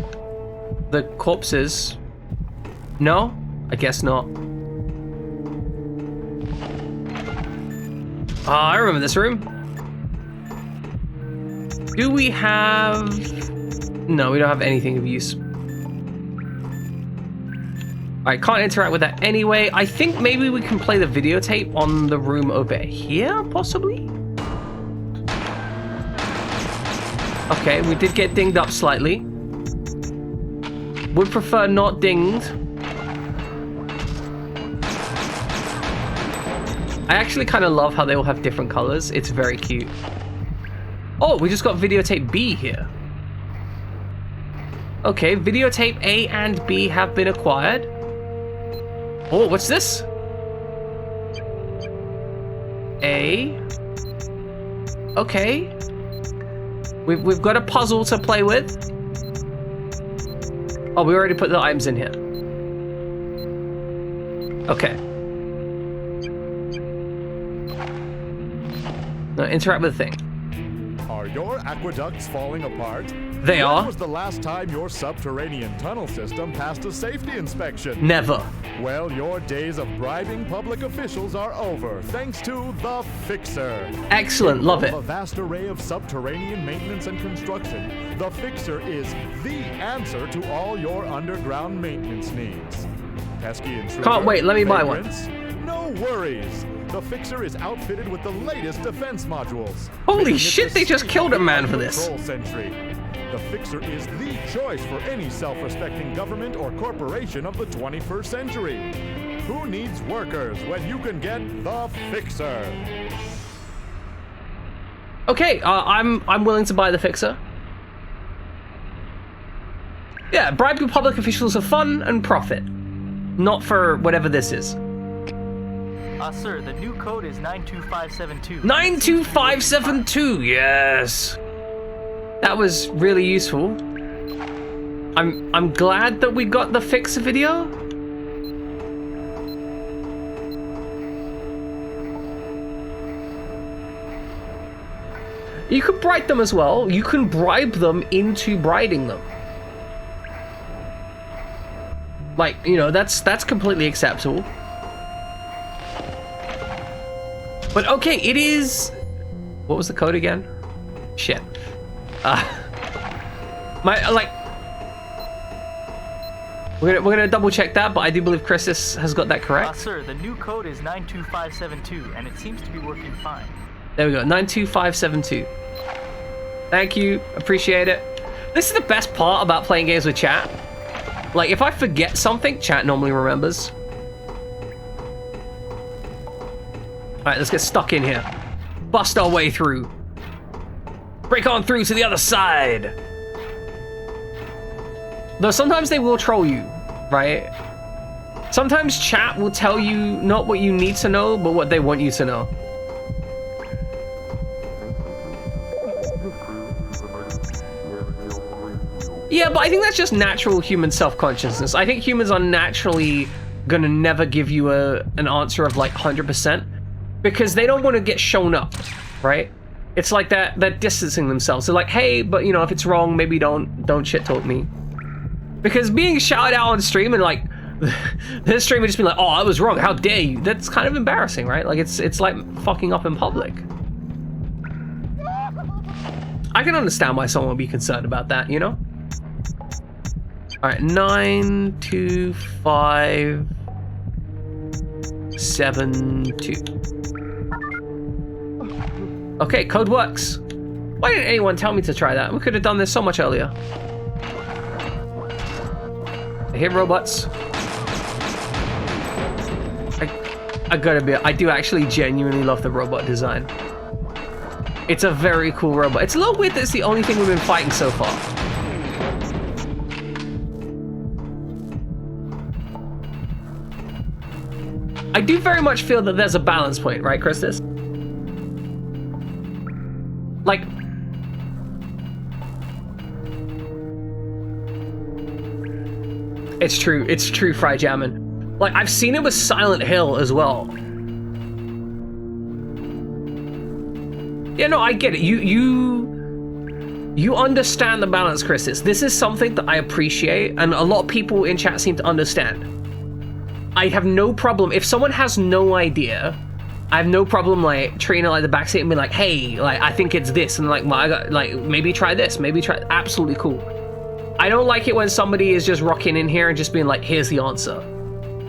the corpses. No? I guess not. I remember this room. Do we have... No, we don't have anything of use. I can't interact with that anyway. I think maybe we can play the videotape on the room over here, possibly? Okay, we did get dinged up slightly. Would prefer not dinged. I actually kind of love how they all have different colors. It's very cute. Oh, we just got videotape B here. Okay, videotape A and B have been acquired. Oh, what's this? A. Okay. We've got a puzzle to play with. Oh, we already put the items in here. Okay. Now interact with the thing. Are your aqueducts falling apart? They are. When was the last time your subterranean tunnel system passed a safety inspection? Never. Well, your days of bribing public officials are over, thanks to the Fixer. Excellent, love it. A vast array of subterranean maintenance and construction. The Fixer is the answer to all your underground maintenance needs. Pesky intruder, Can't wait, let me buy one. No worries. The Fixer is outfitted with the latest defense modules. Holy shit, they just killed a man for this. Century. The Fixer is the choice for any self-respecting government or corporation of the 21st century. Who needs workers when you can get the Fixer? Okay, I'm willing to buy the Fixer. Yeah, bribing public officials are fun and profit. Not for whatever this is. Sir, the new code is 92572. 92572, yes. That was really useful. I'm glad that we got the Fixer video. You can bribe them as well. You can bribe them into bribing them. Like, you know, that's completely acceptable. But okay, it is... What was the code again? Shit. We're gonna double check that, but I do believe Chris has got that correct. Sir, the new code is 92572, and it seems to be working fine. There we go, 92572. Thank you, appreciate it. This is the best part about playing games with chat. Like, if I forget something, chat normally remembers. Alright, let's get stuck in here. Bust our way through. Break on through to the other side. Though sometimes they will troll you, right? Sometimes chat will tell you not what you need to know, but what they want you to know. Yeah, but I think that's just natural human self-consciousness. I think humans are naturally gonna never give you an answer of like 100%. Because they don't want to get shown up, right? It's like that they're distancing themselves. They're like, hey, but you know, if it's wrong, maybe don't shit talk me. Because being shouted out on stream and like this streamer just being like, oh, I was wrong, how dare you? That's kind of embarrassing, right? Like it's like fucking up in public. I can understand why someone would be concerned about that, you know? Alright, 92572. Okay, code works. Why didn't anyone tell me to try that? We could have done this so much earlier. I hear robots. I gotta be, I do actually genuinely love the robot design. It's a very cool robot. It's a little weird that it's the only thing we've been fighting so far. I do very much feel that there's a balance point, right, Christus? Like, it's true, Fry Jammin'. Like, I've seen it with Silent Hill as well. Yeah, no, I get it. You understand the balance, Christus. This is something that I appreciate, and a lot of people in chat seem to understand. I have no problem if someone has no idea. I have no problem like treating it like the backseat and being like, hey, like I think it's this, and like, well, I got like maybe try this, maybe try. Absolutely cool. I don't like it when somebody is just rocking in here and just being like, here's the answer,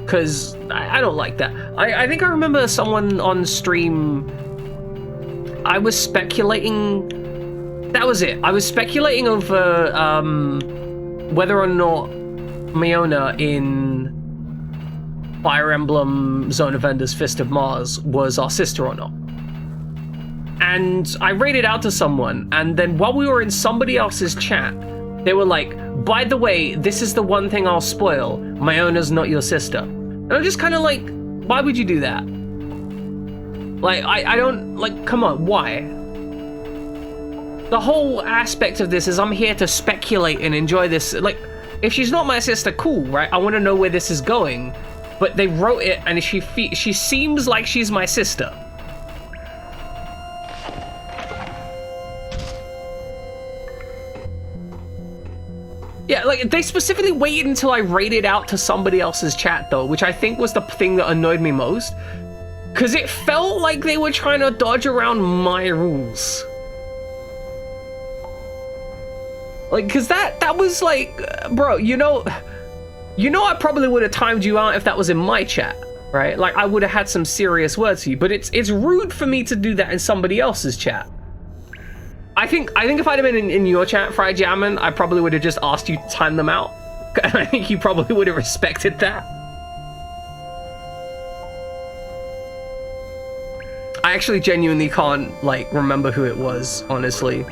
because I don't like that. I think I remember someone on stream. I was speculating. That was it. I was speculating over whether or not Miona in Fire Emblem Zone of Ender's Fist of Mars was our sister or not. And I rated out to someone, and then while we were in somebody else's chat, they were like, by the way, this is the one thing I'll spoil. Miona's not your sister. And I'm just kind of like, why would you do that? Like, I don't, like, come on, why? The whole aspect of this is I'm here to speculate and enjoy this. Like, if she's not my sister, cool, right? I want to know where this is going. But they wrote it, and she seems like she's my sister. Yeah, like, they specifically waited until I rated out to somebody else's chat, though, which I think was the thing that annoyed me most. Because it felt like they were trying to dodge around my rules. Like, because that was like, bro, you know, I probably would have timed you out if that was in my chat, right? Like, I would have had some serious words for you, but it's rude for me to do that in somebody else's chat. I think if I'd have been in your chat, Fry Jammin', I probably would have just asked you to time them out. And I think you probably would have respected that. I actually genuinely can't, like, remember who it was, honestly.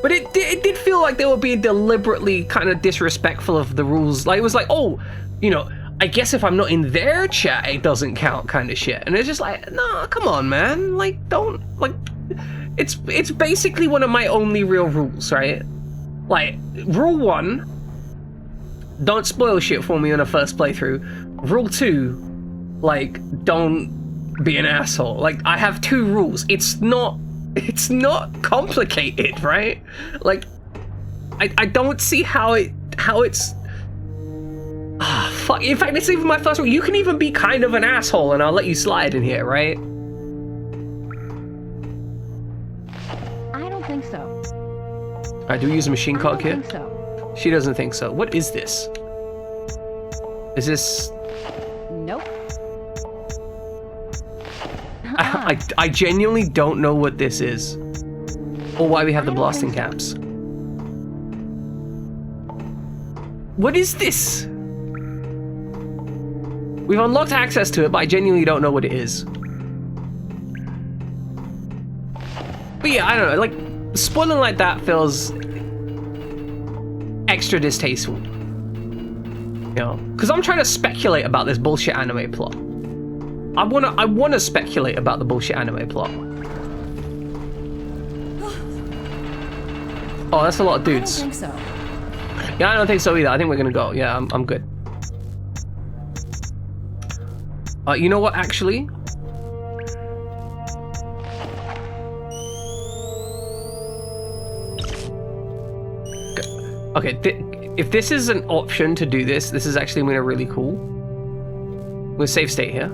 But it did feel like they were being deliberately kind of disrespectful of the rules. Like, it was like, oh, you know, I guess if I'm not in their chat, it doesn't count kind of shit. And it's just like, nah, come on, man. Like, don't, like, it's basically one of my only real rules, right? Like, rule 1, don't spoil shit for me on a first playthrough. Rule 2, like, don't be an asshole. Like, I have 2 rules. It's not complicated, right? Like, I don't see how it's fuck. In fact, it's even my first rule. You can even be kind of an asshole and I'll let you slide in here, right? I don't think so. Do we use a machine cog here? I don't think so. She doesn't think so. What is this? Is this... Nope. I genuinely don't know what this is, or why we have the blasting caps. What is this? We've unlocked access to it, but I genuinely don't know what it is. But yeah, I don't know, like, spoiling like that feels extra distasteful. You know, because I'm trying to speculate about this bullshit anime plot. I wanna speculate about the bullshit anime plot. Oh, that's a lot of dudes. I don't think so. Yeah, I don't think so either. I think we're gonna go. Yeah, I'm good. You know what, actually? Okay, if this is an option to do this, this is actually really cool. We'll save state here.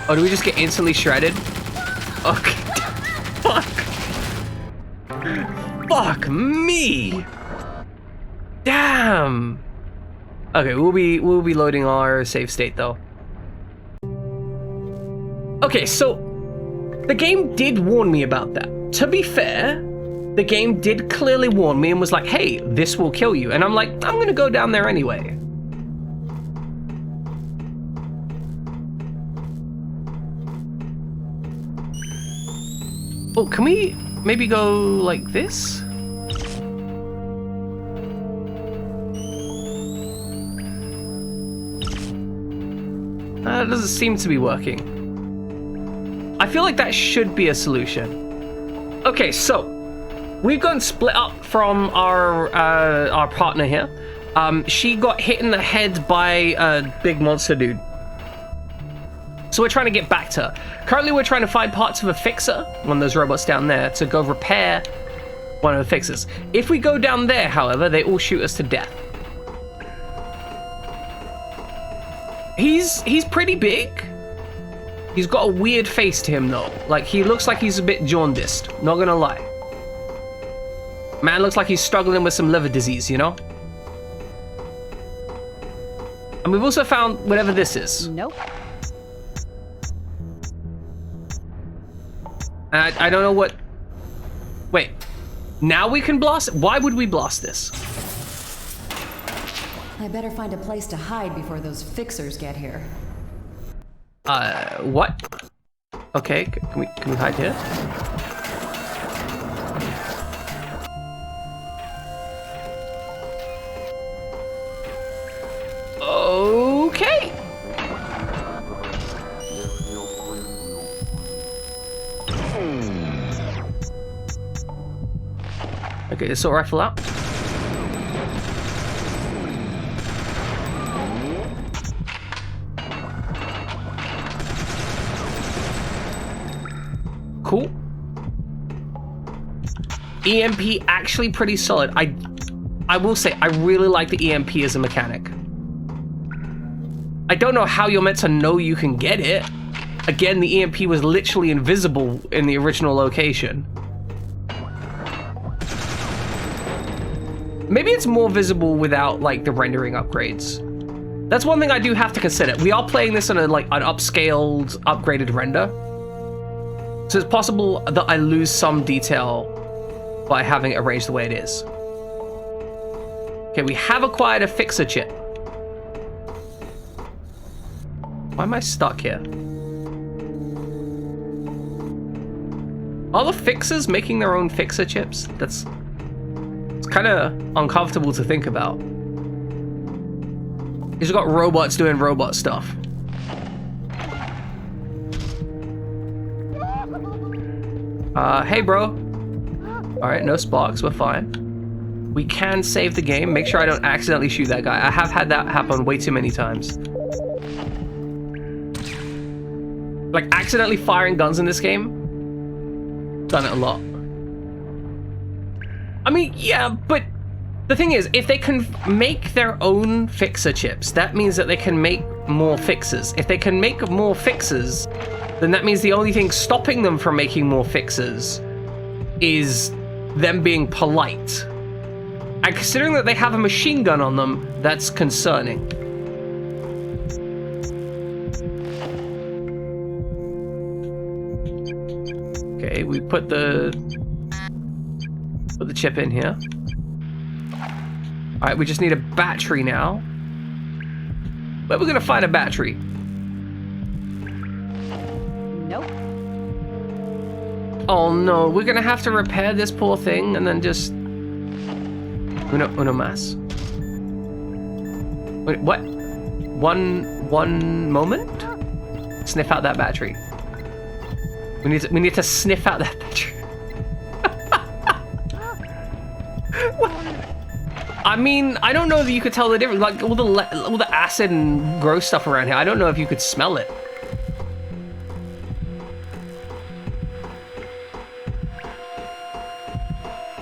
Oh, do we just get instantly shredded? Okay. Fuck. Fuck me. Damn. Okay, we'll be loading our save state though. Okay, so the game did warn me about that. To be fair, the game did clearly warn me and was like, hey, this will kill you. And I'm like, I'm gonna go down there anyway. Oh, can we maybe go like this? It doesn't seem to be working. I feel like that should be a solution. Okay, so we've gotten split up from our partner here. She got hit in the head by a big monster dude. So we're trying to get back to her. Currently, we're trying to find parts of a fixer, one of those robots down there, to go repair one of the fixers. If we go down there, however, they all shoot us to death. He's pretty big. He's got a weird face to him, though. Like, he looks like he's a bit jaundiced, not gonna lie. Man looks like he's struggling with some liver disease, you know? And we've also found whatever this is. Nope. I don't know what... Wait. Now we can blast it? Why would we blast this? I better find a place to hide before those fixers get here. What? Okay, can we hide here? Okay. Okay, assault rifle out. Cool. EMP actually pretty solid. I will say I really like the EMP as a mechanic. I don't know how you're meant to know you can get it. Again, the EMP was literally invisible in the original location. Maybe it's more visible without like the rendering upgrades. That's one thing I do have to consider. We are playing this on an upscaled, upgraded render. So it's possible that I lose some detail by having it arranged the way it is. Okay, we have acquired a fixer chip. Why am I stuck here? Are the fixers making their own fixer chips? It's kind of uncomfortable to think about. You've got robots doing robot stuff. Hey bro. Alright, no sparks, we're fine. We can save the game. Make sure I don't accidentally shoot that guy. I have had that happen way too many times. Like, accidentally firing guns in this game. Done it a lot. I mean, yeah, but the thing is, if they can make their own fixer chips, that means that they can make more fixers. If they can make more fixers, then that means the only thing stopping them from making more fixers is them being polite. And considering that they have a machine gun on them, that's concerning. Okay, we put the chip in here. Alright, we just need a battery now. Where are we gonna find a battery? Nope. Oh no, we're gonna have to repair this poor thing and then just... Uno mas. Wait, what? One moment? Sniff out that battery. We need to sniff out that battery. I mean, I don't know if you could tell the difference. Like all the acid and gross stuff around here. I don't know if you could smell it.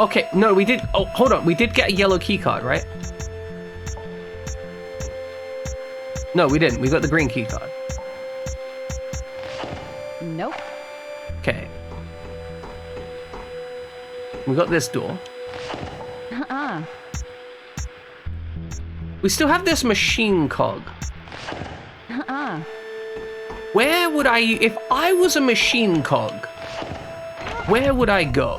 Okay, no, we did. Oh, hold on. We did get a yellow key card, right? No, we didn't. We got the green key card. Nope. Okay. We got this door. Uh-uh. We still have this machine cog. Uh-uh. Where would I, if I was a machine cog, where would I go?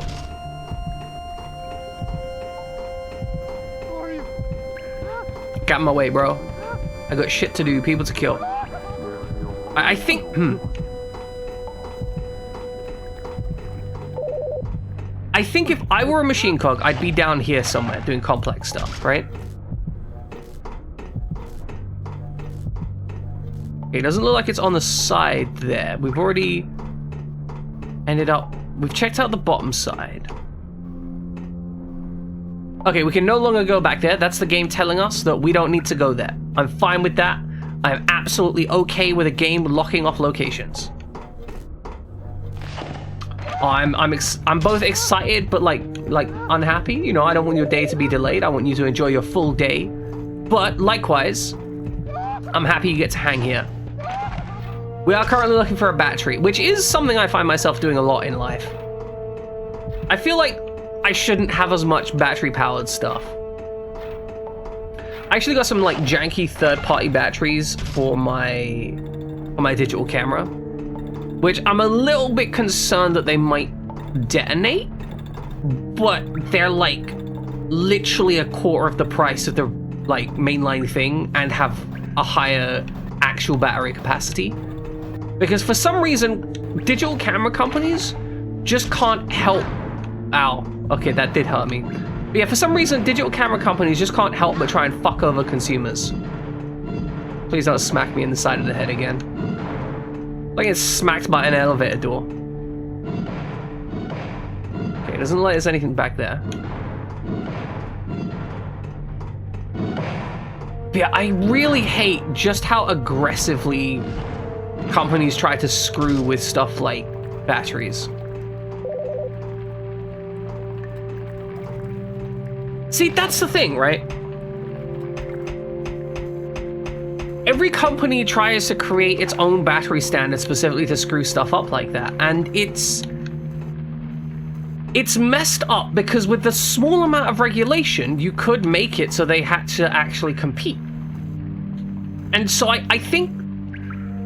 Get out of my way, bro. I got shit to do, people to kill. I think, I think if I were a machine cog, I'd be down here somewhere doing complex stuff, right? Okay, it doesn't look like it's on the side there. We've already ended up, we've checked out the bottom side. Okay, we can no longer go back there. That's the game telling us that we don't need to go there. I'm fine with that. I'm absolutely okay with a game locking off locations. I'm both excited but like unhappy. You know, I don't want your day to be delayed. I want you to enjoy your full day. But likewise, I'm happy you get to hang here. We are currently looking for a battery, which is something I find myself doing a lot in life. I feel like I shouldn't have as much battery-powered stuff. I actually got some like janky third-party batteries for my digital camera, which I'm a little bit concerned that they might detonate, but they're like literally a quarter of the price of the like mainline thing and have a higher actual battery capacity. Because for some reason, digital camera companies just can't help. Ow. Okay, that did hurt me. But yeah, for some reason, digital camera companies just can't help but try and fuck over consumers. Please don't smack me in the side of the head again. Like it's smacked by an elevator door. Okay, it doesn't look like there's anything back there. But yeah, I really hate just how aggressively companies try to screw with stuff like batteries. See, that's the thing, right? Every company tries to create its own battery standard specifically to screw stuff up like that, and it's messed up because with the small amount of regulation, you could make it so they had to actually compete. And so I think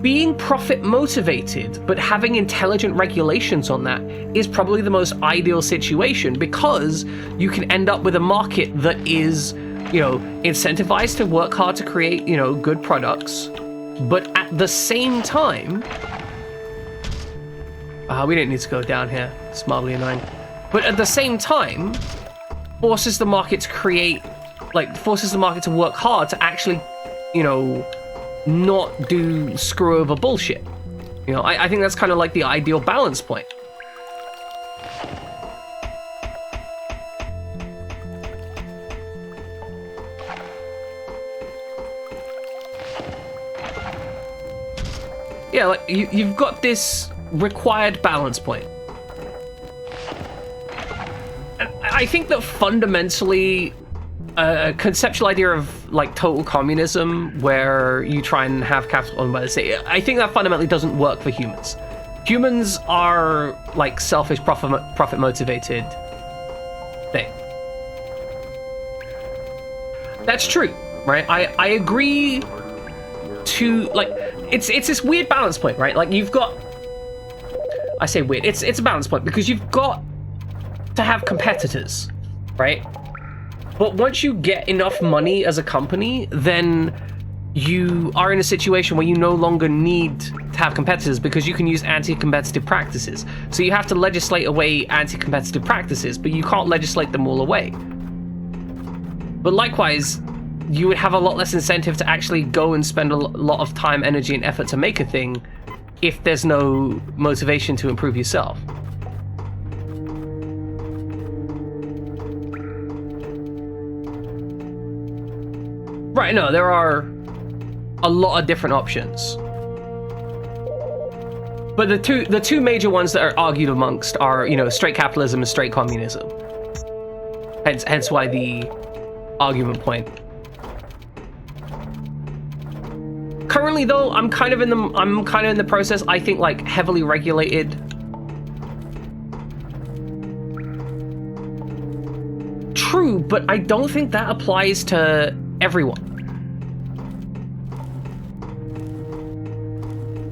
being profit motivated, but having intelligent regulations on that is probably the most ideal situation, because you can end up with a market that is, you know, incentivized to work hard to create, you know, good products, but at the same time, we didn't need to go down here. It's mildly annoying. But at the same time, forces the market to create, like, forces the market to work hard to actually, you know, not do screw over bullshit. You know, I think that's kind of like the ideal balance point. Yeah, like you've got this required balance point. And I think that fundamentally a conceptual idea of like total communism where you try and have capital owned by the state, I think that fundamentally doesn't work for humans. Humans are like selfish, profit motivated thing. That's true, right? I agree to, like, it's this weird balance point, right? Like you've got, I say weird, it's a balance point because you've got to have competitors, right? But once you get enough money as a company, then you are in a situation where you no longer need to have competitors because you can use anti-competitive practices. So you have to legislate away anti-competitive practices, but you can't legislate them all away. But likewise, you would have a lot less incentive to actually go and spend a lot of time, energy, and effort to make a thing if there's no motivation to improve yourself. Right, no, there are a lot of different options. But the two major ones that are argued amongst are, you know, straight capitalism and straight communism. Hence why the argument point. Currently though, I'm kind of in the process, I think, like heavily regulated. True, but I don't think that applies to everyone.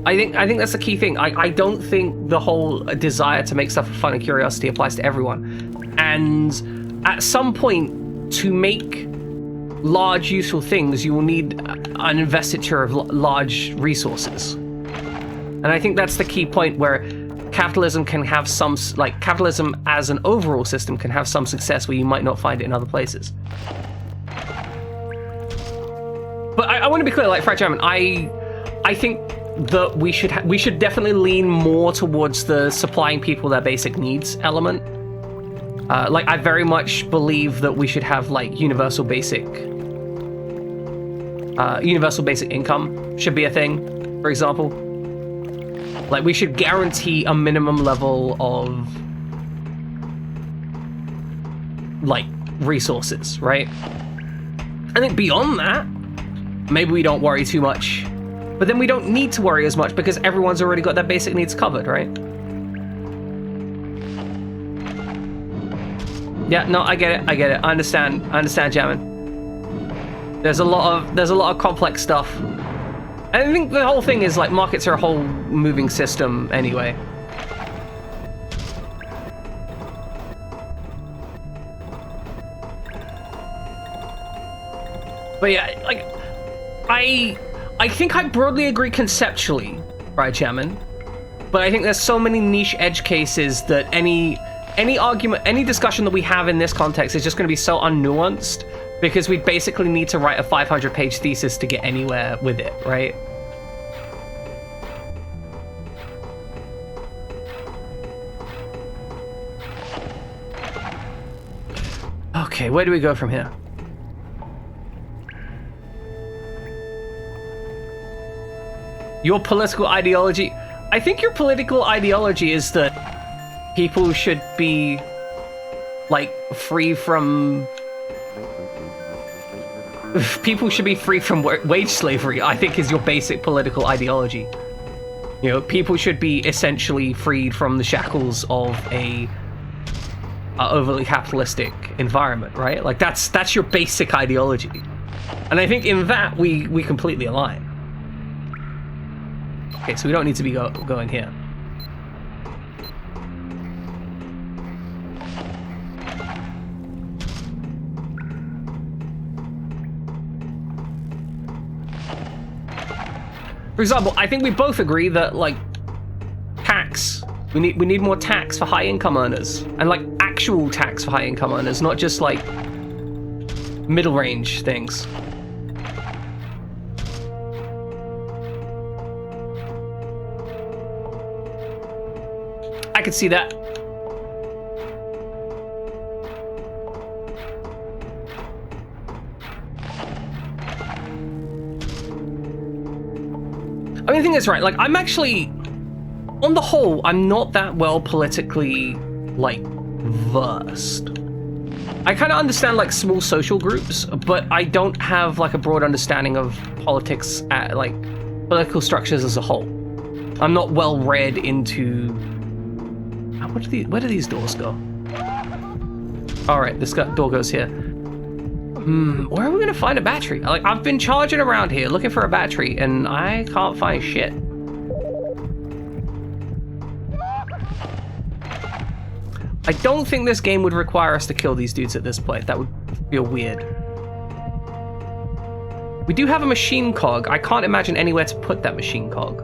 I think that's the key thing. I don't think the whole desire to make stuff for fun and curiosity applies to everyone. And at some point, to make large useful things, you will need an investiture of large resources. And I think that's the key point where capitalism can have some, like, capitalism as an overall system can have some success where you might not find it in other places. But I want to be clear, like, Fried German, I think that we should definitely lean more towards the supplying people their basic needs element. Like, I very much believe that we should have, like, universal basic income should be a thing, for example. Like, we should guarantee a minimum level of, like, resources, right? I think beyond that, maybe we don't worry too much, but then we don't need to worry as much because everyone's already got their basic needs covered, right? Yeah, no, I get it. I understand, Jammin. There's a lot of complex stuff. And I think the whole thing is, like, markets are a whole moving system anyway. But yeah, like, I think I broadly agree conceptually, right, Chairman? But I think there's so many niche edge cases that any argument, any discussion that we have in this context is just going to be so unnuanced because we basically need to write a 500-page thesis to get anywhere with it, right? Okay, where do we go from here? Your political ideology? I think your political ideology is that people should be, like, free from wage slavery, I think, is your basic political ideology. You know, people should be essentially freed from the shackles of a overly capitalistic environment, right? Like, that's your basic ideology. And I think in that we completely align. Okay, so we don't need to be going here. For example, I think we both agree that, like, tax, we need more tax for high income earners, and, like, actual tax for high income earners, not just, like, middle range things. I could see that. I mean, the thing is, right, like, I'm actually, on the whole, I'm not that well politically, like, versed. I kind of understand, like, small social groups, but I don't have, like, a broad understanding of politics at, like, political structures as a whole. I'm not well read into... Where do these doors go? Alright, this door goes here. Where are we gonna find a battery? Like, I've been charging around here looking for a battery, and I can't find shit. I don't think this game would require us to kill these dudes at this point. That would feel weird. We do have a machine cog. I can't imagine anywhere to put that machine cog.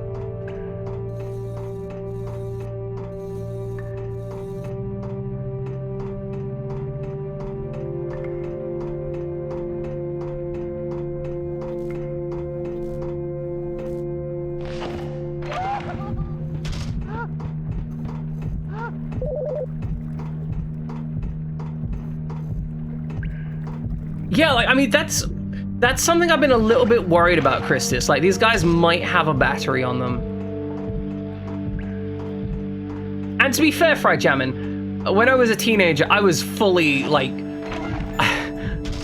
Yeah, like, I mean, that's something I've been a little bit worried about, Christus. Like, these guys might have a battery on them. And to be fair, Fried Jammin, when I was a teenager, I was fully, like...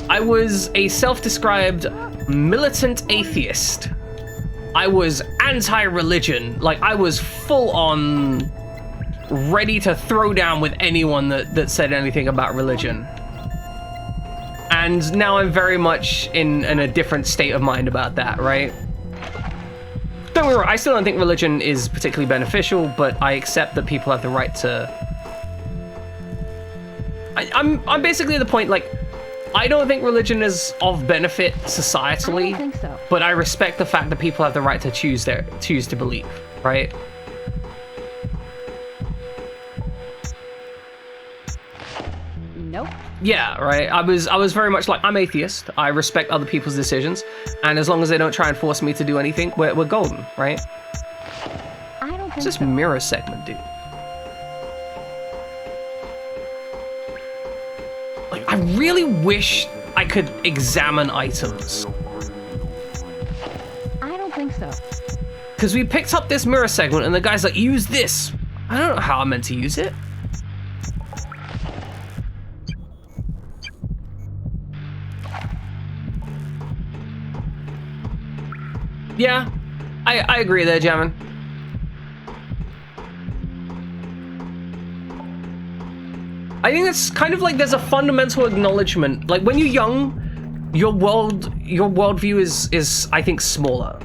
I was a self-described militant atheist. I was anti-religion. Like, I was full-on ready to throw down with anyone that said anything about religion. And now I'm very much in a different state of mind about that, right? Don't get me wrong, I still don't think religion is particularly beneficial, but I accept that people have the right to... I'm basically at the point, like, I don't think religion is of benefit societally, I don't think so. but I respect the fact that people have the right to choose to believe, right? Nope. Yeah, right. I was very much like, I'm atheist. I respect other people's decisions, and as long as they don't try and force me to do anything, we're golden, right? I don't think What's this so. mirror segment do? Like, I really wish I could examine items. I don't think so. Because we picked up this mirror segment and the guy's like, use this. I don't know how I'm meant to use it. Yeah, I agree there, Jammin. I think it's kind of like there's a fundamental acknowledgement. Like when you're young, your worldview is I think smaller.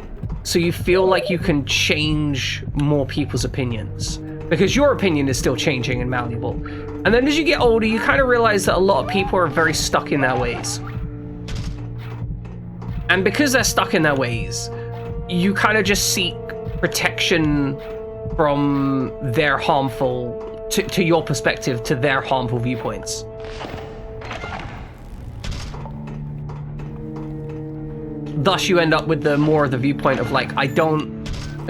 So you feel like you can change more people's opinions because your opinion is still changing and malleable. And then as you get older, you kind of realize that a lot of people are very stuck in their ways. And because they're stuck in their ways, you kind of just seek protection from their harmful, to your perspective, to their harmful viewpoints. Thus, you end up with the more of the viewpoint of like, I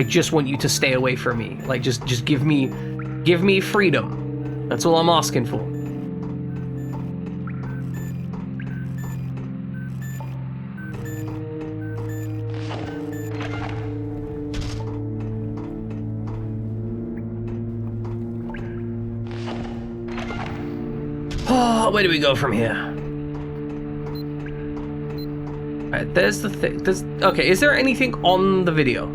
just want you to stay away from me. Like, just give me freedom. That's all I'm asking for. Oh, where do we go from here? Alright, there's the thing. Okay, is there anything on the video?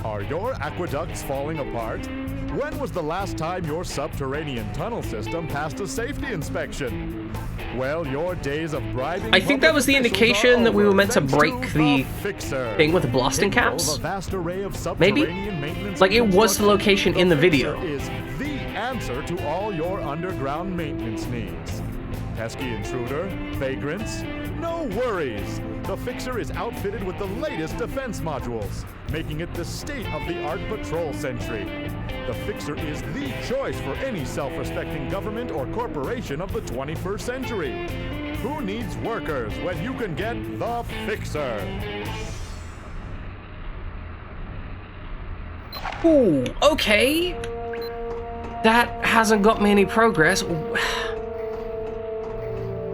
Are your aqueducts falling apart? When was the last time your subterranean tunnel system passed a safety inspection? Well, your days of bribing. I think that was the indication that we were meant to break the thing with the blasting caps. Maybe? Like it was the location in the video. Is the answer to all your underground maintenance needs. Pesky intruder, vagrants, no worries. The Fixer is outfitted with the latest defense modules, making it the state-of-the-art patrol sentry. The Fixer is the choice for any self-respecting government or corporation of the 21st century. Who needs workers when you can get the Fixer? Ooh, okay. That hasn't got me any progress.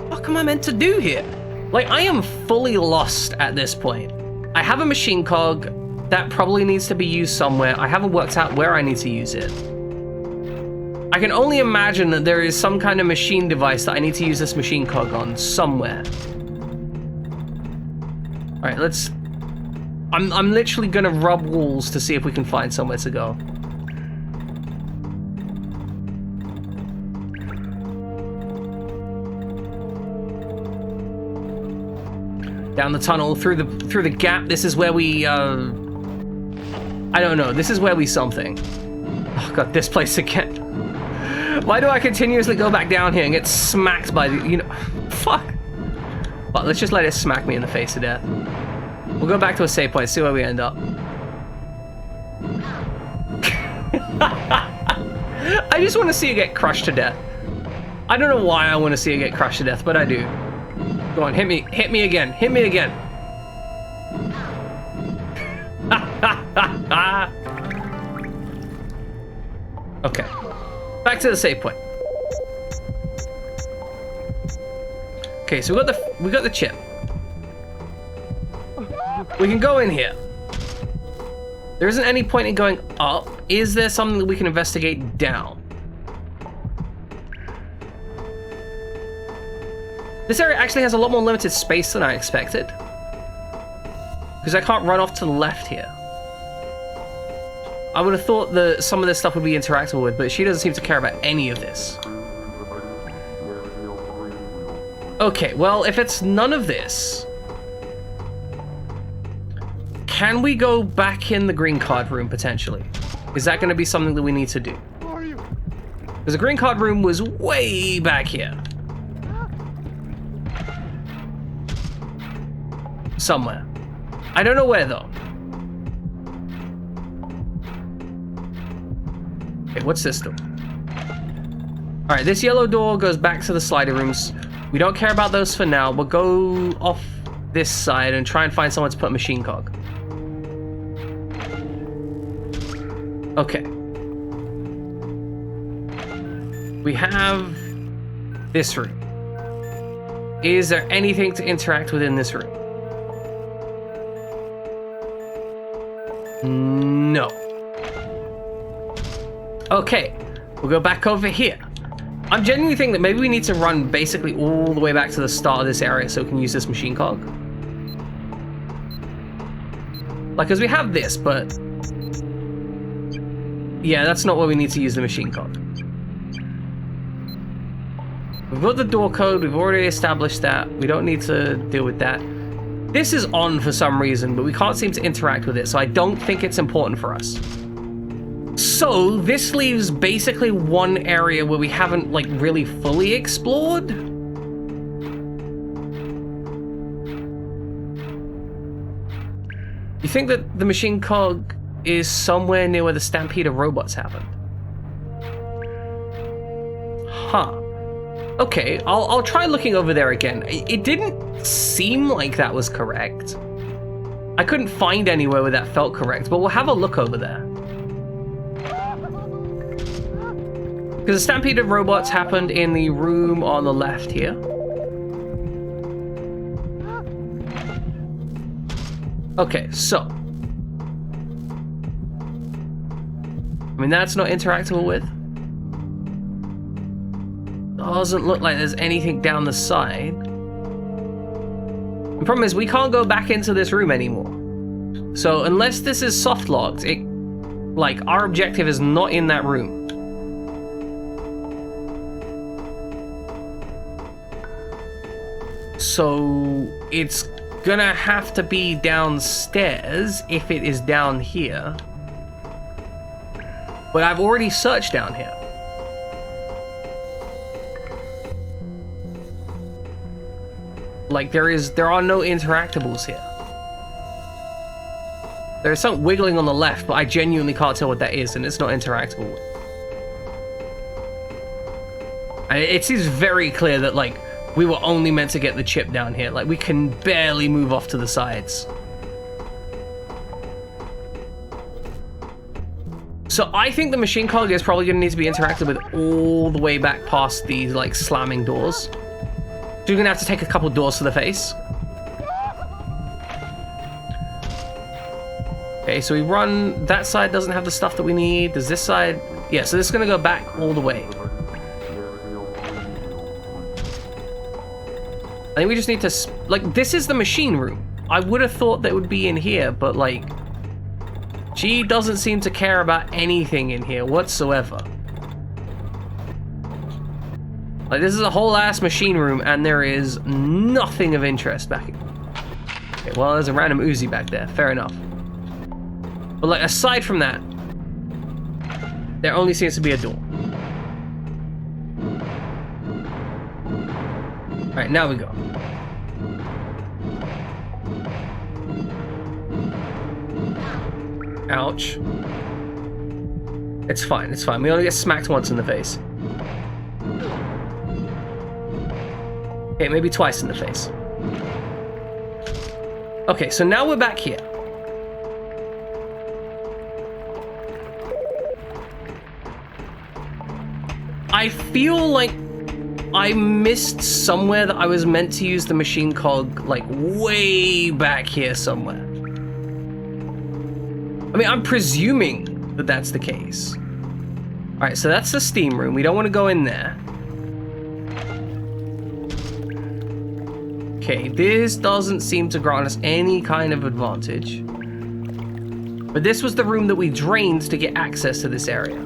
What am I meant to do here? Like, I am fully lost at this point. I have a machine cog that probably needs to be used somewhere. I haven't worked out where I need to use it. I can only imagine that there is some kind of machine device that I need to use this machine cog on somewhere. All right, let's... I'm literally gonna rub walls to see if we can find somewhere to go. Down the tunnel, through the gap. This is where we, I don't know. This is where we something. Oh god, this place again. Why do I continuously go back down here and get smacked by the, you know, fuck. But let's just let it smack me in the face to death. We'll go back to a save point, see where we end up. I just want to see it get crushed to death. I don't know why I want to see it get crushed to death, but I do. Go on, hit me again, hit me again. Okay, back to the save point. Okay, so we got the chip. We can go in here. There isn't any point in going up. Is there something that we can investigate down? This area actually has a lot more limited space than I expected. Because I can't run off to the left here. I would have thought that some of this stuff would be interactable with, but she doesn't seem to care about any of this. Okay, well, if it's none of this... Can we go back in the green card room, potentially? Is that going to be something that we need to do? Because the green card room was way back here. Somewhere. I don't know where though. Okay, what's this door? Alright, this yellow door goes back to the slider rooms. We don't care about those for now. We'll go off this side and try and find someone to put a machine cog. Okay. We have this room. Is there anything to interact with in this room? No. Okay, we'll go back over here. I'm genuinely thinking that maybe we need to run basically all the way back to the start of this area so we can use this machine cog. Like, because we have this, but... yeah, that's not where we need to use the machine cog. We've got the door code, we've already established that. We don't need to deal with that. This is on for some reason, but we can't seem to interact with it, so I don't think it's important for us. So, this leaves basically one area where we haven't, like, really fully explored. You think that the machine cog is somewhere near where the stampede of robots happened? Huh. Okay, I'll try looking over there again. It didn't seem like that was correct. I couldn't find anywhere where that felt correct, but we'll have a look over there. Because the stampede of robots happened in the room on the left here. Okay, so. I mean, that's not interactable with. Doesn't look like there's anything down the side. The problem is we can't go back into this room anymore. So unless this is soft locked, like, our objective is not in that room. So it's gonna have to be downstairs if it is down here. But I've already searched down here. Like, there are no interactables here. There's something wiggling on the left, but I genuinely can't tell what that is, and it's not interactable with. And it seems very clear that, like, we were only meant to get the chip down here. Like, we can barely move off to the sides. So I think the machine cog is probably going to need to be interacted with all the way back past these, like, slamming doors. So you're going to have to take a couple doors to the face. Okay, so we run... that side doesn't have the stuff that we need. Does this side... yeah, so this is going to go back all the way. I think we just need to... like, this is the machine room. I would have thought that would be in here, but, like... she doesn't seem to care about anything in here whatsoever. Like, this is a whole ass machine room, and there is nothing of interest back here. Okay, well, there's a random Uzi back there. Fair enough. But, like, aside from that, there only seems to be a door. Alright, now we go. Ouch. It's fine, it's fine. We only get smacked once in the face. Okay, maybe twice in the face. Okay, so now we're back here. I feel like I missed somewhere that I was meant to use the machine cog, like, way back here somewhere. I mean, I'm presuming that that's the case. Alright, so that's the steam room. We don't want to go in there. Okay, this doesn't seem to grant us any kind of advantage. But this was the room that we drained to get access to this area.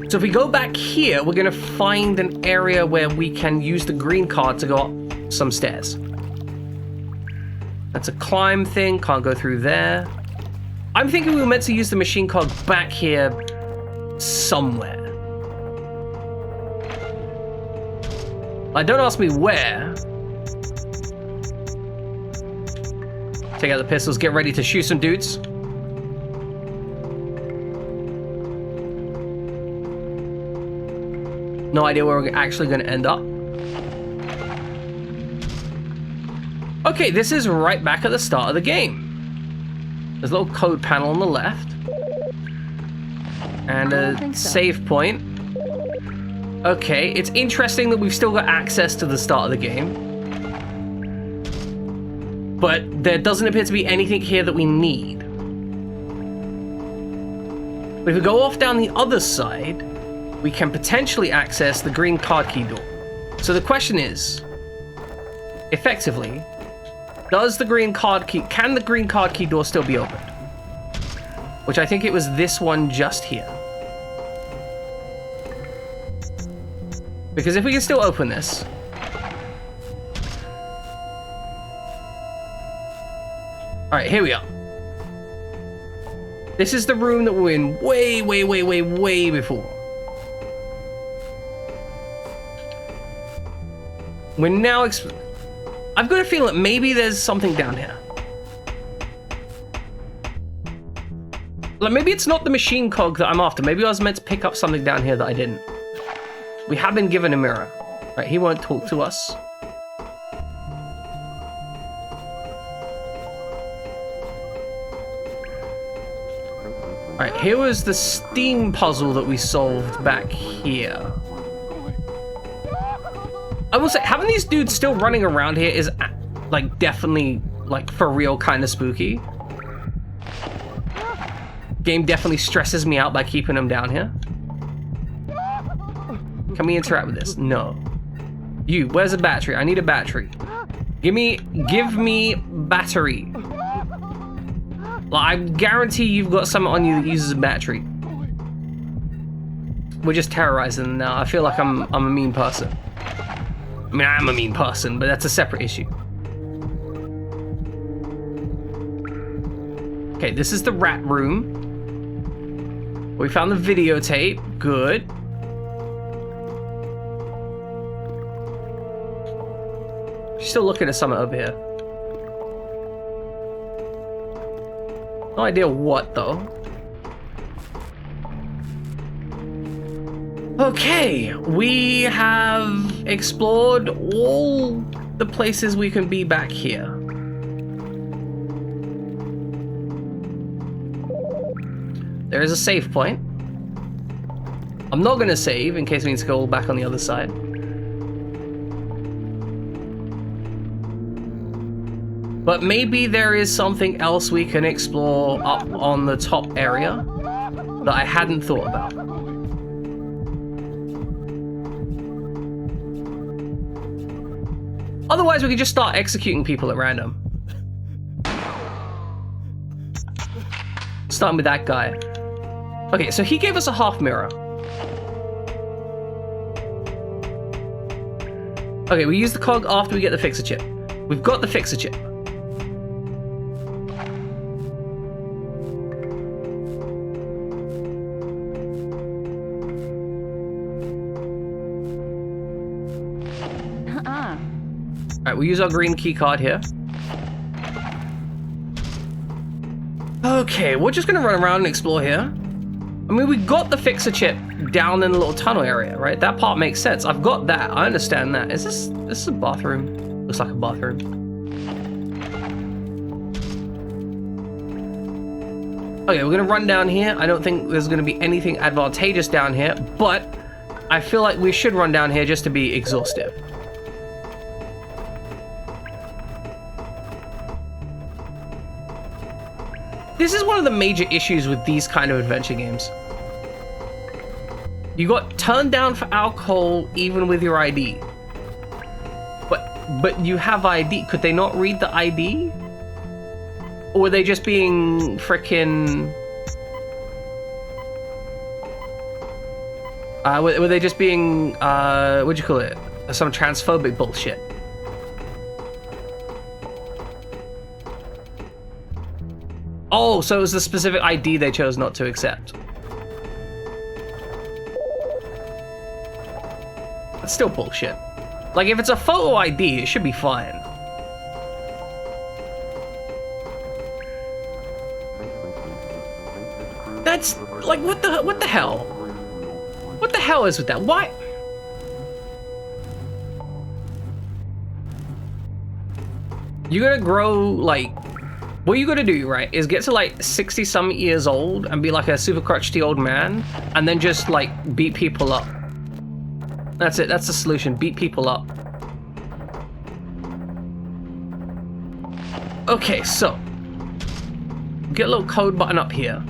So if we go back here, we're going to find an area where we can use the green card to go up some stairs. That's a climb thing, can't go through there. I'm thinking we were meant to use the machine cog back here somewhere. Don't ask me where. Take out the pistols, get ready to shoot some dudes. No idea where we're actually going to end up. Okay, this is right back at the start of the game. There's a little code panel on the left. And a save point. Okay, it's interesting that we've still got access to the start of the game. But there doesn't appear to be anything here that we need. But if we go off down the other side, we can potentially access the green card key door. So the question is, effectively, does the green card key, can the green card key door still be opened? Which I think it was this one just here. Because if we can still open this. Alright, here we are. This is the room that we're in way before. We're now I've got a feeling that maybe there's something down here. Like, maybe it's not the machine cog that I'm after. Maybe I was meant to pick up something down here that I didn't. We have been given a mirror. Right, he won't talk to us. Alright, here was the steam puzzle that we solved back here. I will say, having these dudes still running around here is, like, definitely, like, for real kind of spooky. Game definitely stresses me out by keeping them down here. Can we interact with this? No. You, where's a battery? I need a battery. Give me battery. Like, I guarantee you've got something on you that uses a battery. We're just terrorizing them now. I feel like I'm a mean person. I mean, I am a mean person, but that's a separate issue. Okay, this is the rat room. We found the videotape. Good. She's still looking at something over here. No idea what, though. Okay, we have explored all the places we can be back here. There is a save point. I'm not going to save in case we need to go back on the other side. But maybe there is something else we can explore up on the top area that I hadn't thought about. Otherwise, we could just start executing people at random. Starting with that guy. Okay, so he gave us a half mirror. Okay, we use the cog after we get the fixer chip. We've got the fixer chip. Alright, we'll use our green key card here. Okay, we're just gonna run around and explore here. I mean, we got the fixer chip down in the little tunnel area, right? That part makes sense. I've got that. I understand that. Is this a bathroom? Looks like a bathroom. Okay, we're gonna run down here. I don't think there's gonna be anything advantageous down here, but I feel like we should run down here just to be exhaustive. This is one of the major issues with these kind of adventure games. You got turned down for alcohol even with your ID. But you have ID. Could they not read the ID? Or were they just being frickin'... were they just being, what'd you call it? Some transphobic bullshit? Oh, so it was the specific ID they chose not to accept. That's still bullshit. Like, if it's a photo ID, it should be fine. That's, like, what the hell? What the hell is with that? Why? You're gonna grow, like, what you gotta do, right, is get to, like, 60-something years old and be, like, a super crotchety old man, and then just, like, beat people up. That's it, that's the solution, beat people up. Okay, so, get a little code button up here.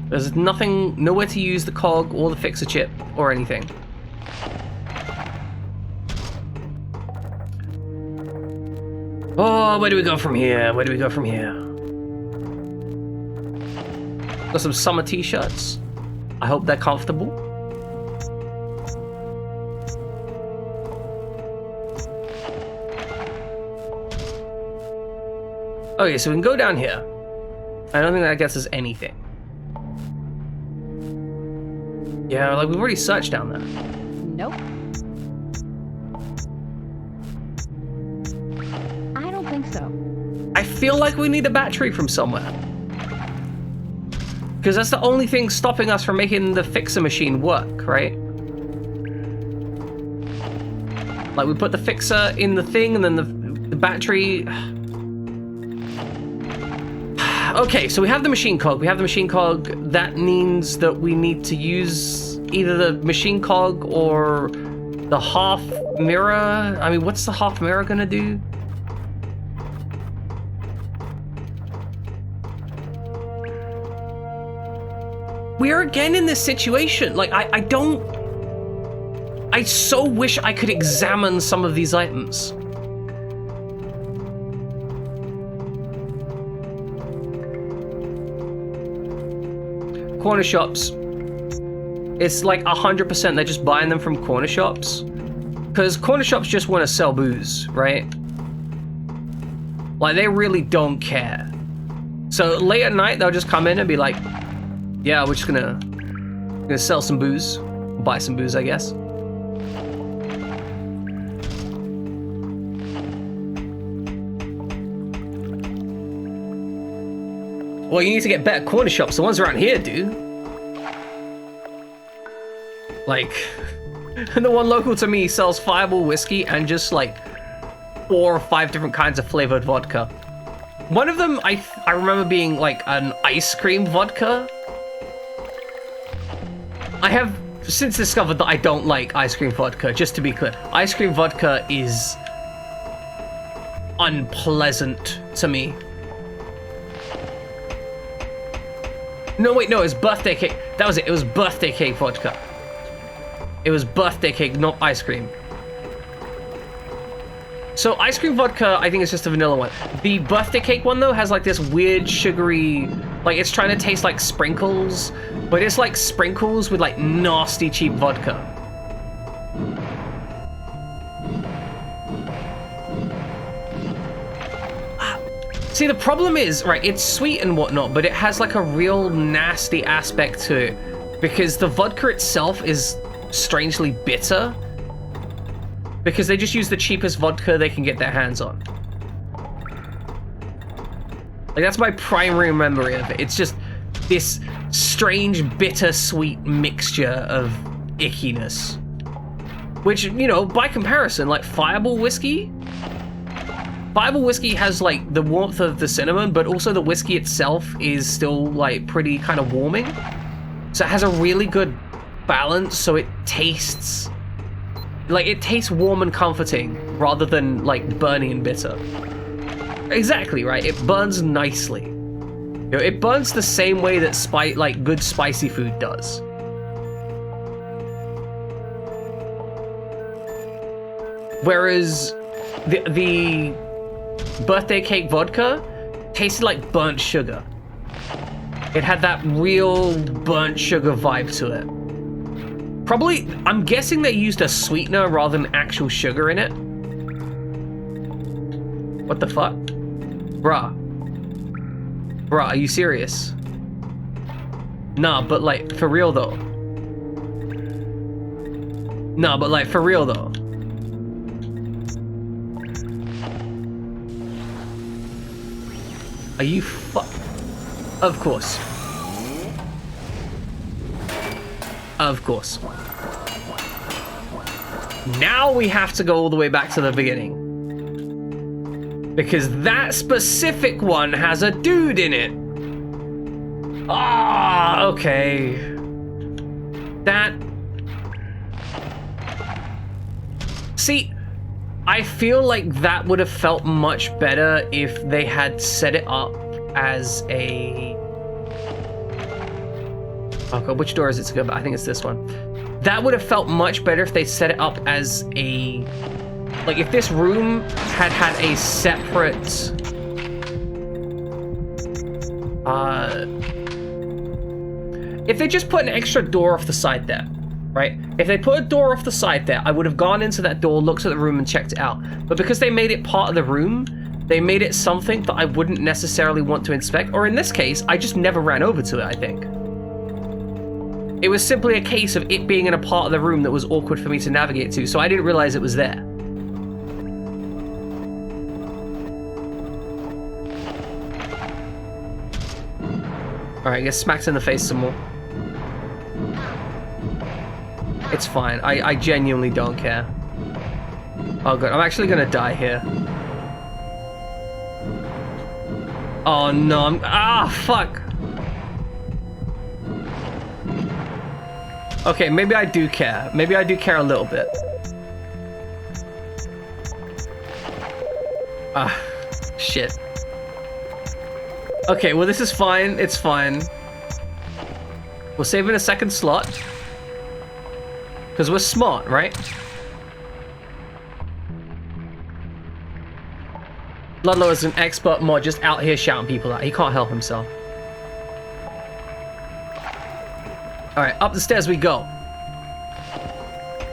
There's nowhere to use the cog or the fixer chip or anything. Oh, where do we go from here? Where do we go from here? Got some summer t-shirts. I hope they're comfortable. Okay, so we can go down here. I don't think that gets us anything. Yeah, like we've already searched down there. Nope. I don't think so. I feel like we need a battery from somewhere. Because that's the only thing stopping us from making the fixer machine work, right? Like we put the fixer in the thing and then the battery... Okay, so we have the machine cog. We have the machine cog. That means that we need to use either the machine cog or the half mirror. I mean, what's the half mirror gonna do? We are again in this situation. Like, I so wish I could examine some of these items. Corner shops. It's like 100% they're just buying them from corner shops. Because corner shops just want to sell booze, right? Like, they really don't care. So late at night, they'll just come in and be like, yeah, we're just gonna sell some booze. Buy some booze, I guess. Well, you need to get better corner shops. The ones around here do. Like, the one local to me sells Fireball whiskey and just like 4 or 5 different kinds of flavored vodka. One of them I remember being like an ice cream vodka. I have since discovered that I don't like ice cream vodka, just to be clear. Ice cream vodka is unpleasant to me. No, wait, no, it was birthday cake. That was it. It was birthday cake vodka. It was birthday cake, not ice cream. So ice cream vodka, I think it's just a vanilla one. The birthday cake one, though, has like this weird sugary... Like, it's trying to taste like sprinkles, but it's like sprinkles with like nasty cheap vodka. See, the problem is, right, it's sweet and whatnot, but it has like a real nasty aspect to it because the vodka itself is strangely bitter because they just use the cheapest vodka they can get their hands on. Like, that's my primary memory of it. It's just this strange, bittersweet mixture of ickiness. Which, you know, by comparison, like Fireball whiskey... Fireball whiskey has, like, the warmth of the cinnamon, but also the whiskey itself is still, like, pretty kind of warming. So it has a really good balance, so it tastes... Like, it tastes warm and comforting, rather than, like, burny and bitter. Exactly, right? It burns nicely. You know, it burns the same way that good spicy food does. Whereas the birthday cake vodka tasted like burnt sugar. It had that real burnt sugar vibe to it. Probably, I'm guessing they used a sweetener rather than actual sugar in it. What the fuck? Bruh, are you serious? Nah, but like, for real though. Are you Of course. Of course. Now we have to go all the way back to the beginning. Because that specific one has a dude in it. Ah, okay. That... See, I feel like that would have felt much better if they had set it up as a... Oh god, which door is it to go back? I think it's this one. That would have felt much better if they set it up as a... Like, if this room had had a separate... If they just put an extra door off the side there, right? If they put a door off the side there, I would have gone into that door, looked at the room, and checked it out. But because they made it part of the room, they made it something that I wouldn't necessarily want to inspect. Or in this case, I just never ran over to it, I think. It was simply a case of it being in a part of the room that was awkward for me to navigate to, so I didn't realize it was there. Alright, get smacked in the face some more. It's fine. I genuinely don't care. Oh god, I'm actually gonna die here. Oh no, fuck! Okay, maybe I do care. Maybe I do care a little bit. Shit. Okay, well this is fine. It's fine. We're saving a second slot. Because we're smart, right? Ludlow is an expert mod just out here shouting people out. He can't help himself. Alright, up the stairs we go.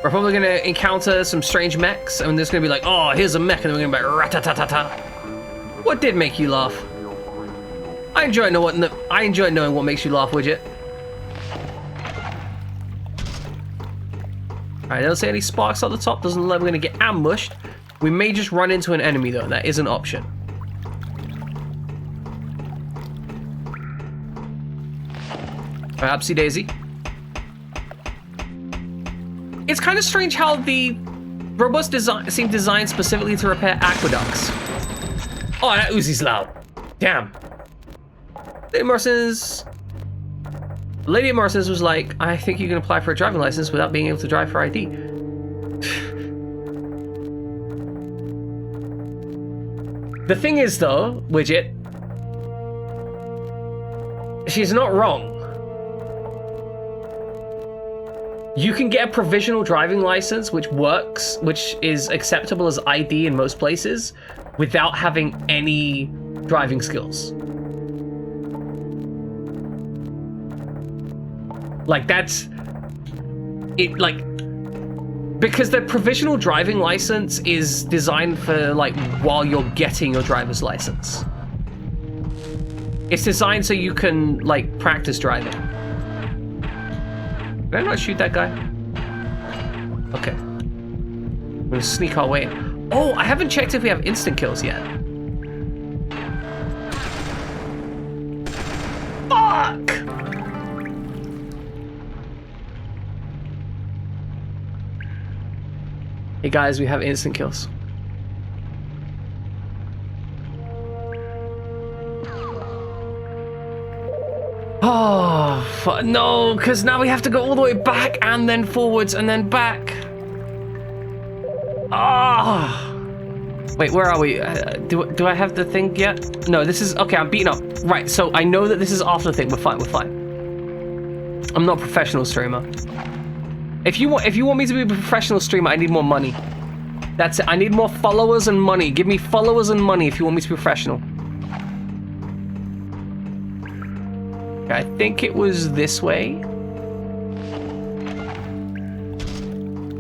We're probably gonna encounter some strange mechs, and there's gonna be like, oh, here's a mech, and then we're gonna be like, rat-ta-ta-ta-ta. What did make you laugh? I enjoy knowing what makes you laugh, Widget. Alright, I don't see any sparks at the top. Doesn't look like we're gonna get ambushed. We may just run into an enemy though. That is an option. Alright, upsy daisy. It's kind of strange how the robots seem designed specifically to repair aqueducts. Oh, that Uzi's loud. Damn. Lady Morrison's... Lady Morrison's was like, I think you can apply for a driving license without being able to drive for ID. The thing is though, Widget, she's not wrong. You can get a provisional driving license which works, which is acceptable as ID in most places, without having any driving skills. Like, that's it, like, because the provisional driving license is designed for, like, while you're getting your driver's license. It's designed so you can, like, practice driving. Did I not shoot that guy? Okay. I'm gonna sneak our way in. Oh, I haven't checked if we have instant kills yet. Fuck! Hey guys, we have instant kills. Oh, no, because now we have to go all the way back and then forwards and then back. Ah. Oh. Wait, where are we? Do I have the thing yet? No, this is... Okay, I'm beaten up. Right, so I know that this is after the thing. We're fine, we're fine. I'm not a professional streamer. If you want me to be a professional streamer, I need more money. That's it. I need more followers and money. Give me followers and money if you want me to be professional. Okay, I think it was this way.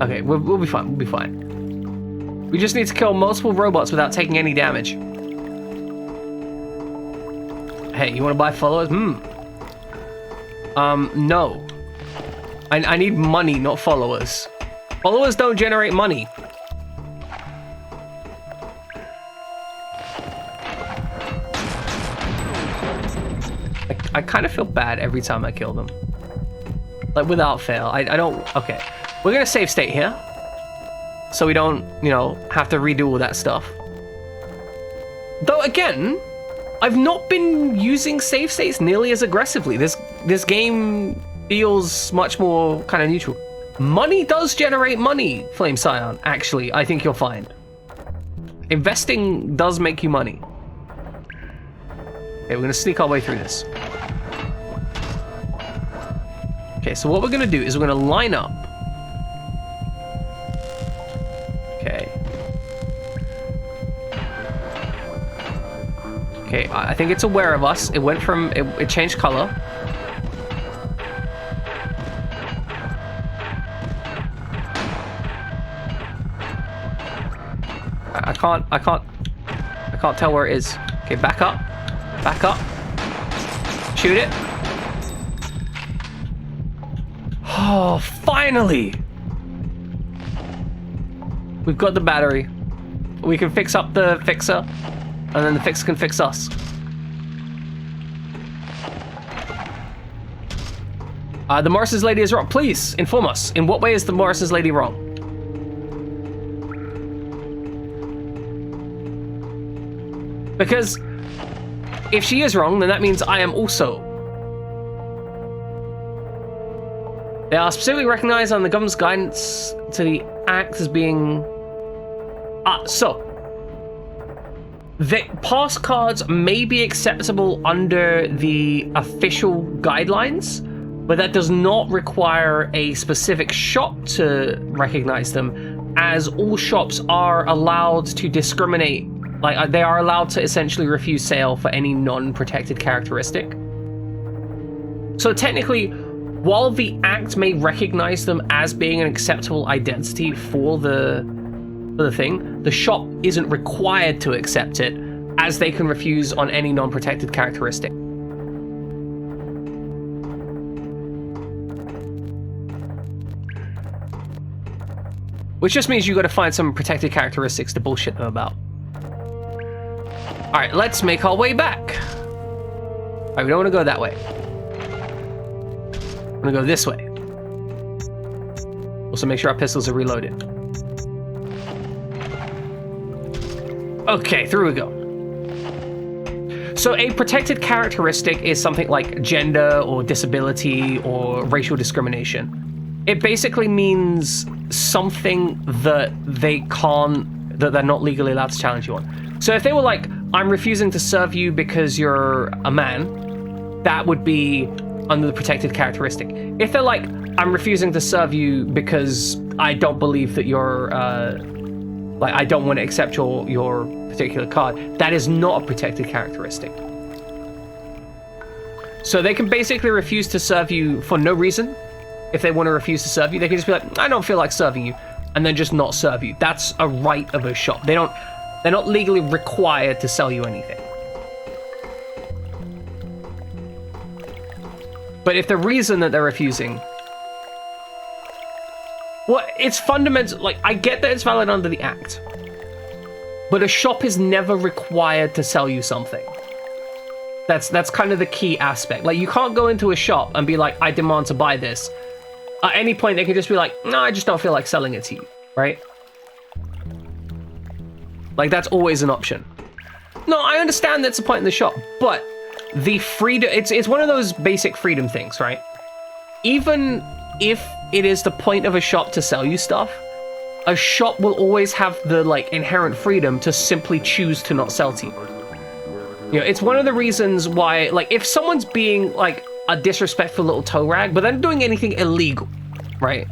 Okay, we'll be fine. We'll be fine. We just need to kill multiple robots without taking any damage. Hey, you want to buy followers? No. I need money, not followers. Followers don't generate money. I kind of feel bad every time I kill them. Like, without fail. I don't... Okay. We're gonna save state here. So we don't, you know, have to redo all that stuff. Though, again, I've not been using save states nearly as aggressively. This game feels much more kind of neutral. Money does generate money, Flame Scion, actually, I think you'll find. Investing does make you money. Okay, we're gonna sneak our way through this. Okay, so what we're gonna do is we're gonna line up. Okay. Okay, I think it's aware of us. It went from, it changed color. I can't tell where it is. Okay, back up. Back up. Shoot it. Oh, finally! We've got the battery. We can fix up the fixer, and then the fixer can fix us. The Morris's lady is wrong. Please, inform us. In what way is the Morris's lady wrong? Because if she is wrong, then that means I am also. They are specifically recognized on the government's guidance to the act as being... the pass cards may be acceptable under the official guidelines, but that does not require a specific shop to recognize them, as all shops are allowed to discriminate. Like, they are allowed to essentially refuse sale for any non-protected characteristic. So technically, while the act may recognize them as being an acceptable identity for the thing, the shop isn't required to accept it, as they can refuse on any non-protected characteristic. Which just means you gotta find some protected characteristics to bullshit them about. Alright, let's make our way back. Alright, we don't want to go that way. I'm gonna go this way. Also make sure our pistols are reloaded. Okay, through we go. So a protected characteristic is something like gender or disability or racial discrimination. It basically means something that they're not legally allowed to challenge you on. So if they were like, I'm refusing to serve you because you're a man, that would be under the protected characteristic. If they're like, I'm refusing to serve you because I don't believe that you're, like, I don't want to accept your particular card, that is not a protected characteristic. So they can basically refuse to serve you for no reason. If they want to refuse to serve you, they can just be like, I don't feel like serving you, and then just not serve you. That's a right of a shop. They're not legally required to sell you anything. But if the reason that they're refusing... Well, it's fundamental... Like, I get that it's valid under the Act. But a shop is never required to sell you something. That's kind of the key aspect. Like, you can't go into a shop and be like, I demand to buy this. At any point, they can just be like, no, I just don't feel like selling it to you, right? Like, that's always an option. No, I understand that's the point in the shop, but the freedom, it's one of those basic freedom things, right? Even if it is the point of a shop to sell you stuff, a shop will always have the, like, inherent freedom to simply choose to not sell to you. You know, it's one of the reasons why, like, if someone's being, like, a disrespectful little toe rag, but they're not doing anything illegal, right?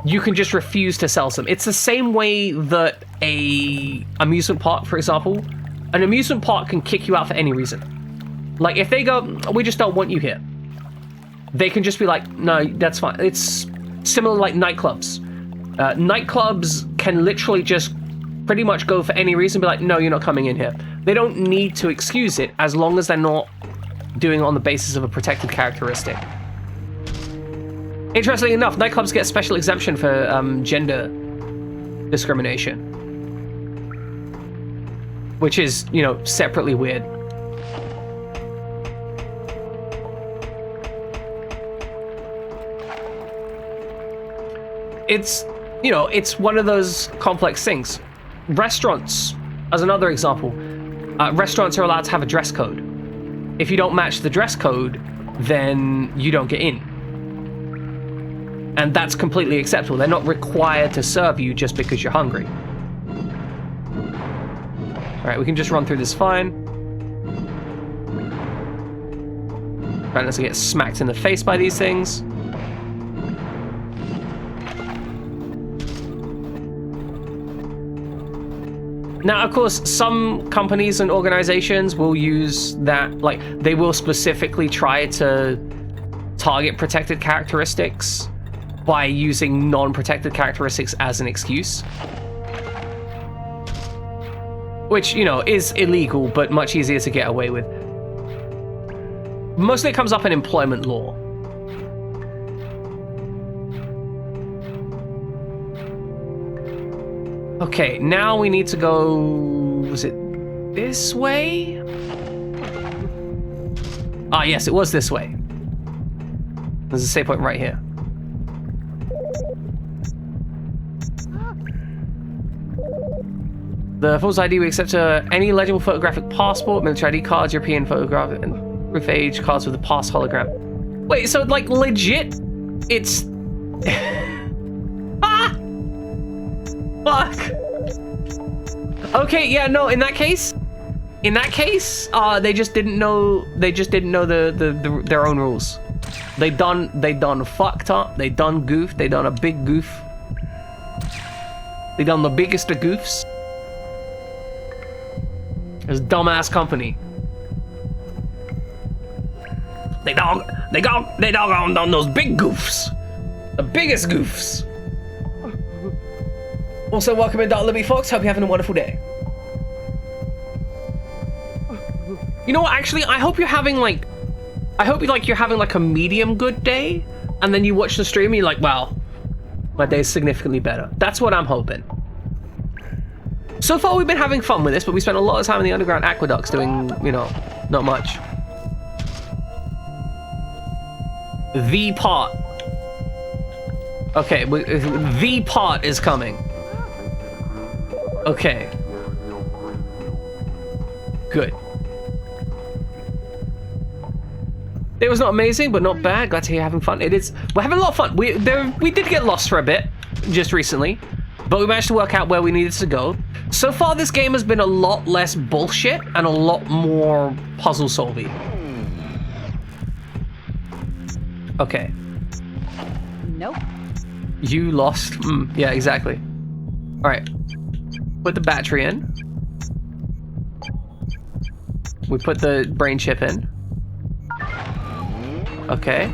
You can just refuse to sell some. It's the same way that a amusement park, for example, an amusement park can kick you out for any reason. Like, if they go, we just don't want you here, they can just be like, no, that's fine. It's similar like nightclubs. Nightclubs can literally just pretty much go for any reason, be like, no, you're not coming in here. They don't need to excuse it as long as they're not doing it on the basis of a protected characteristic. Interestingly enough, nightclubs get special exemption for gender discrimination, which is, you know, separately weird. it's, you know, it's one of those complex things. Restaurants, as another example, restaurants are allowed to have a dress code. If you don't match the dress code, then you don't get in. And that's completely acceptable. They're not required to serve you just because you're hungry. All right, we can just run through this fine. Right, let's get smacked in the face by these things. Now, of course, some companies and organizations will use that, like, they will specifically try to target protected characteristics by using non-protected characteristics as an excuse. Which, you know, is illegal, but much easier to get away with. Mostly it comes up in employment law. Okay, now we need to go... Was it this way? Ah, yes, it was this way. There's a save point right here. The Fool's ID, we accept any legible photographic passport, military ID cards, European photograph, and proof age cards with a pass hologram. Wait, so like legit, it's... Ah! Fuck! Okay, yeah, no, in that case, they just didn't know, their own rules. They done fucked up, they done goofed, they done a big goof. They done the biggest of goofs. This dumbass company. They done those big goofs. The biggest goofs. Also, welcome in, Libby Fox. Hope you're having a wonderful day. You know what? Actually, I hope you're having like, you're having like a medium good day, and then you watch the stream and you're like, wow, my day's significantly better. That's what I'm hoping. So far, we've been having fun with this, but we spent a lot of time in the underground aqueducts doing, you know, not much. The part. Okay, the part is coming. Okay. Good. It was not amazing, but not bad. Glad to hear you're having fun. It is. We're having a lot of fun. We did get lost for a bit just recently, but we managed to work out where we needed to go. So far, this game has been a lot less bullshit and a lot more puzzle solving. Okay. Nope. You lost. Yeah, exactly. All right. Put the battery in. We put the brain chip in. Okay.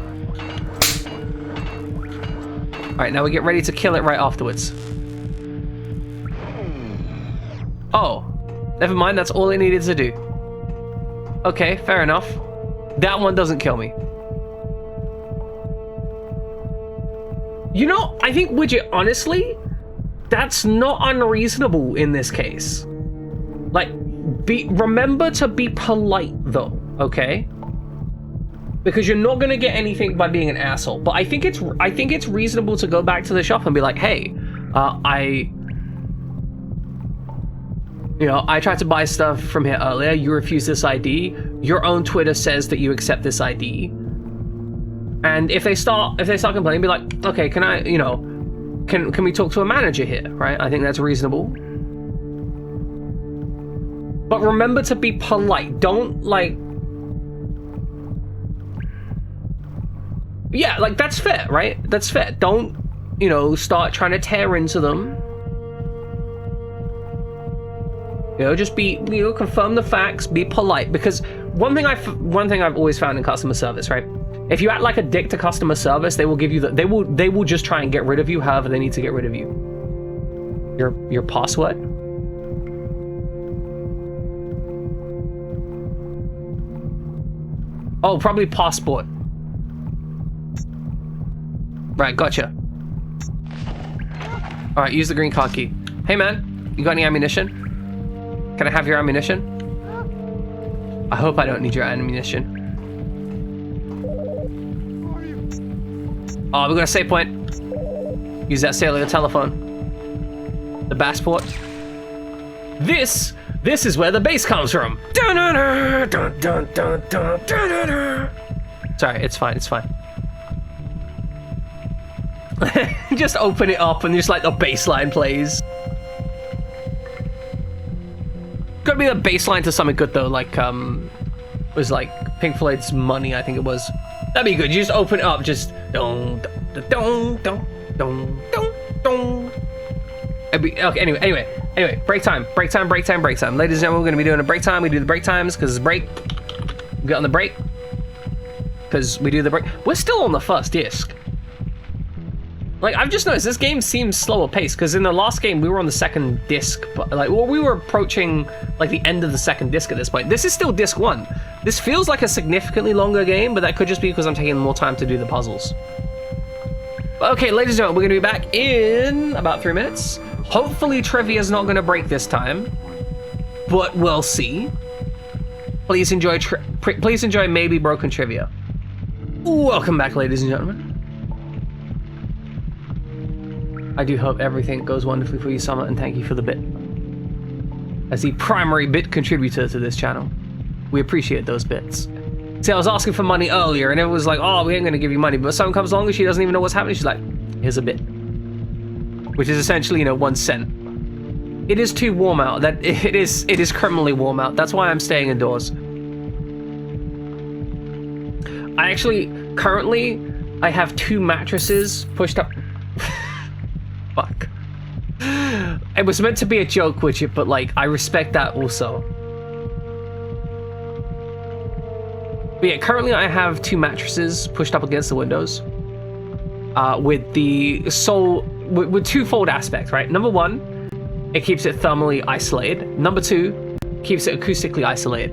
All right, now we get ready to kill it right afterwards. Oh, never mind, that's all it needed to do. Okay, fair enough. That one doesn't kill me. You know, I think, Widget, honestly, that's not unreasonable in this case. Like, remember to be polite, though, okay? Because you're not gonna get anything by being an asshole. But I think it's reasonable to go back to the shop and be like, hey, I tried to buy stuff from here earlier. You refused this ID. Your own Twitter says that you accept this ID. And if they start complaining, be like, okay, can I, can we talk to a manager here, right? I think that's reasonable. But remember to be polite. Don't yeah, that's fair, right? That's fair. Don't, start trying to tear into them. Just be, confirm the facts, be polite. Because one thing I've always found in customer service, right? If you act like a dick to customer service, they will give you they will just try and get rid of you however they need to get rid of you. Your password? Oh, probably passport. Right, gotcha. All right, use the green card key. Hey man, you got any ammunition? Can I have your ammunition? I hope I don't need your ammunition. Oh, we got a save point. Use that cellular telephone. The bass port. This is where the bass comes from. Sorry, it's fine, it's fine. Just open it up and just like the bass line plays. Gotta be the bass line to something good though, like was like Pink Floyd's Money, I think it was. That'd be good. You just open it up, just dong dong dong dong dong dong. Okay, anyway, break time. Ladies and gentlemen, we're gonna be doing a break time. We do the break times because it's break. We get on the break because we do the break. We're still on the first disc. Like, I've just noticed this game seems slower paced because in the last game we were on the second disc, but like, well, we were approaching like the end of the second disc at this point. This is still disc 1. This feels like a significantly longer game, but that could just be because I'm taking more time to do the puzzles. Okay, ladies and gentlemen, we're gonna be back in about 3 minutes. Hopefully trivia's not gonna break this time, but we'll see. Please enjoy maybe broken trivia. Welcome back, ladies and gentlemen. I do hope everything goes wonderfully for you, Summer, and thank you for the bit. As the primary bit contributor to this channel, we appreciate those bits. See, I was asking for money earlier, and it was like, oh, we ain't gonna give you money, but someone comes along and she doesn't even know what's happening, she's like, here's a bit. Which is essentially, 1 cent. It is too warm out. That it is criminally warm out. That's why I'm staying indoors. Currently, I have 2 mattresses pushed up. Fuck. It was meant to be a joke, Widget, but like, I respect that also. But yeah, currently I have 2 mattresses pushed up against the windows. With the with twofold aspects, right? Number 1, it keeps it thermally isolated. Number 2, keeps it acoustically isolated.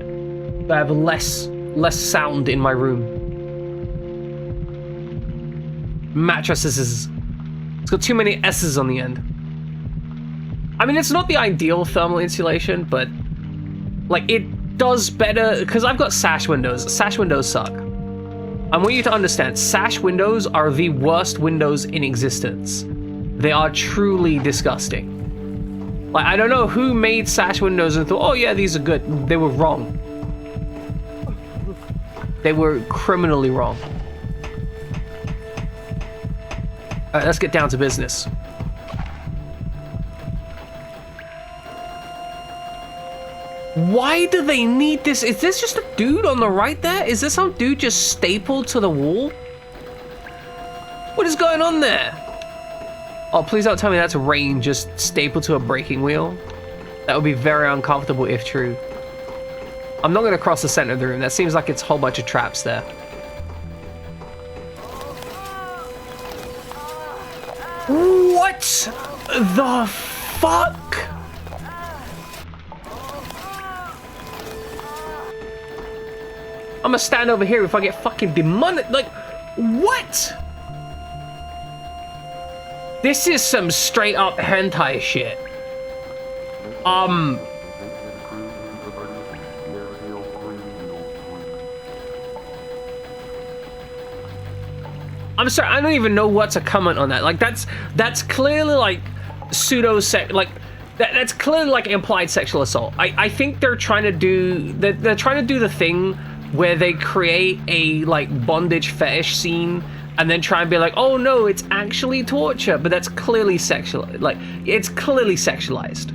So I have less sound in my room. Mattresses. It's got too many S's on the end. I mean, it's not the ideal thermal insulation, but like it does better because I've got sash windows. Sash windows suck. I want you to understand, sash windows are the worst windows in existence. They are truly disgusting. Like, I don't know who made sash windows and thought, oh yeah, these are good. They were wrong. They were criminally wrong. All right, let's get down to business. Why do they need this? Is this just a dude on the right there? Is this some dude just stapled to the wall? What is going on there? Oh, please don't tell me that's rain just stapled to a braking wheel. That would be very uncomfortable if true. I'm not gonna cross the center of the room. That seems like it's a whole bunch of traps there. What the fuck? I'm gonna stand over here if I get fucking demonic. Like, what? This is some straight up hentai shit. I'm sorry, I don't even know what to comment on that. Like, that's clearly like pseudo-sex, like that's clearly like implied sexual assault. I think they're trying to do they're trying to do the thing where they create a like bondage fetish scene and then try and be like, oh no, it's actually torture, but that's clearly sexual. Like, it's clearly sexualized.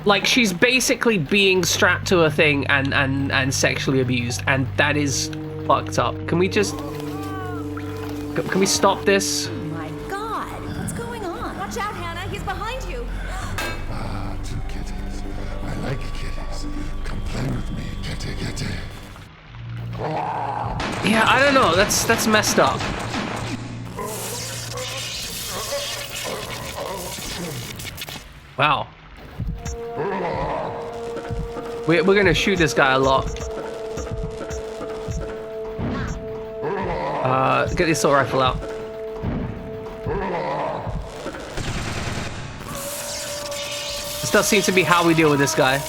Like, she's basically being strapped to a thing and sexually abused, and that is fucked up. Can we just... Can we stop this? Oh my god, what's going on? Watch out, Hana, he's behind you. Ah, 2 kitties. I like kitties. Come play with me, kitty, kitty. Yeah, I don't know. That's messed up. Wow. We're gonna shoot this guy a lot. Get the assault rifle out. This does seem to be how we deal with this guy.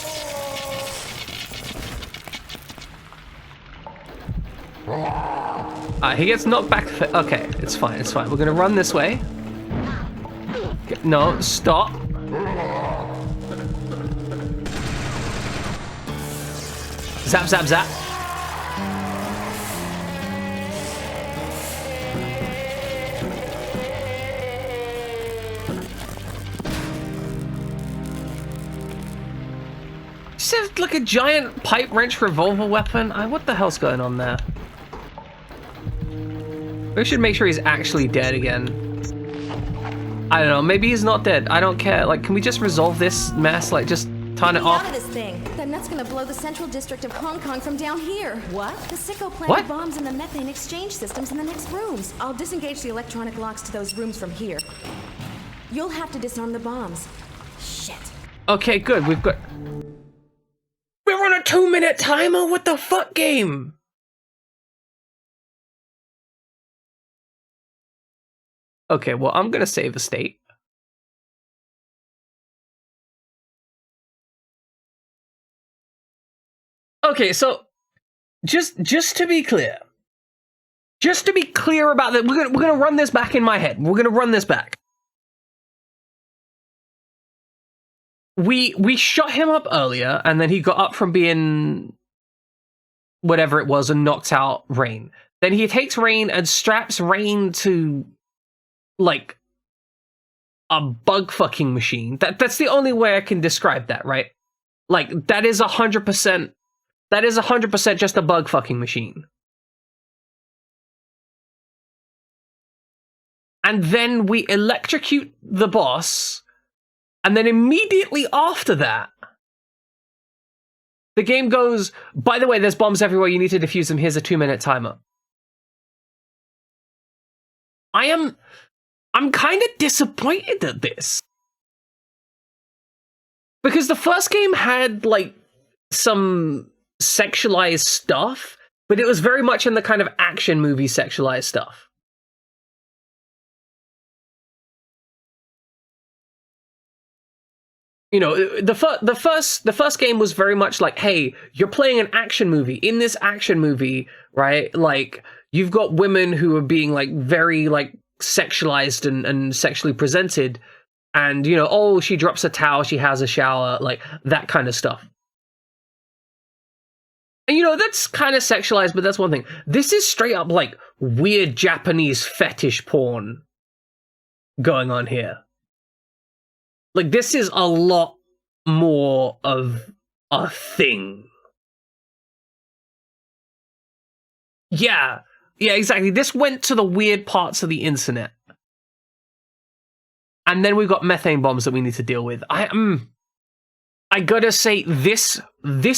He gets knocked back. Okay, it's fine, it's fine. We're gonna run this way. No, stop. Zap, zap, zap. This is like a giant pipe wrench revolver weapon. What the hell's going on there? We should make sure he's actually dead again. I don't know, maybe he's not dead. I don't care. Like, can we just resolve this mess? Like, just turn it off. Get out of this thing. That nut's gonna blow the central district of Hong Kong from down here. What? The sicko planted What? bombs in the methane exchange systems in the next rooms. I'll disengage the electronic locks to those rooms from here. You'll have to disarm the bombs. Shit. Okay, good. We've got... We're on a 2-minute timer? What the fuck, game? Okay, well, I'm gonna save a state. Okay, so just to be clear about that, we're gonna run this back in my head. We're gonna run this back. We shot him up earlier, and then he got up from being whatever it was and knocked out Rain. Then he takes Rain and straps Rain to like a bug fucking machine. That's the only way I can describe that, right? Like that is 100%. That is 100% just a bug fucking machine. And then we electrocute the boss, and then immediately after that, the game goes, by the way, there's bombs everywhere, you need to defuse them, here's a 2-minute timer. I'm kind of disappointed at this. Because the first game had, like, some sexualized stuff, but it was very much in the kind of action movie sexualized stuff. You know, the first game was very much like, hey, you're playing an action movie. In this action movie, right, like, you've got women who are being, like, very, like, sexualized and sexually presented, and, you know, oh, she drops a towel, she has a shower, like, that kind of stuff. And, you know, that's kind of sexualized, but that's one thing. This is straight up, like, weird Japanese fetish porn going on here. Like, this is a lot more of a thing. Yeah, exactly. This went to the weird parts of the internet. And then we've got methane bombs that we need to deal with. I gotta say, this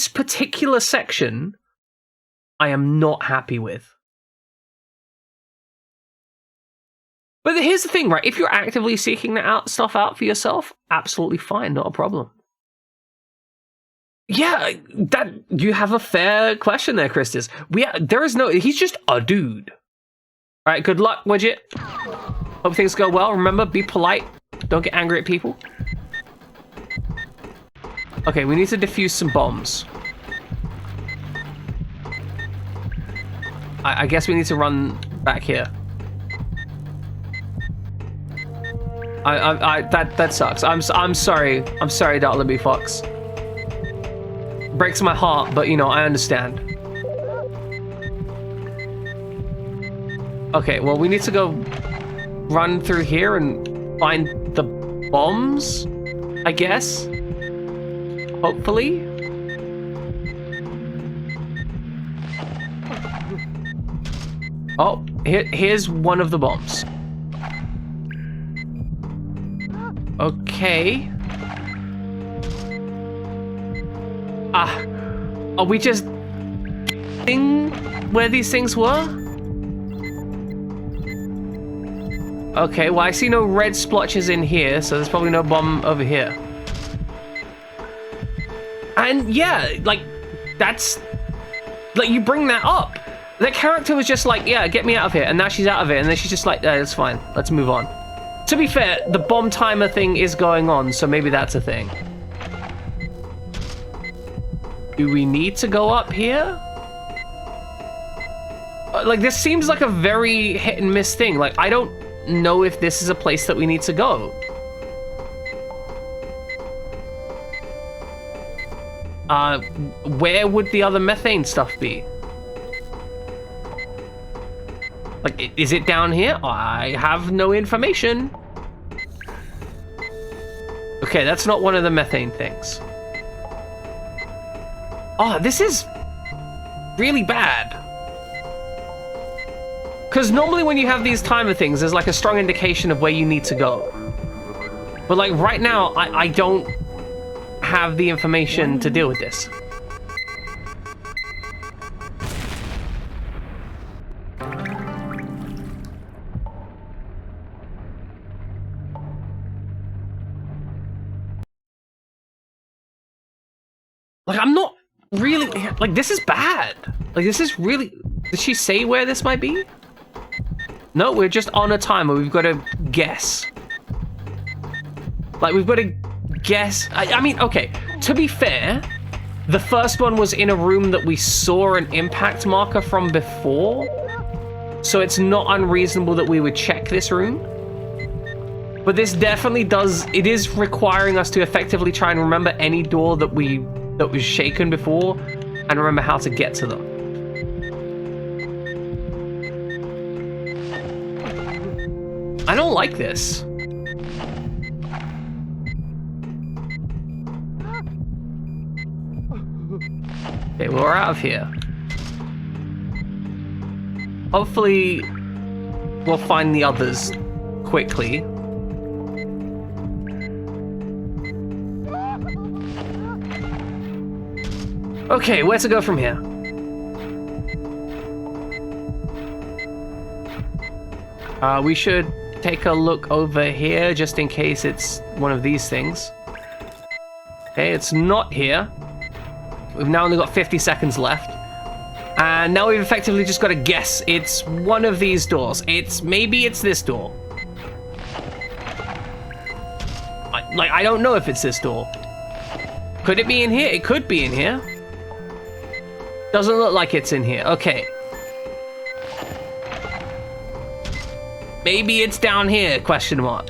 particular section, I am not happy with. But here's the thing, right? If you're actively seeking that stuff out for yourself, absolutely fine, not a problem. Yeah, that you have a fair question there, Christus. There is no. He's just a dude. All right, good luck, Widget. Hope things go well. Remember, be polite. Don't get angry at people. Okay, we need to defuse some bombs. I guess we need to run back here. That sucks. I'm sorry. I'm sorry, Libby Fox. Breaks my heart, but you know, I understand. Okay, well, we need to go run through here and find the bombs, I guess. Hopefully. Oh, here's one of the bombs. Okay. Are we just seeing where these things were? Okay, well, I see no red splotches in here, so there's probably no bomb over here. And yeah, like, that's... Like, you bring that up. That character was just like, yeah, get me out of here. And now she's out of it, and then she's just like, that's fine. Let's move on. To be fair, the bomb timer thing is going on, so maybe that's a thing. Do we need to go up here? Like, this seems like a very hit and miss thing. Like, I don't know if this is a place that we need to go. Where would the other methane stuff be? Like, is it down here? I have no information. Okay, that's not one of the methane things. Oh, this is really bad. Because normally when you have these timer things, there's like a strong indication of where you need to go. But like right now, I don't have the information to deal with this. Like, I'm not really, like, this is bad. Like, this is really, did she say where this might be? No, we're just on a timer. We've got to guess. Like, we've got to guess. I mean, okay, to be fair, the first one was in a room that we saw an impact marker from before. So it's not unreasonable that we would check this room. But this definitely does, it is requiring us to effectively try and remember any door that was shaken before and remember how to get to them. I don't like this. Okay, well, we're out of here. Hopefully, we'll find the others quickly. Okay, where to go from here? We should take a look over here just in case it's one of these things. Okay, it's not here. We've now only got 50 seconds left. And now we've effectively just got to guess it's one of these doors. Maybe it's this door. I don't know if it's this door. Could it be in here? It could be in here. Doesn't look like it's in here. Okay. Maybe it's down here, question mark.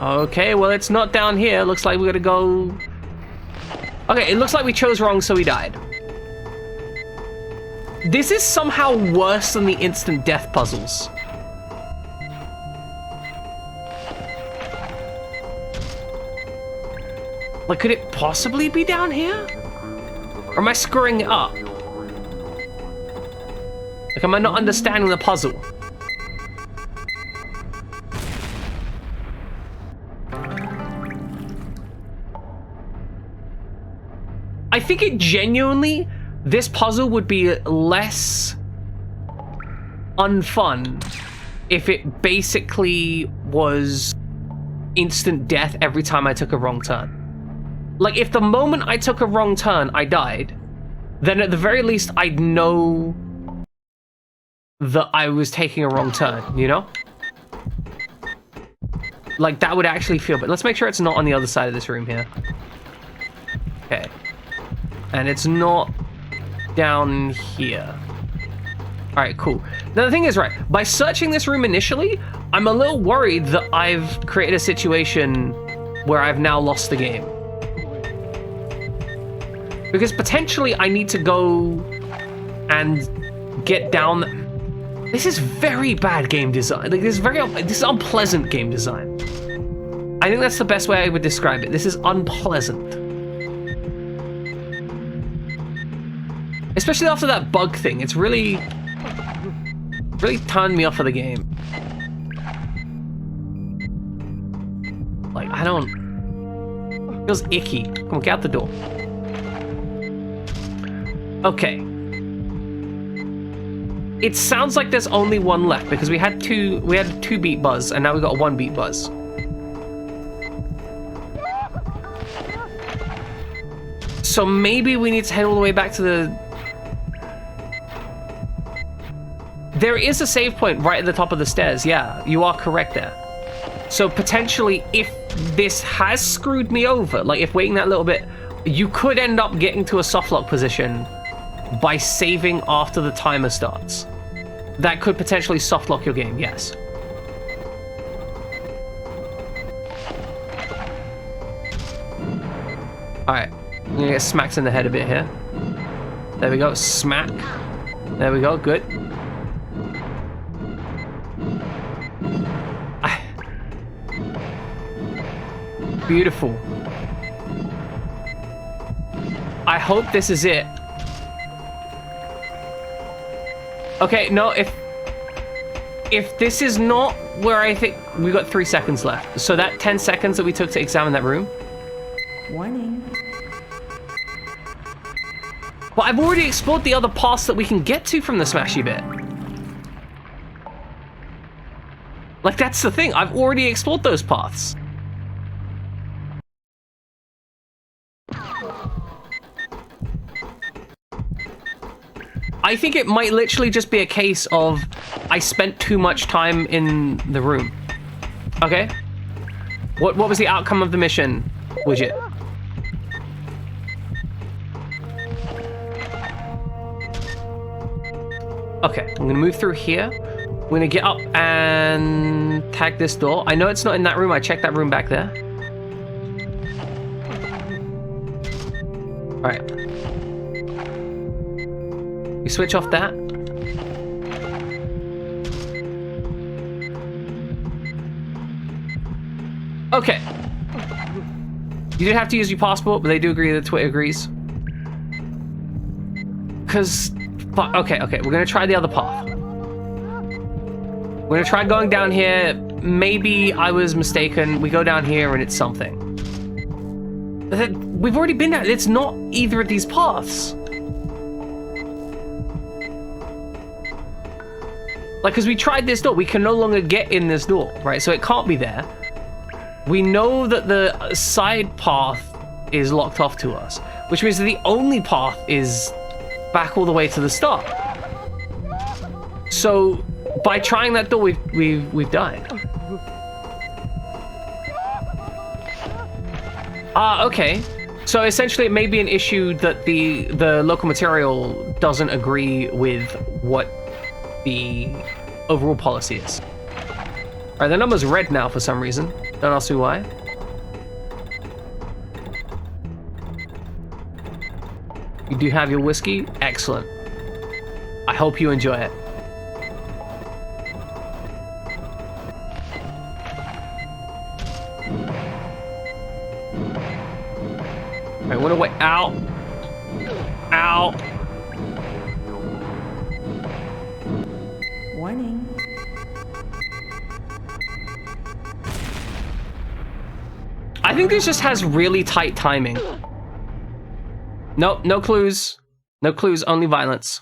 Okay, well, it's not down here. Looks like we gotta go... Okay, it looks like we chose wrong, so we died. This is somehow worse than the instant death puzzles. Like, could it possibly be down here? Or am I screwing it up? Like, am I not understanding the puzzle? I think it genuinely, this puzzle would be less unfun if it basically was instant death every time I took a wrong turn. Like, if the moment I took a wrong turn, I died, then at the very least, I'd know that I was taking a wrong turn, you know? Like, that would actually feel bad. Let's make sure it's not on the other side of this room here. Okay. And it's not down here. All right, cool. Now, the thing is, right, by searching this room initially, I'm a little worried that I've created a situation where I've now lost the game. Because potentially I need to go and get down. This is very bad game design. Like, this is unpleasant game design. I think that's the best way I would describe it. This is unpleasant. Especially after that bug thing. It's really turned me off of the game. Like, I don't... It feels icky. Come on, get out the door. Okay. It sounds like there's only one left because we had two beat buzz and now we got a 1 beat buzz. So maybe we need to head all the way back to the... There is a save point right at the top of the stairs. Yeah, you are correct there. So potentially, if this has screwed me over, like if waiting that little bit, you could end up getting to a softlock position by saving after the timer starts. That could potentially soft lock your game, yes. Alright, I'm gonna get smacked in the head a bit here. There we go, smack. There we go, good. Beautiful. I hope this is it. Okay, no, if this is not where I think... We got 3 seconds left. So that 10 seconds that we took to examine that room... Warning. But I've already explored the other paths that we can get to from the smashy bit. Like, that's the thing. I've already explored those paths. I think it might literally just be a case of I spent too much time in the room. Okay? What was the outcome of the mission, widget? Okay, I'm gonna move through here. We're gonna get up and tag this door. I know it's not in that room. I checked that room back there. All right. We switch off that. Okay. You didn't have to use your passport, but they do agree that Twitter agrees. Because, okay, we're gonna try the other path. We're gonna try going down here. Maybe I was mistaken. We go down here and it's something. We've already been there. It's not either of these paths. Like, because we tried this door, we can no longer get in this door, right? So it can't be there. We know that the side path is locked off to us, which means that the only path is back all the way to the start. So by trying that door, we've died. Okay. So essentially, it may be an issue that the local material doesn't agree with what the overall policy is. All right, the number's red now for some reason. Don't ask me why. You do have your whiskey? Excellent. I hope you enjoy it. All right, wanna wait? Ow. Ow. Warning. I think this just has really tight timing. Nope, no clues. No clues, only violence.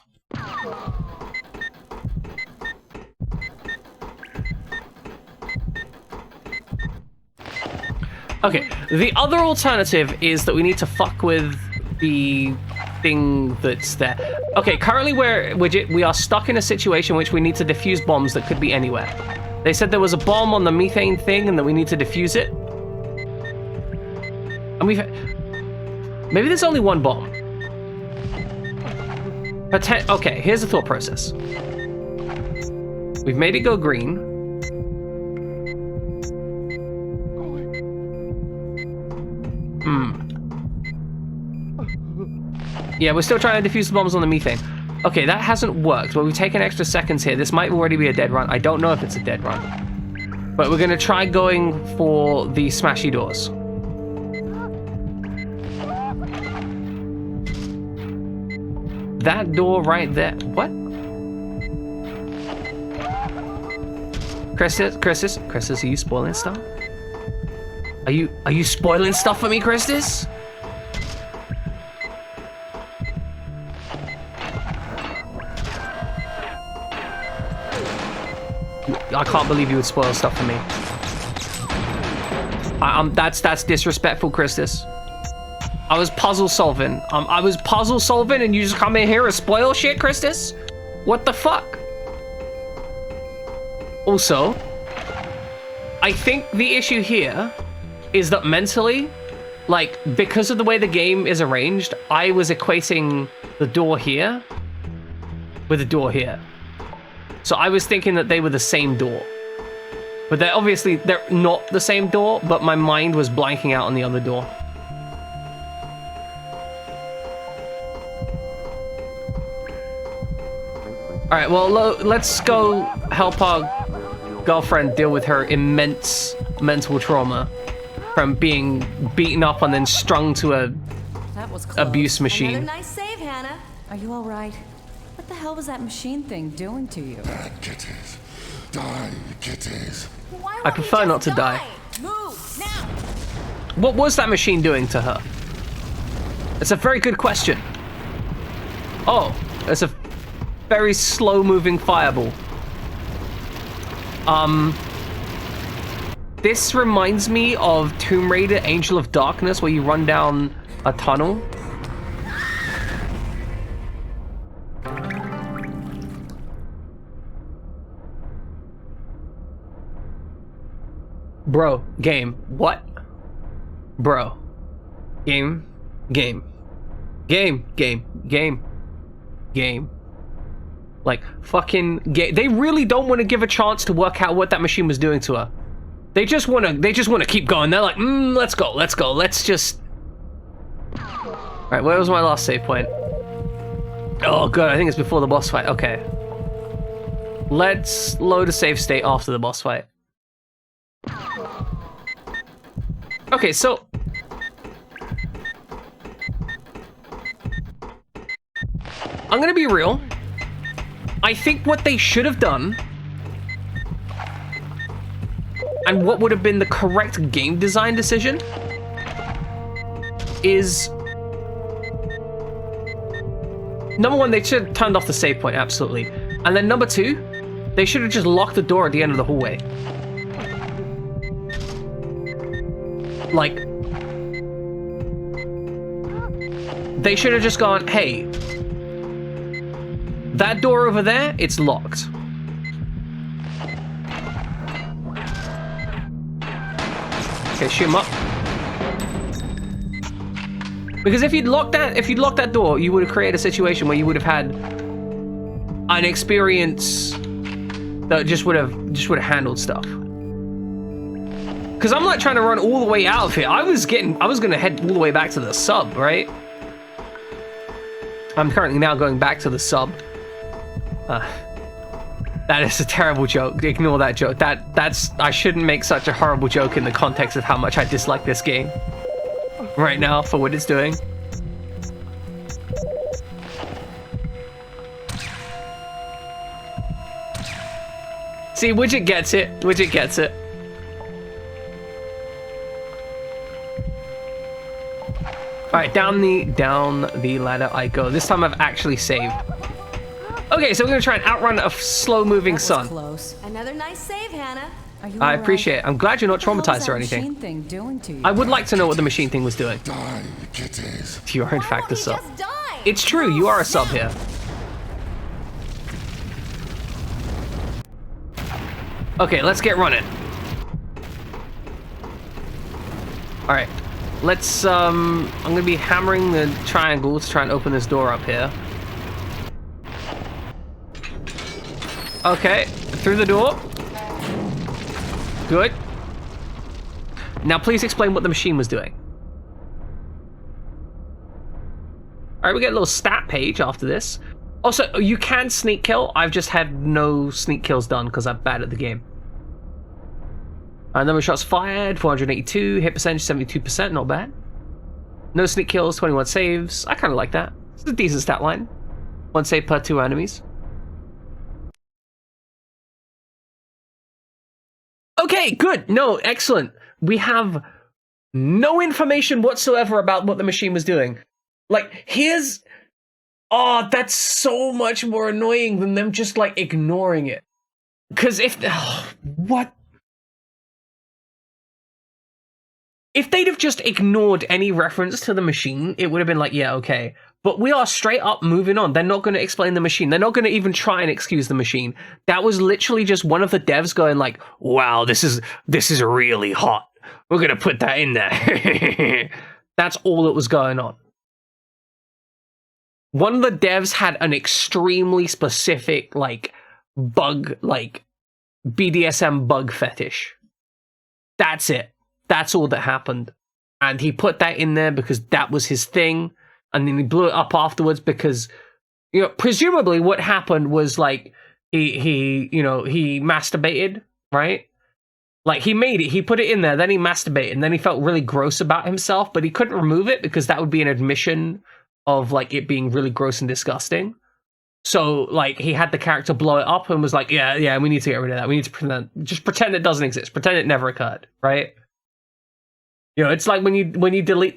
Okay, the other alternative is that we need to fuck with the thing that's there. Okay, currently we are stuck in a situation in which we need to defuse bombs that could be anywhere. They said there was a bomb on the methane thing and that we need to defuse it. And maybe there's only one bomb. Okay, here's the thought process. We've made it go green. Yeah, we're still trying to defuse the bombs on the methane. Okay, that hasn't worked. Well, we've taken extra seconds here. This might already be a dead run. I don't know if it's a dead run. But we're gonna try going for the smashy doors. That door right there. What? Christus, are you spoiling stuff? Are you spoiling stuff for me, Christus? I can't believe you would spoil stuff for me. That's disrespectful, Christus. I was puzzle solving. And you just come in here and spoil shit, Christus? What the fuck? Also, I think the issue here is that mentally, like, because of the way the game is arranged, I was equating the door here with the door here. So I was thinking that they were the same door. But they're not the same door, but my mind was blanking out on the other door. Alright, well, let's go help our girlfriend deal with her immense mental trauma from being beaten up and then strung to a abuse machine. Another nice save, Hana. Are you all right? What the hell was that machine thing doing to you? Bad kitties. Die, kitties. I prefer not to die. Move now. What was that machine doing to her? It's a very good question. Oh, it's a very slow-moving fireball. This reminds me of Tomb Raider: Angel of Darkness, where you run down a tunnel. Bro, game. What? Bro. Game. Game. Game. Game. Game. Game. Like, fucking game. They really don't want to give a chance to work out what that machine was doing to her. They just want to keep going. They're like, let's go. Let's just... Alright, where was my last save point? Oh, good. I think it's before the boss fight. Okay. Let's load a save state after the boss fight. Okay, so... I'm gonna be real. I think what they should have done, and what would have been the correct game design decision, is... Number one, they should have turned off the save point, absolutely. And then number two, they should have just locked the door at the end of the hallway. Like, they should have just gone, hey, that door over there, it's locked. Okay, shoot him up. Because if you'd locked that door, you would have created a situation where you would have had an experience that just would have handled stuff. Because I'm not trying to run all the way out of here. I was gonna head all the way back to the sub, right? I'm currently now going back to the sub. That is a terrible joke. Ignore that joke. I shouldn't make such a horrible joke in the context of how much I dislike this game right now for what it's doing. See, Widget gets it. Widget gets it. Alright, down the ladder I go. This time I've actually saved. Okay, so we're gonna try and outrun a slow-moving sun. Close. Another nice save, Hana. Are you I appreciate it. I'm glad you're not traumatized or anything. Machine thing doing to you? I would like to know what the machine thing was doing. Die, kitties. You are in fact a sub. Just die. It's true, you are a sub here. Okay, let's get running. Alright. Let's, I'm gonna be hammering the triangle to try and open this door up here. Okay, through the door. Good. Now please explain what the machine was doing. Alright, we get a little stat page after this. Also, you can sneak kill. I've just had no sneak kills done because I'm bad at the game. Number of shots fired, 482. Hit percentage, 72%. Not bad. No sneak kills, 21 saves. I kind of like that. It's a decent stat line. 1 save per 2 enemies. Okay, good. No, excellent. We have no information whatsoever about what the machine was doing. Like, here's... Oh, that's so much more annoying than them just, like, ignoring it. Because if... Oh, what? If they'd have just ignored any reference to the machine, it would have been like, yeah, okay. But we are straight up moving on. They're not going to explain the machine. They're not going to even try and excuse the machine. That was literally just one of the devs going like, wow, this is really hot. We're going to put that in there. That's all that was going on. One of the devs had an extremely specific, like, bug, like, BDSM bug fetish. That's it. That's all that happened. And he put that in there because that was his thing. And then he blew it up afterwards because, you know, presumably what happened was, like, he masturbated, right? Like, he made it, he put it in there, then he masturbated, and then he felt really gross about himself, but he couldn't remove it because that would be an admission of, like, it being really gross and disgusting. So, like, he had the character blow it up and was like, yeah, we need to get rid of that. We need to pretend it doesn't exist. Pretend it never occurred, right? You know, it's like when you delete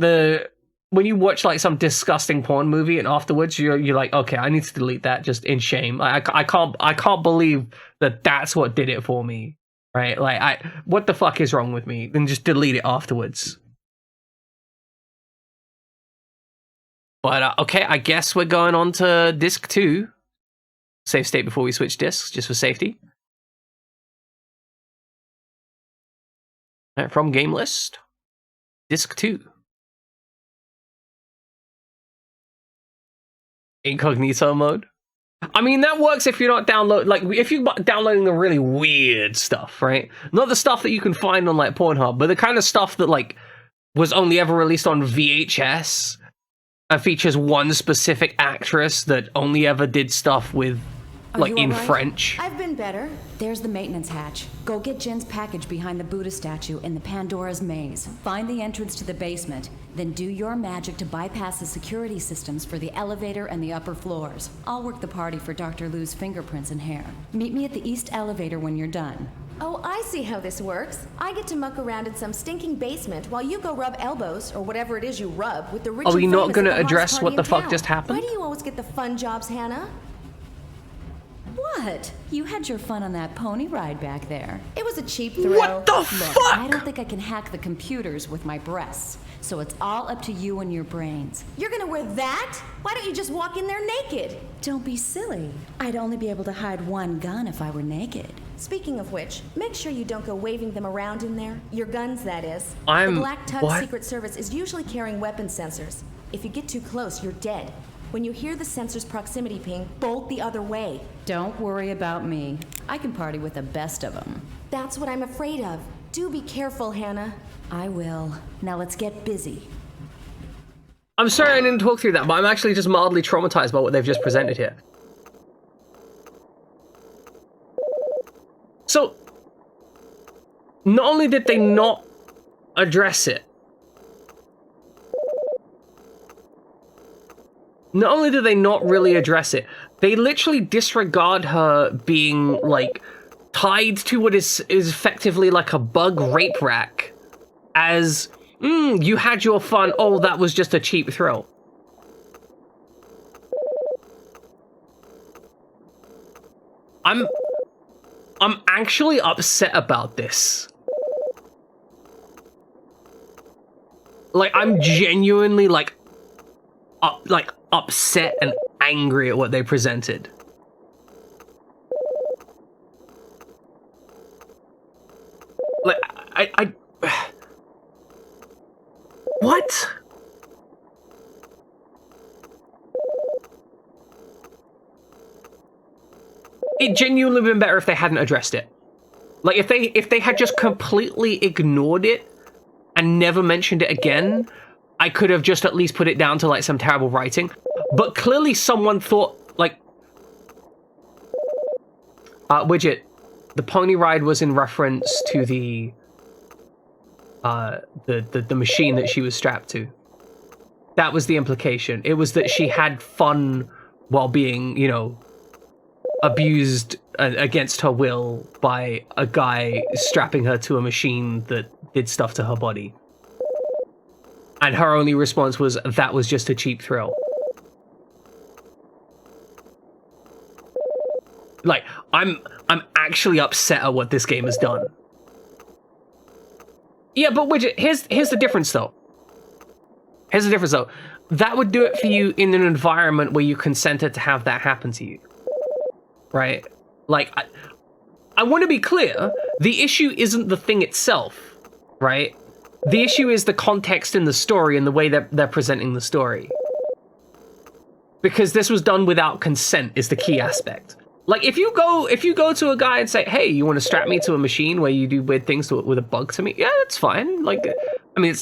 when you watch, like, some disgusting porn movie and afterwards you're like, okay, I need to delete that just in shame. I can't believe that that's what did it for me, right? Like, what the fuck is wrong with me? Then just delete it afterwards. But, okay, I guess we're going on to disc 2. Save state before we switch discs, just for safety. Right, from game list, disc 2. Incognito mode. I mean, that works if you're not if you're downloading the really weird stuff, right? Not the stuff that you can find on, like, Pornhub, but the kind of stuff that, like, was only ever released on VHS. Features one specific actress that only ever did stuff with, like, in French. I've been better. There's the maintenance hatch. Go get Jin's package behind the Buddha statue in the Pandora's Maze. Find the entrance to the basement. Then do your magic to bypass the security systems for the elevator and the upper floors. I'll work the party for Dr. Lu's fingerprints and hair. Meet me at the east elevator when you're done. Oh, I see how this works. I get to muck around in some stinking basement while you go rub elbows, or whatever it is you rub, with the rich Are we and not famous going at to the address hottest what party the in fuck town. just happened? Why do you always get the fun jobs, Hana? What? You had your fun on that pony ride back there. It was a cheap thrill. What the Look, fuck? I don't think I can hack the computers with my breasts, so it's all up to you and your brains. You're gonna wear that? Why don't you just walk in there naked? Don't be silly. I'd only be able to hide one gun if I were naked. Speaking of which, make sure you don't go waving them around in there. Your guns, that is. The Black Tug Secret Service is usually carrying weapon sensors. If you get too close, you're dead. When you hear the sensor's proximity ping, bolt the other way. Don't worry about me. I can party with the best of them. That's what I'm afraid of. Do be careful, Hana. I will. Now let's get busy. I'm sorry I didn't talk through that, but I'm actually just mildly traumatized by what they've just presented here. So, not only did they not address it, not only did they not really address it, they literally disregard her being, like, tied to what is effectively like a bug rape rack as, you had your fun, oh, that was just a cheap thrill. I'm actually upset about this. Like, I'm genuinely, like upset and angry at what they presented. Like, I what? It genuinely would have been better if they hadn't addressed it. Like, if they had just completely ignored it and never mentioned it again, I could have just at least put it down to, like, some terrible writing. But clearly someone thought, like, Widget, the pony ride was in reference to the machine that she was strapped to. That was the implication. It was that she had fun while being, you know, abused against her will by a guy strapping her to a machine that did stuff to her body. And her only response was, that was just a cheap thrill. Like, I'm actually upset at what this game has done. Yeah, but Widget, here's the difference though. Here's the difference though. That would do it for you in an environment where you consented to have that happen to you. Right? Like, I want to be clear, the issue isn't the thing itself, right? The issue is the context in the story and the way they're presenting the story. Because this was done without consent is the key aspect. Like, if you go to a guy and say, hey, you want to strap me to a machine where you do weird things with a bug to me? Yeah, that's fine. Like, I mean,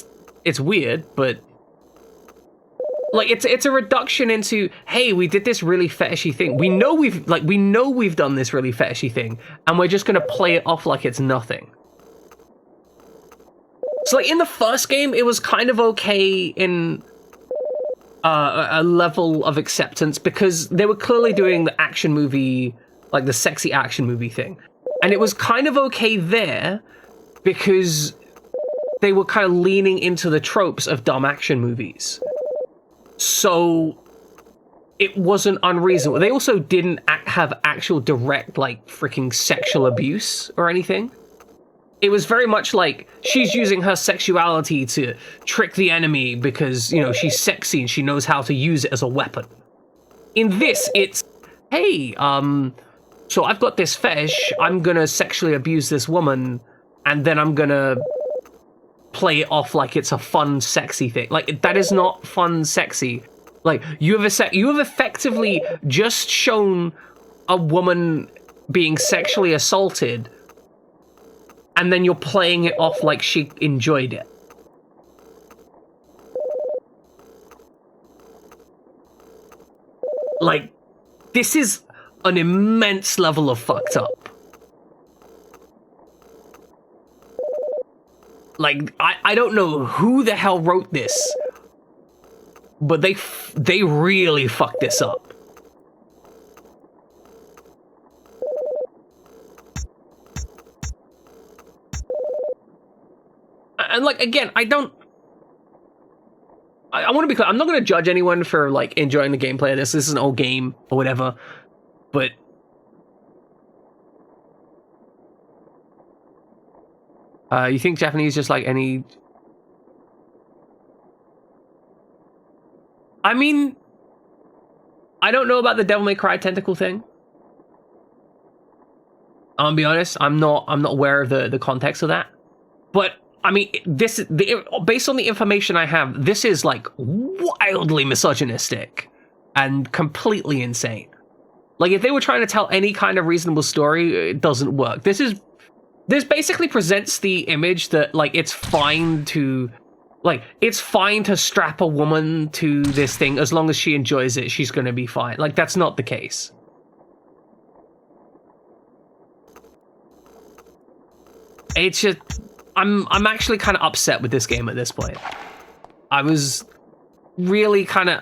it's weird, but like, it's a reduction into, hey, we did this really fetishy thing. We know we've done this really fetishy thing, and we're just gonna play it off like it's nothing. So, like, in the first game, it was kind of okay in a level of acceptance because they were clearly doing the action movie, like the sexy action movie thing. And it was kind of okay there because they were kind of leaning into the tropes of dumb action movies. So it wasn't unreasonable. They also didn't have actual direct, like, freaking sexual abuse or anything. It was very much like she's using her sexuality to trick the enemy because, you know, she's sexy and she knows how to use it as a weapon. In this, it's, hey, so I've got this fetish, I'm gonna sexually abuse this woman, and then I'm gonna play it off like it's a fun, sexy thing. Like, that is not fun, sexy. Like, you have effectively just shown a woman being sexually assaulted, and then you're playing it off like she enjoyed it. Like, this is an immense level of fucked up. Like, I don't know who the hell wrote this, but they really fucked this up. And, like, again, I want to be clear, I'm not going to judge anyone for, like, enjoying the gameplay of this. This is an old game or whatever, but you think Japanese just like any... I mean, I don't know about the Devil May Cry tentacle thing. I'll be honest, I'm not aware of the context of that. But I mean, based on the information I have, this is like wildly misogynistic and completely insane. Like, if they were trying to tell any kind of reasonable story, it doesn't work. This basically presents the image that, like, it's fine to strap a woman to this thing as long as she enjoys it, she's gonna be fine. Like, that's not the case. It's just, I'm actually kind of upset with this game at this point. I was really kind of...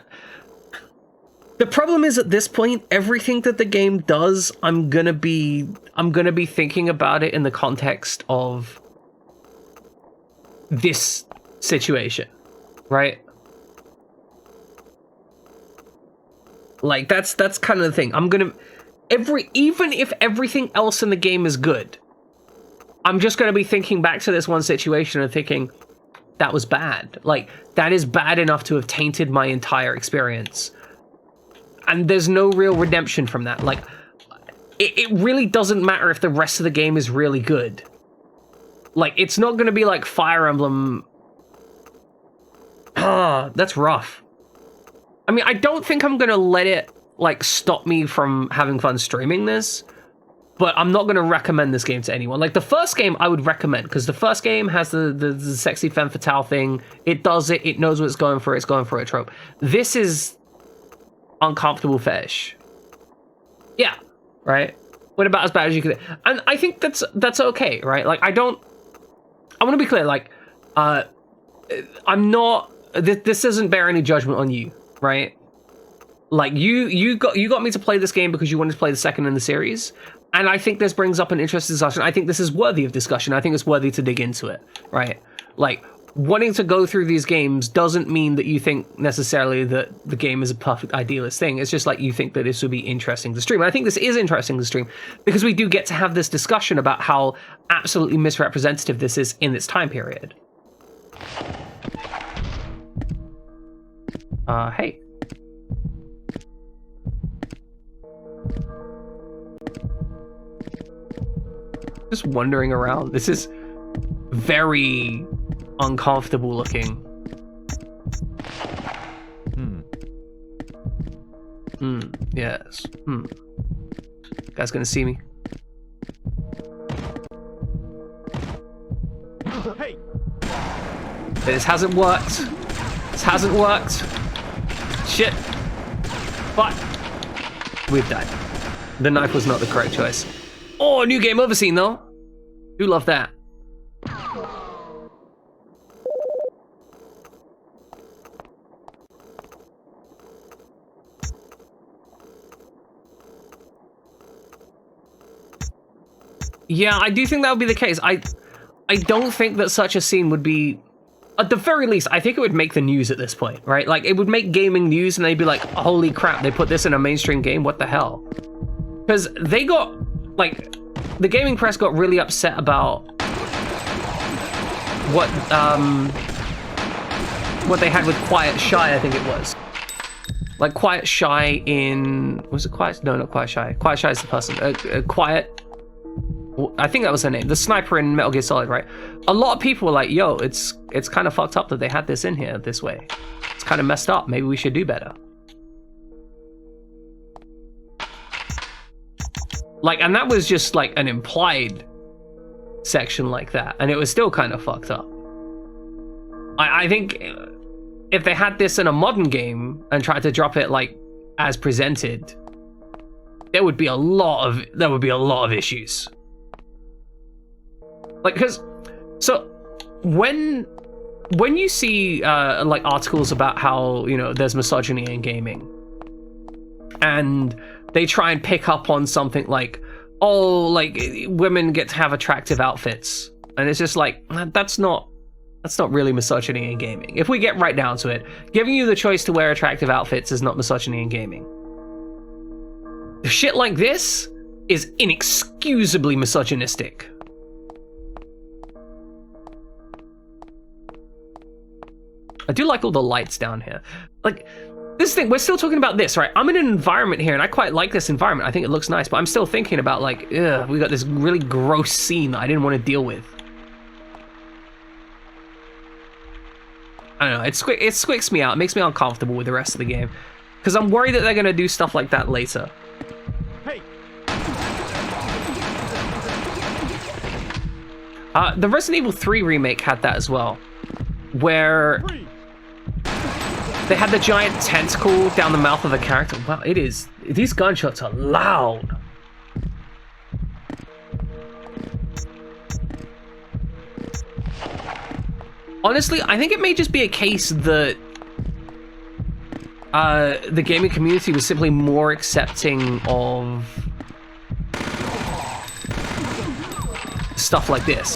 The problem is, at this point, everything that the game does, I'm gonna be thinking about it in the context of this situation, right? Like, that's kind of the thing. Even if everything else in the game is good, I'm just gonna be thinking back to this one situation and thinking, that was bad. Like, that is bad enough to have tainted my entire experience. And there's no real redemption from that. Like, it really doesn't matter if the rest of the game is really good. Like, it's not gonna be like Fire Emblem. That's rough. I mean, I don't think I'm gonna let it, like, stop me from having fun streaming this, but I'm not gonna recommend this game to anyone. Like, the first game I would recommend, because the first game has the sexy femme fatale thing. It does it, it knows what it's going for a trope. This is uncomfortable fetish. Yeah, right? What about as bad as you could? And I think that's okay, right? Like, I want to be clear, like, I'm not, this doesn't bear any judgment on you, right? Like, you got me to play this game because you wanted to play the second in the series, and I think this brings up an interesting discussion. I think this is worthy of discussion. I think it's worthy to dig into it, right? Like, wanting to go through these games doesn't mean that you think necessarily that the game is a perfect idealist thing. It's just like you think that this would be interesting to stream. And I think this is interesting to stream because we do get to have this discussion about how absolutely misrepresentative this is in its time period. Hey. Just wandering around. This is very uncomfortable looking. Yes. Guy's gonna see me. Hey! This hasn't worked. This hasn't worked. Shit. But we've died. The knife was not the correct choice. Oh, new game over scene though. Do love that. Yeah, I do think that would be the case. I don't think that such a scene would be, at the very least, I think it would make the news at this point, right? Like, it would make gaming news and they'd be like, holy crap, they put this in a mainstream game, what the hell? Because they got, like, the gaming press got really upset about what they had with Quiet Shy, I think it was. Like, Quiet Shy in, was it Quiet? No, not Quiet Shy. Quiet Shy is the person. Quiet, I think that was her name, the sniper in Metal Gear Solid, right? A lot of people were like, yo, it's kind of fucked up that they had this in here this way. It's kind of messed up. Maybe we should do better. Like, and that was just like an implied section like that, and it was still kind of fucked up. I think if they had this in a modern game and tried to drop it like as presented, there would be a lot of issues. Like, because, so when you see like articles about how, you know, there's misogyny in gaming, and they try and pick up on something like, oh, like women get to have attractive outfits, and it's just like, that's not really misogyny in gaming. If we get right down to it, giving you the choice to wear attractive outfits is not misogyny in gaming. Shit like this is inexcusably misogynistic. I do like all the lights down here. Like, this thing, we're still talking about this, right? I'm in an environment here, and I quite like this environment. I think it looks nice, but I'm still thinking about, like, ugh, we got this really gross scene that I didn't want to deal with. I don't know, it squicks me out. It makes me uncomfortable with the rest of the game, because I'm worried that they're going to do stuff like that later. Hey! The Resident Evil 3 remake had that as well, where they had the giant tentacle down the mouth of the character. Wow, it is. These gunshots are loud. Honestly, I think it may just be a case that the gaming community was simply more accepting of stuff like this.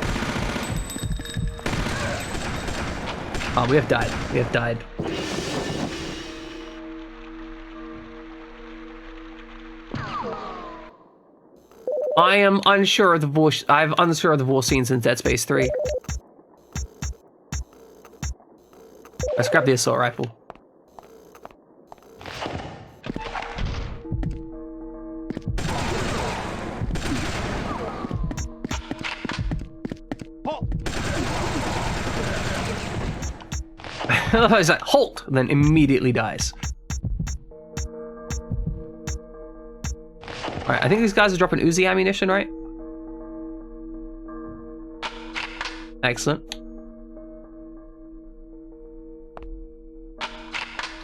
Oh, we have died. We have died. I am unsure of the voice. I'm unsure of the voice scenes in Dead Space 3. Let's grab the assault rifle. He's like, halt, and then immediately dies. Alright, I think these guys are dropping Uzi ammunition, right? Excellent.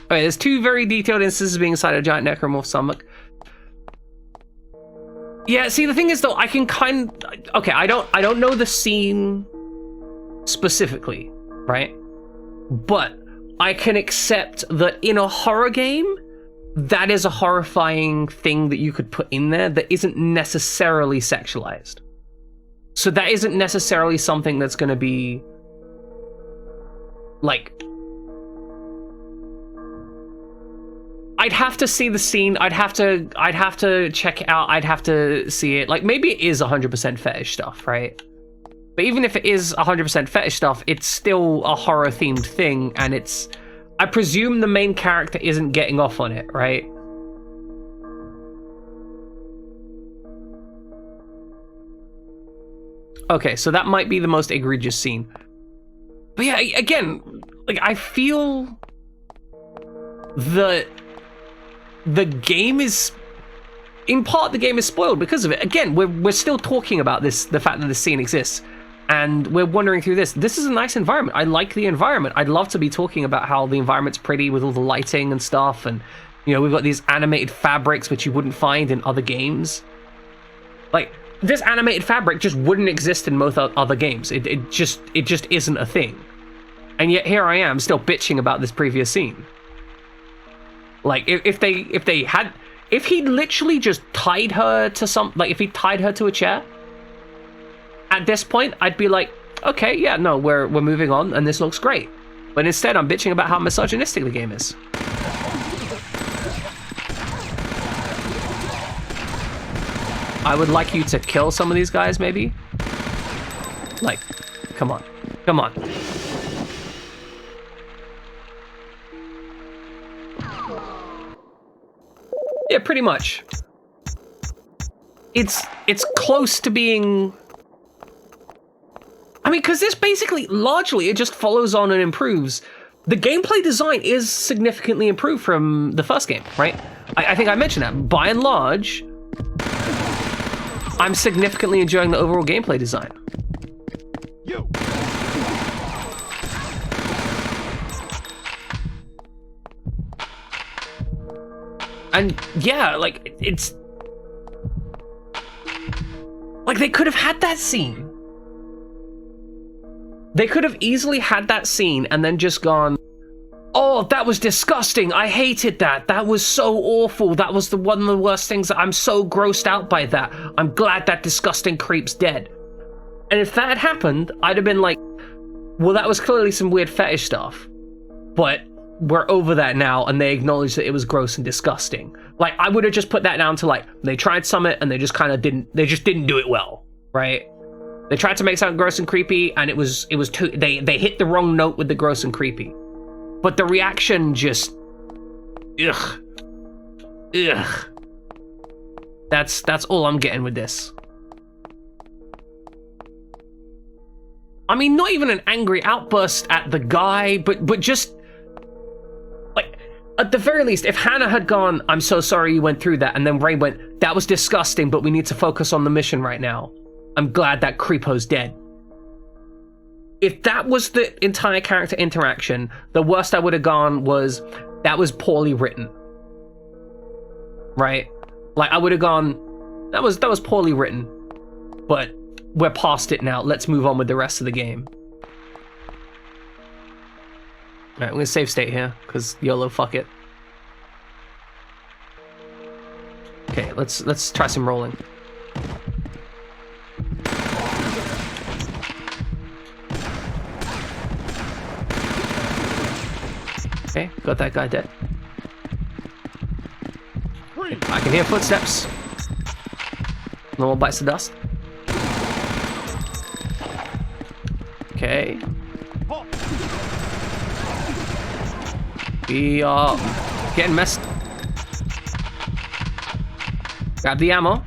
Okay, there's two very detailed instances being inside a giant necromorph stomach. Yeah, see, the thing is though, I can okay, I don't know the scene specifically, right? But I can accept that in a horror game, that is a horrifying thing that you could put in there that isn't necessarily sexualized. So that isn't necessarily something that's going to be like, I'd have to see the scene, I'd have to check it out, I'd have to see it. Like, maybe it is 100% fetish stuff, right? But even if it is 100% fetish stuff, it's still a horror-themed thing, and it's... I presume the main character isn't getting off on it, right? Okay, so that might be the most egregious scene. But yeah, again, like, I feel the game is, in part, the game is spoiled because of it. Again, we're still talking about this, the fact that this scene exists, and we're wandering through this. This is a nice environment. I like the environment. I'd love to be talking about how the environment's pretty with all the lighting and stuff, and, you know, we've got these animated fabrics which you wouldn't find in other games. Like, this animated fabric just wouldn't exist in most other games. It just isn't a thing. And yet here I am still bitching about this previous scene. Like, if he literally just tied her to if he tied her to a chair, at this point I'd be like, okay, yeah, no, we're moving on and this looks great. But instead I'm bitching about how misogynistic the game is. I would like you to kill some of these guys, maybe? Like, come on. Come on. Yeah, pretty much. It's close to being... I mean, because this basically, largely, it just follows on and improves. The gameplay design is significantly improved from the first game, right? I think I mentioned that. By and large, I'm significantly enjoying the overall gameplay design. And yeah, like, it's... like, they could have had that scene. They could have easily had that scene and then just gone, oh, that was disgusting. I hated that. That was so awful. That was one of the worst things. I'm so grossed out by that. I'm glad that disgusting creep's dead. And if that had happened, I'd have been like, well, that was clearly some weird fetish stuff. But we're over that now, and they acknowledge that it was gross and disgusting. Like, I would have just put that down to, like, they tried Summit and they just kind of didn't do it well, right? They tried to make something gross and creepy, and it was too, they hit the wrong note with the gross and creepy. But the reaction just, ugh. That's all I'm getting with this. I mean, not even an angry outburst at the guy, but just, like, at the very least, if Hana had gone, I'm so sorry you went through that, and then Ray went, that was disgusting, but we need to focus on the mission right now. I'm glad that creepo's dead. If that was the entire character interaction, the worst I would have gone was, that was poorly written. Right? Like, I would have gone, that was poorly written, but we're past it now. Let's move on with the rest of the game. Alright, I'm gonna save state here, because YOLO, fuck it. Okay, let's try some rolling. Okay, got that guy dead. I can hear footsteps. No more bites of dust. Okay. We are getting messed. Grab the ammo.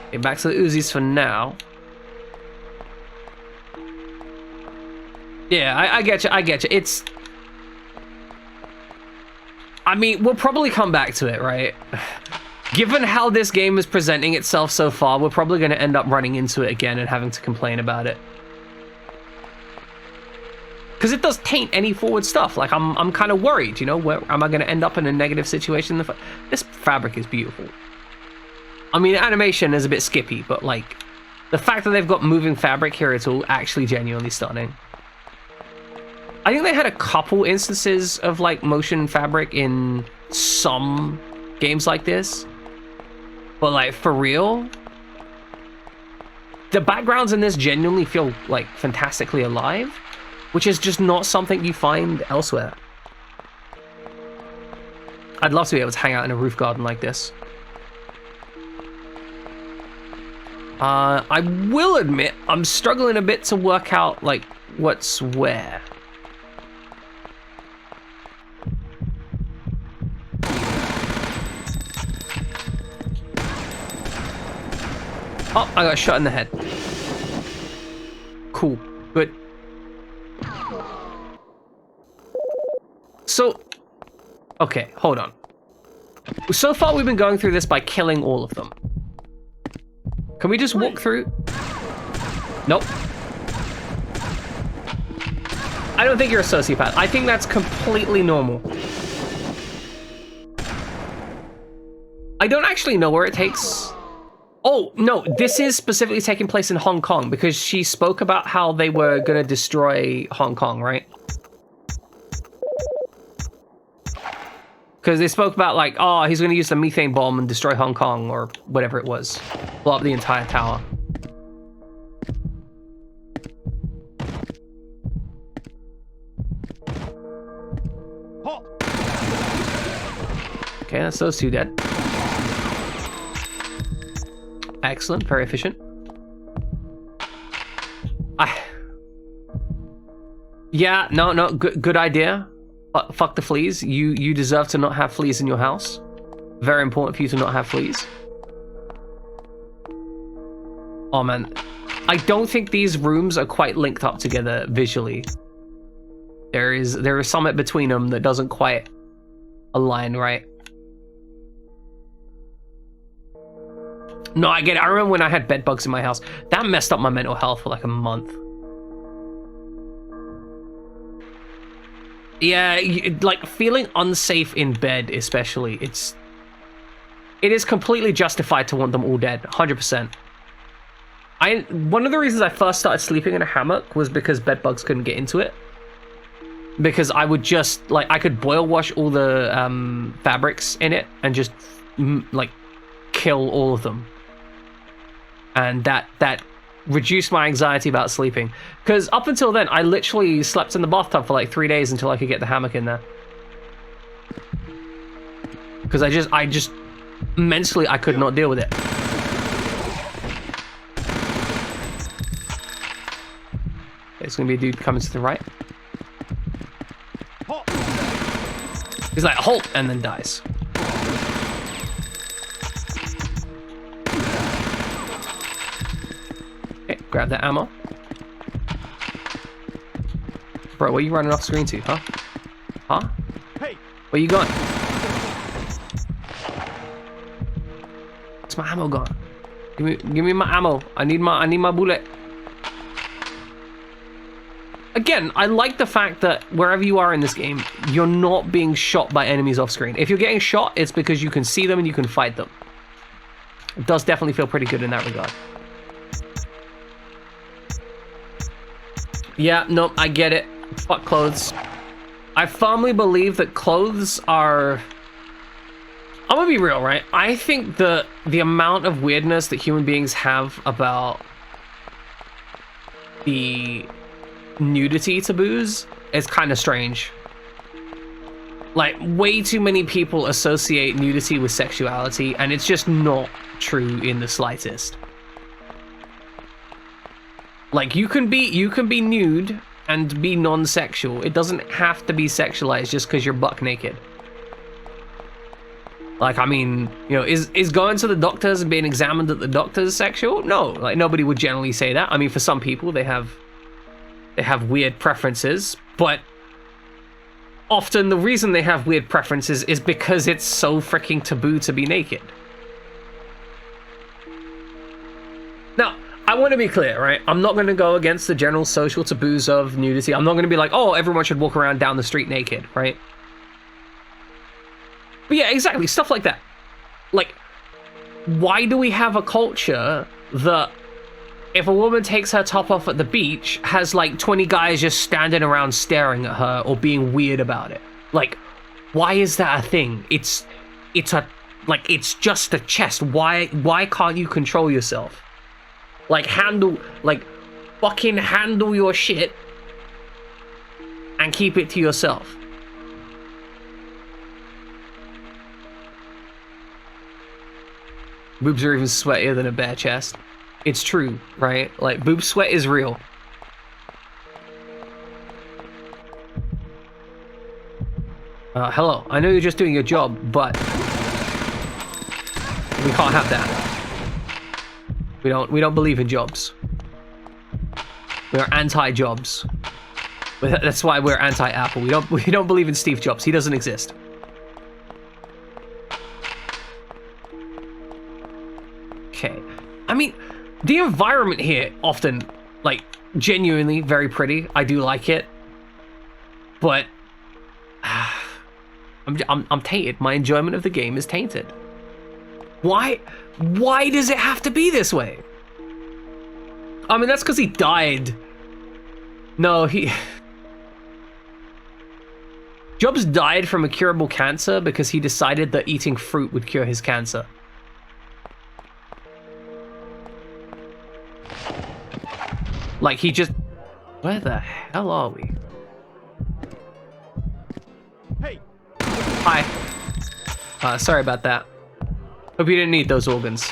Okay, back to the Uzis for now. Yeah, I get you. It's... I mean, we'll probably come back to it, right? Given how this game is presenting itself so far, we're probably going to end up running into it again and having to complain about it. Because it does taint any forward stuff. Like, I'm kind of worried, you know? Where am I going to end up in a negative situation? This fabric is beautiful. I mean, animation is a bit skippy, but, like, the fact that they've got moving fabric here, it's all actually genuinely stunning. I think they had a couple instances of, like, motion fabric in some games like this. But, like, for real, the backgrounds in this genuinely feel, like, fantastically alive, which is just not something you find elsewhere. I'd love to be able to hang out in a roof garden like this. I will admit, I'm struggling a bit to work out, like, what's where. Oh, I got shot in the head. Cool. Good. So, okay, hold on. So far we've been going through this by killing all of them. Can we just walk through? Nope. I don't think you're a sociopath. I think that's completely normal. I don't actually know where it takes. Oh, no, this is specifically taking place in Hong Kong because she spoke about how they were gonna destroy Hong Kong, right? Because they spoke about like, oh, he's gonna use the methane bomb and destroy Hong Kong or whatever it was. Blow up the entire tower. Okay, that's those two dead. Excellent, very efficient. Yeah, no, good idea. But fuck the fleas. You deserve to not have fleas in your house. Very important for you to not have fleas. Oh man, I don't think these rooms are quite linked up together visually. There is something between them that doesn't quite align right. No, I get it. I remember when I had bed bugs in my house. That messed up my mental health for like a month. Yeah, like feeling unsafe in bed especially. It is completely justified to want them all dead, 100%. One of the reasons I first started sleeping in a hammock was because bed bugs couldn't get into it. Because I would just, like, I could boil wash all the fabrics in it and just, like, kill all of them. And that reduced my anxiety about sleeping. Because up until then, I literally slept in the bathtub for like 3 days until I could get the hammock in there. Because I just, mentally, I could not deal with it. It's gonna be a dude coming to the right. He's like, halt, and then dies. Okay, grab that ammo. Bro, where you running off screen to, huh? Huh? Hey! Where you going? Where's my ammo gone? Give me my ammo. I need my bullet. Again, I like the fact that wherever you are in this game, you're not being shot by enemies off screen. If you're getting shot, it's because you can see them and you can fight them. It does definitely feel pretty good in that regard. Yeah, no, I get it. Fuck clothes. I firmly believe that clothes are... I'm gonna be real, right? I think the amount of weirdness that human beings have about the nudity taboos is kind of strange. Like, way too many people associate nudity with sexuality, and it's just not true in the slightest. Like, you can be nude and be non-sexual. It doesn't have to be sexualized just because you're buck naked. Like, I mean, you know, is going to the doctors and being examined at the doctors sexual? No, like, nobody would generally say that. I mean, for some people, they have weird preferences, but often the reason they have weird preferences is because it's so freaking taboo to be naked. Now, I want to be clear, right? I'm not going to go against the general social taboos of nudity. I'm not going to be like, oh, everyone should walk around down the street naked, right? But yeah, exactly, stuff like that. Like, why do we have a culture that if a woman takes her top off at the beach, has like 20 guys just standing around staring at her or being weird about it? Like, why is that a thing? It's just a chest. Why can't you control yourself? Like, fucking handle your shit and keep it to yourself. Boobs are even sweatier than a bare chest. It's true, right? Like, boob sweat is real. Hello, I know you're just doing your job, but we can't have that. We don't believe in jobs. We're anti-jobs. That's why we're anti-Apple. We don't believe in Steve Jobs. He doesn't exist. Okay. I mean, the environment here often, like, genuinely very pretty. I do like it. But I'm tainted. My enjoyment of the game is tainted. Why does it have to be this way? I mean, that's because he died. No, Jobs died from a curable cancer because he decided that eating fruit would cure his cancer. Like, he just... Where the hell are we? Hey! Hi. Sorry about that. Hope you didn't need those organs.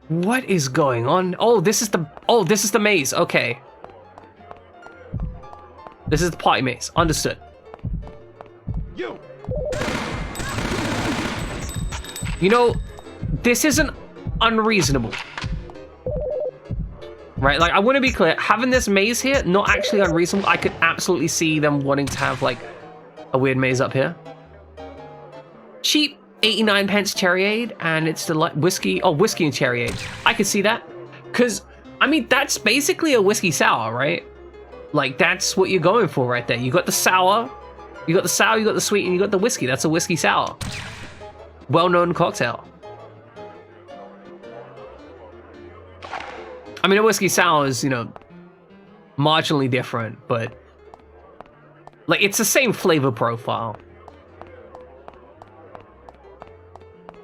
What is going on? Oh, this is the maze. Okay. This is the party maze. Understood. You! You know, this isn't unreasonable. Right? Like, I want to be clear. Having this maze here, not actually unreasonable. I could absolutely see them wanting to have, like, a weird maze up here. Cheap 89 pence cherryade, and it's the whiskey. Oh, whiskey and cherryade. I could see that. Because, I mean, that's basically a whiskey sour, right? Like, that's what you're going for right there. You got the sour, you got the sweet, and you got the whiskey. That's a whiskey sour. Well-known cocktail. I mean, a whiskey sour is, you know, marginally different, but like, it's the same flavor profile.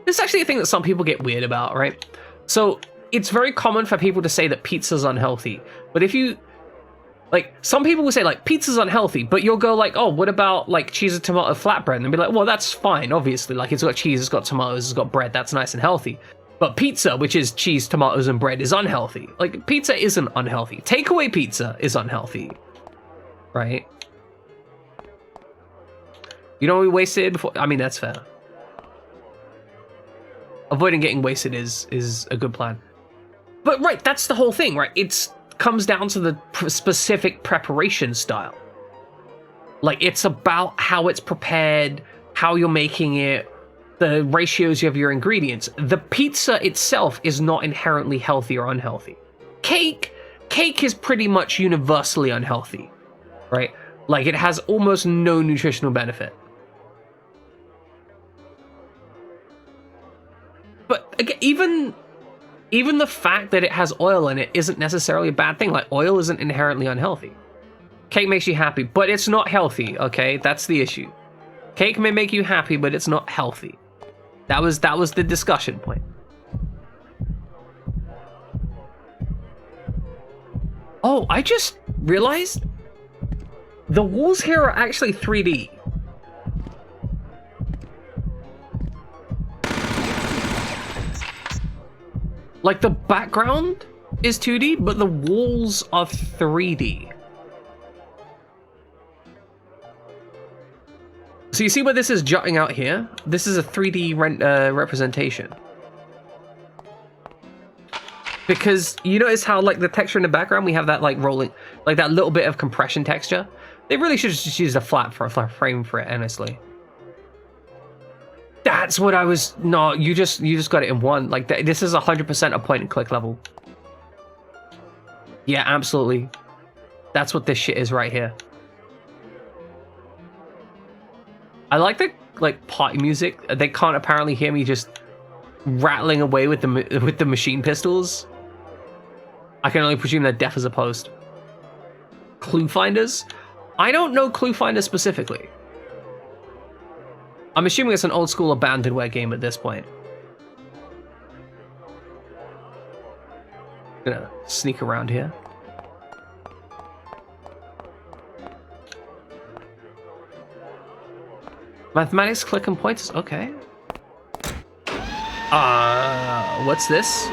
This is actually a thing that some people get weird about, right? So it's very common for people to say that pizza's unhealthy, but if you, like, some people will say, like, pizza's unhealthy, but you'll go like, oh, what about, like, cheese and tomato flatbread? And they'll be like, well, that's fine, obviously. Like, it's got cheese, it's got tomatoes, it's got bread, that's nice and healthy. But pizza, which is cheese, tomatoes, and bread, is unhealthy. Like, pizza isn't unhealthy. Takeaway pizza is unhealthy, right? You don't want to be wasted before... I mean, that's fair. Avoiding getting wasted is a good plan. But, right, that's the whole thing, right? It comes down to the specific preparation style. Like, it's about how it's prepared, how you're making it, the ratios of your ingredients. The pizza itself is not inherently healthy or unhealthy. Cake is pretty much universally unhealthy, right? Like, it has almost no nutritional benefit. But again, even the fact that it has oil in it isn't necessarily a bad thing. Like, oil isn't inherently unhealthy. Cake makes you happy, but it's not healthy, okay? That's the issue. Cake may make you happy, but it's not healthy. That was the discussion point. Oh, I just realized the walls here are actually 3D. Like, the background is 2D, but the walls are 3D. So you see where this is jutting out here? This is a 3D representation. Because you notice how, like, the texture in the background, we have that, like, rolling, like, that little bit of compression texture. They really should just use a flat frame for it, honestly. That's what I was... No, you just got it in one. Like, this is 100% a point-and-click level. Yeah, absolutely. That's what this shit is right here. I like the, like, party music. They can't apparently hear me just rattling away with the machine pistols. I can only presume they're deaf as opposed. Clue finders? I don't know clue finder specifically. I'm assuming it's an old school abandonware game at this point. Gonna sneak around here. Mathematics, click and pointers, okay. What's this?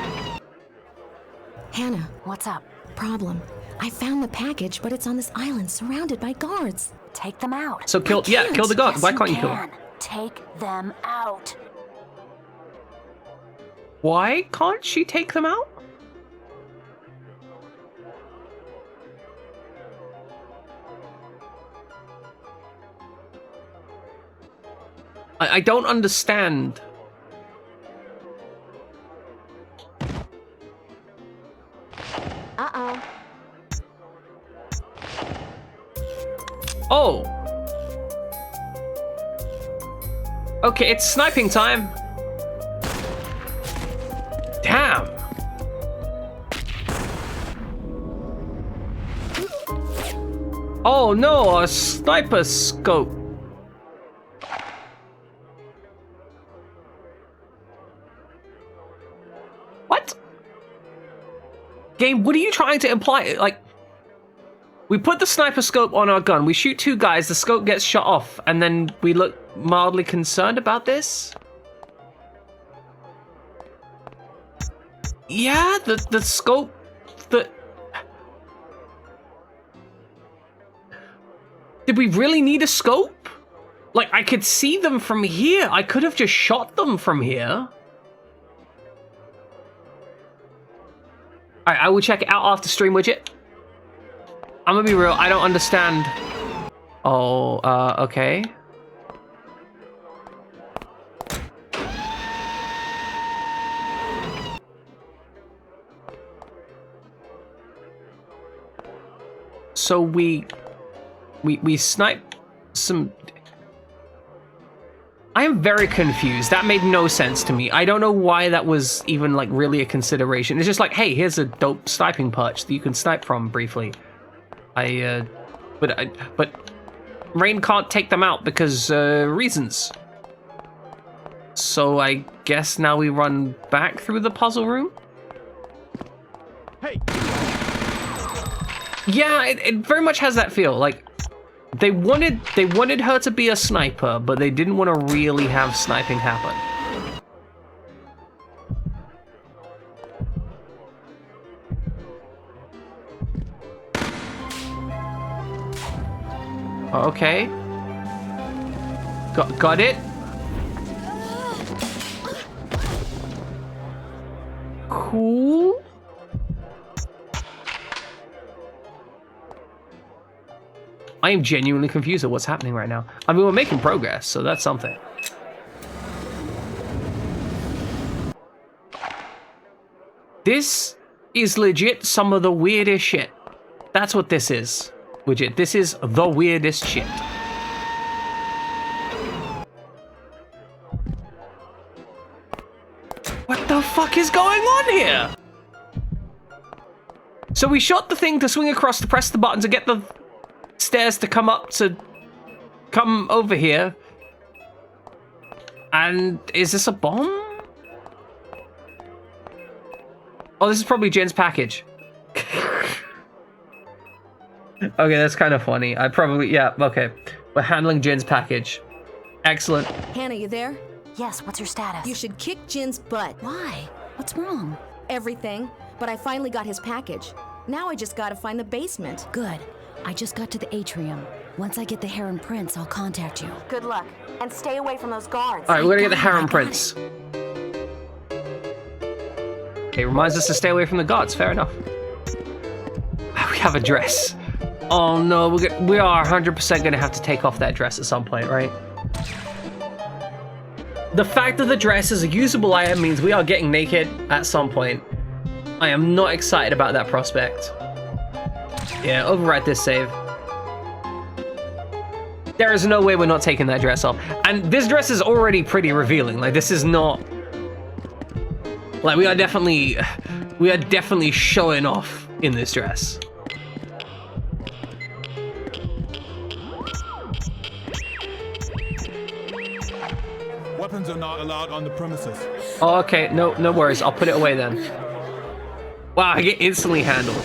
Hana, What's up? problem. I found the package, but it's on this island surrounded by guards. Take them out. So kill the guard. Yes, Why can't you kill them? Take them out. Why can't she take them out? I don't understand. Uh-oh. Oh. Okay, it's sniping time. Damn. Oh no, a sniper scope. What? Game, what are you trying to imply? Like, we put the sniper scope on our gun, we shoot two guys, the scope gets shut off, and then we look mildly concerned about this? Yeah, the scope, Did we really need a scope? Like, I could see them from here. I could have just shot them from here. Alright, I will check it out after stream widget. I'm gonna be real, I don't understand. Oh, okay. So we snipe some... I am very confused. That made no sense to me. I don't know why that was even like really a consideration. It's just like, hey, here's a dope sniping perch that you can snipe from briefly. But Rain can't take them out because reasons. So I guess now we run back through the puzzle room. Hey. Yeah, it very much has that feel. Like they wanted her to be a sniper, but they didn't want to really have sniping happen. Okay. Got it. Cool. I am genuinely confused at what's happening right now. I mean, we're making progress, so that's something. This is legit some of the weirdest shit. That's what this is. Widget, this is the weirdest shit. What the fuck is going on here? So we shot the thing to swing across to press the button to get the stairs to come up to come over here. And is this a bomb? Oh, this is probably Jen's package. Okay, that's kind of funny. Yeah, okay. We're handling Jin's package. Excellent. Hana, you there? Yes, what's your status? You should kick Jin's butt. Why? What's wrong? Everything. But I finally got his package. Now I just gotta find the basement. Good. I just got to the atrium. Once I get the Heron Prince, I'll contact you. Good luck. And stay away from those guards. Alright, we're gonna get the Heron Prince. Okay, reminds us to stay away from the guards. Fair enough. We have a dress. Oh no, we are 100% gonna have to take off that dress at some point, right? The fact that the dress is a usable item means we are getting naked at some point. I am not excited about that prospect. Yeah, overwrite this save. There is no way we're not taking that dress off. And this dress is already pretty revealing. Like, this is not... Like, we are definitely showing off in this dress. Weapons are not allowed on the premises. Oh, okay, no worries. I'll put it away then. Wow, I get instantly handled.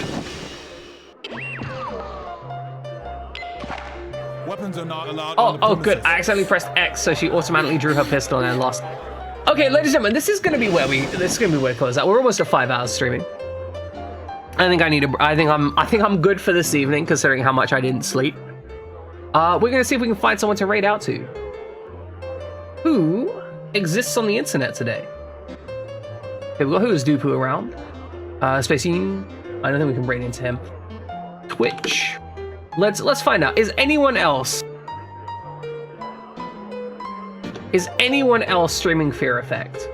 Weapons are not allowed on the premises. Oh, good. I accidentally pressed X, so she automatically drew her pistol and I lost. Okay, ladies and gentlemen, this is gonna be where it close out. We're almost at 5 hours streaming. I think I'm good for this evening, considering how much I didn't sleep. We're gonna see if we can find someone to raid out to. Who exists on the internet today? Okay, we've got Who's Dupu around. Spacine. I don't think we can brain into him. Twitch. Let's find out. Is anyone else streaming Fear Effect?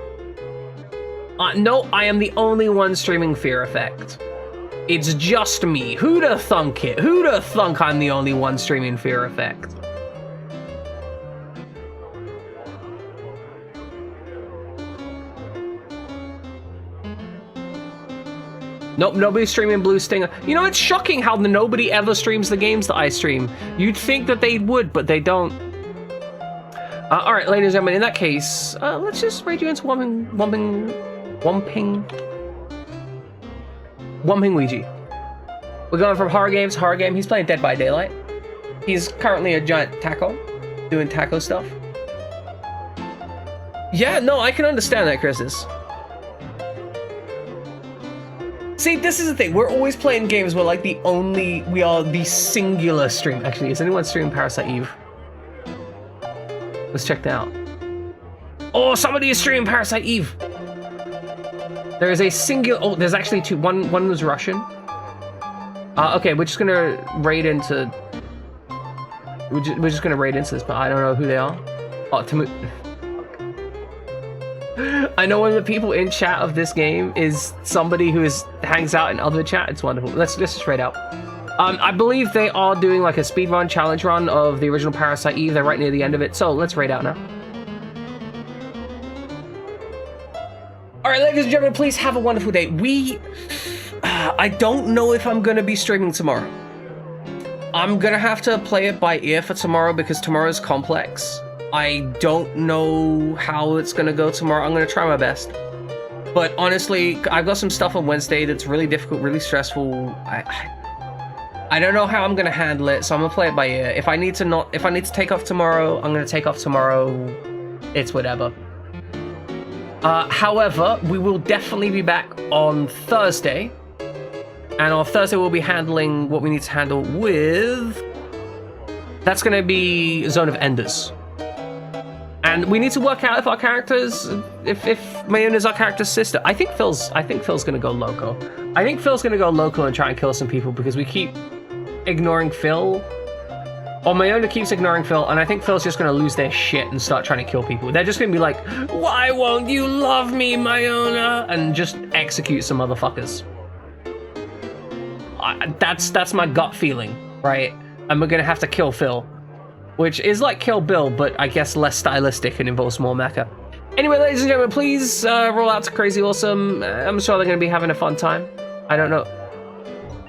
No, I am the only one streaming Fear Effect. It's just me. Who'da thunk it? Who'da thunk I'm the only one streaming Fear Effect? Nope, nobody's streaming Blue Stinger. You know, it's shocking how nobody ever streams the games that I stream. You'd think that they would, but they don't. All right, ladies and gentlemen, in that case, let's just raid you into Wumping Ouija. We're going from horror games to horror game. He's playing Dead by Daylight. He's currently a giant taco, doing taco stuff. Yeah, no, I can understand that, Chris's. See, this is the thing. We're always playing games where, like, we are the singular stream. Actually, is anyone streaming Parasite Eve? Let's check that out. Oh, somebody is streaming Parasite Eve. There is a singular. Oh, there's actually two. One was Russian. Okay, we're just gonna raid into. We're just gonna raid into this, but I don't know who they are. Oh, I know one of the people in chat of this game is somebody who hangs out in other chat. It's wonderful. Let's just raid out. I believe they are doing like a speedrun challenge run of the original Parasite Eve. They're right near the end of it, so let's raid out now. All right, ladies and gentlemen, please have a wonderful day. I don't know if I'm gonna be streaming tomorrow. I'm gonna have to play it by ear for tomorrow because tomorrow's complex. I don't know how it's gonna go tomorrow. I'm gonna try my best. But honestly, I've got some stuff on Wednesday that's really difficult, really stressful. I don't know how I'm gonna handle it, so I'm gonna play it by ear. If I need to take off tomorrow, I'm gonna take off tomorrow. It's whatever. However, we will definitely be back on Thursday. And on Thursday, we'll be handling what we need to handle with... That's gonna be Zone of Enders. And we need to work out if our characters, if Mayuna is our character's sister. I think Phil's gonna go loco. I think Phil's gonna go loco and try and kill some people because we keep ignoring Phil. Or Mayuna keeps ignoring Phil, and I think Phil's just gonna lose their shit and start trying to kill people. They're just gonna be like, "Why won't you love me, Mayuna?" and just execute some motherfuckers. That's my gut feeling, right? And we're gonna have to kill Phil. Which is like Kill Bill, but I guess less stylistic and involves more mecha. Anyway, ladies and gentlemen, please roll out to Crazy Awesome. I'm sure they're going to be having a fun time. I don't know.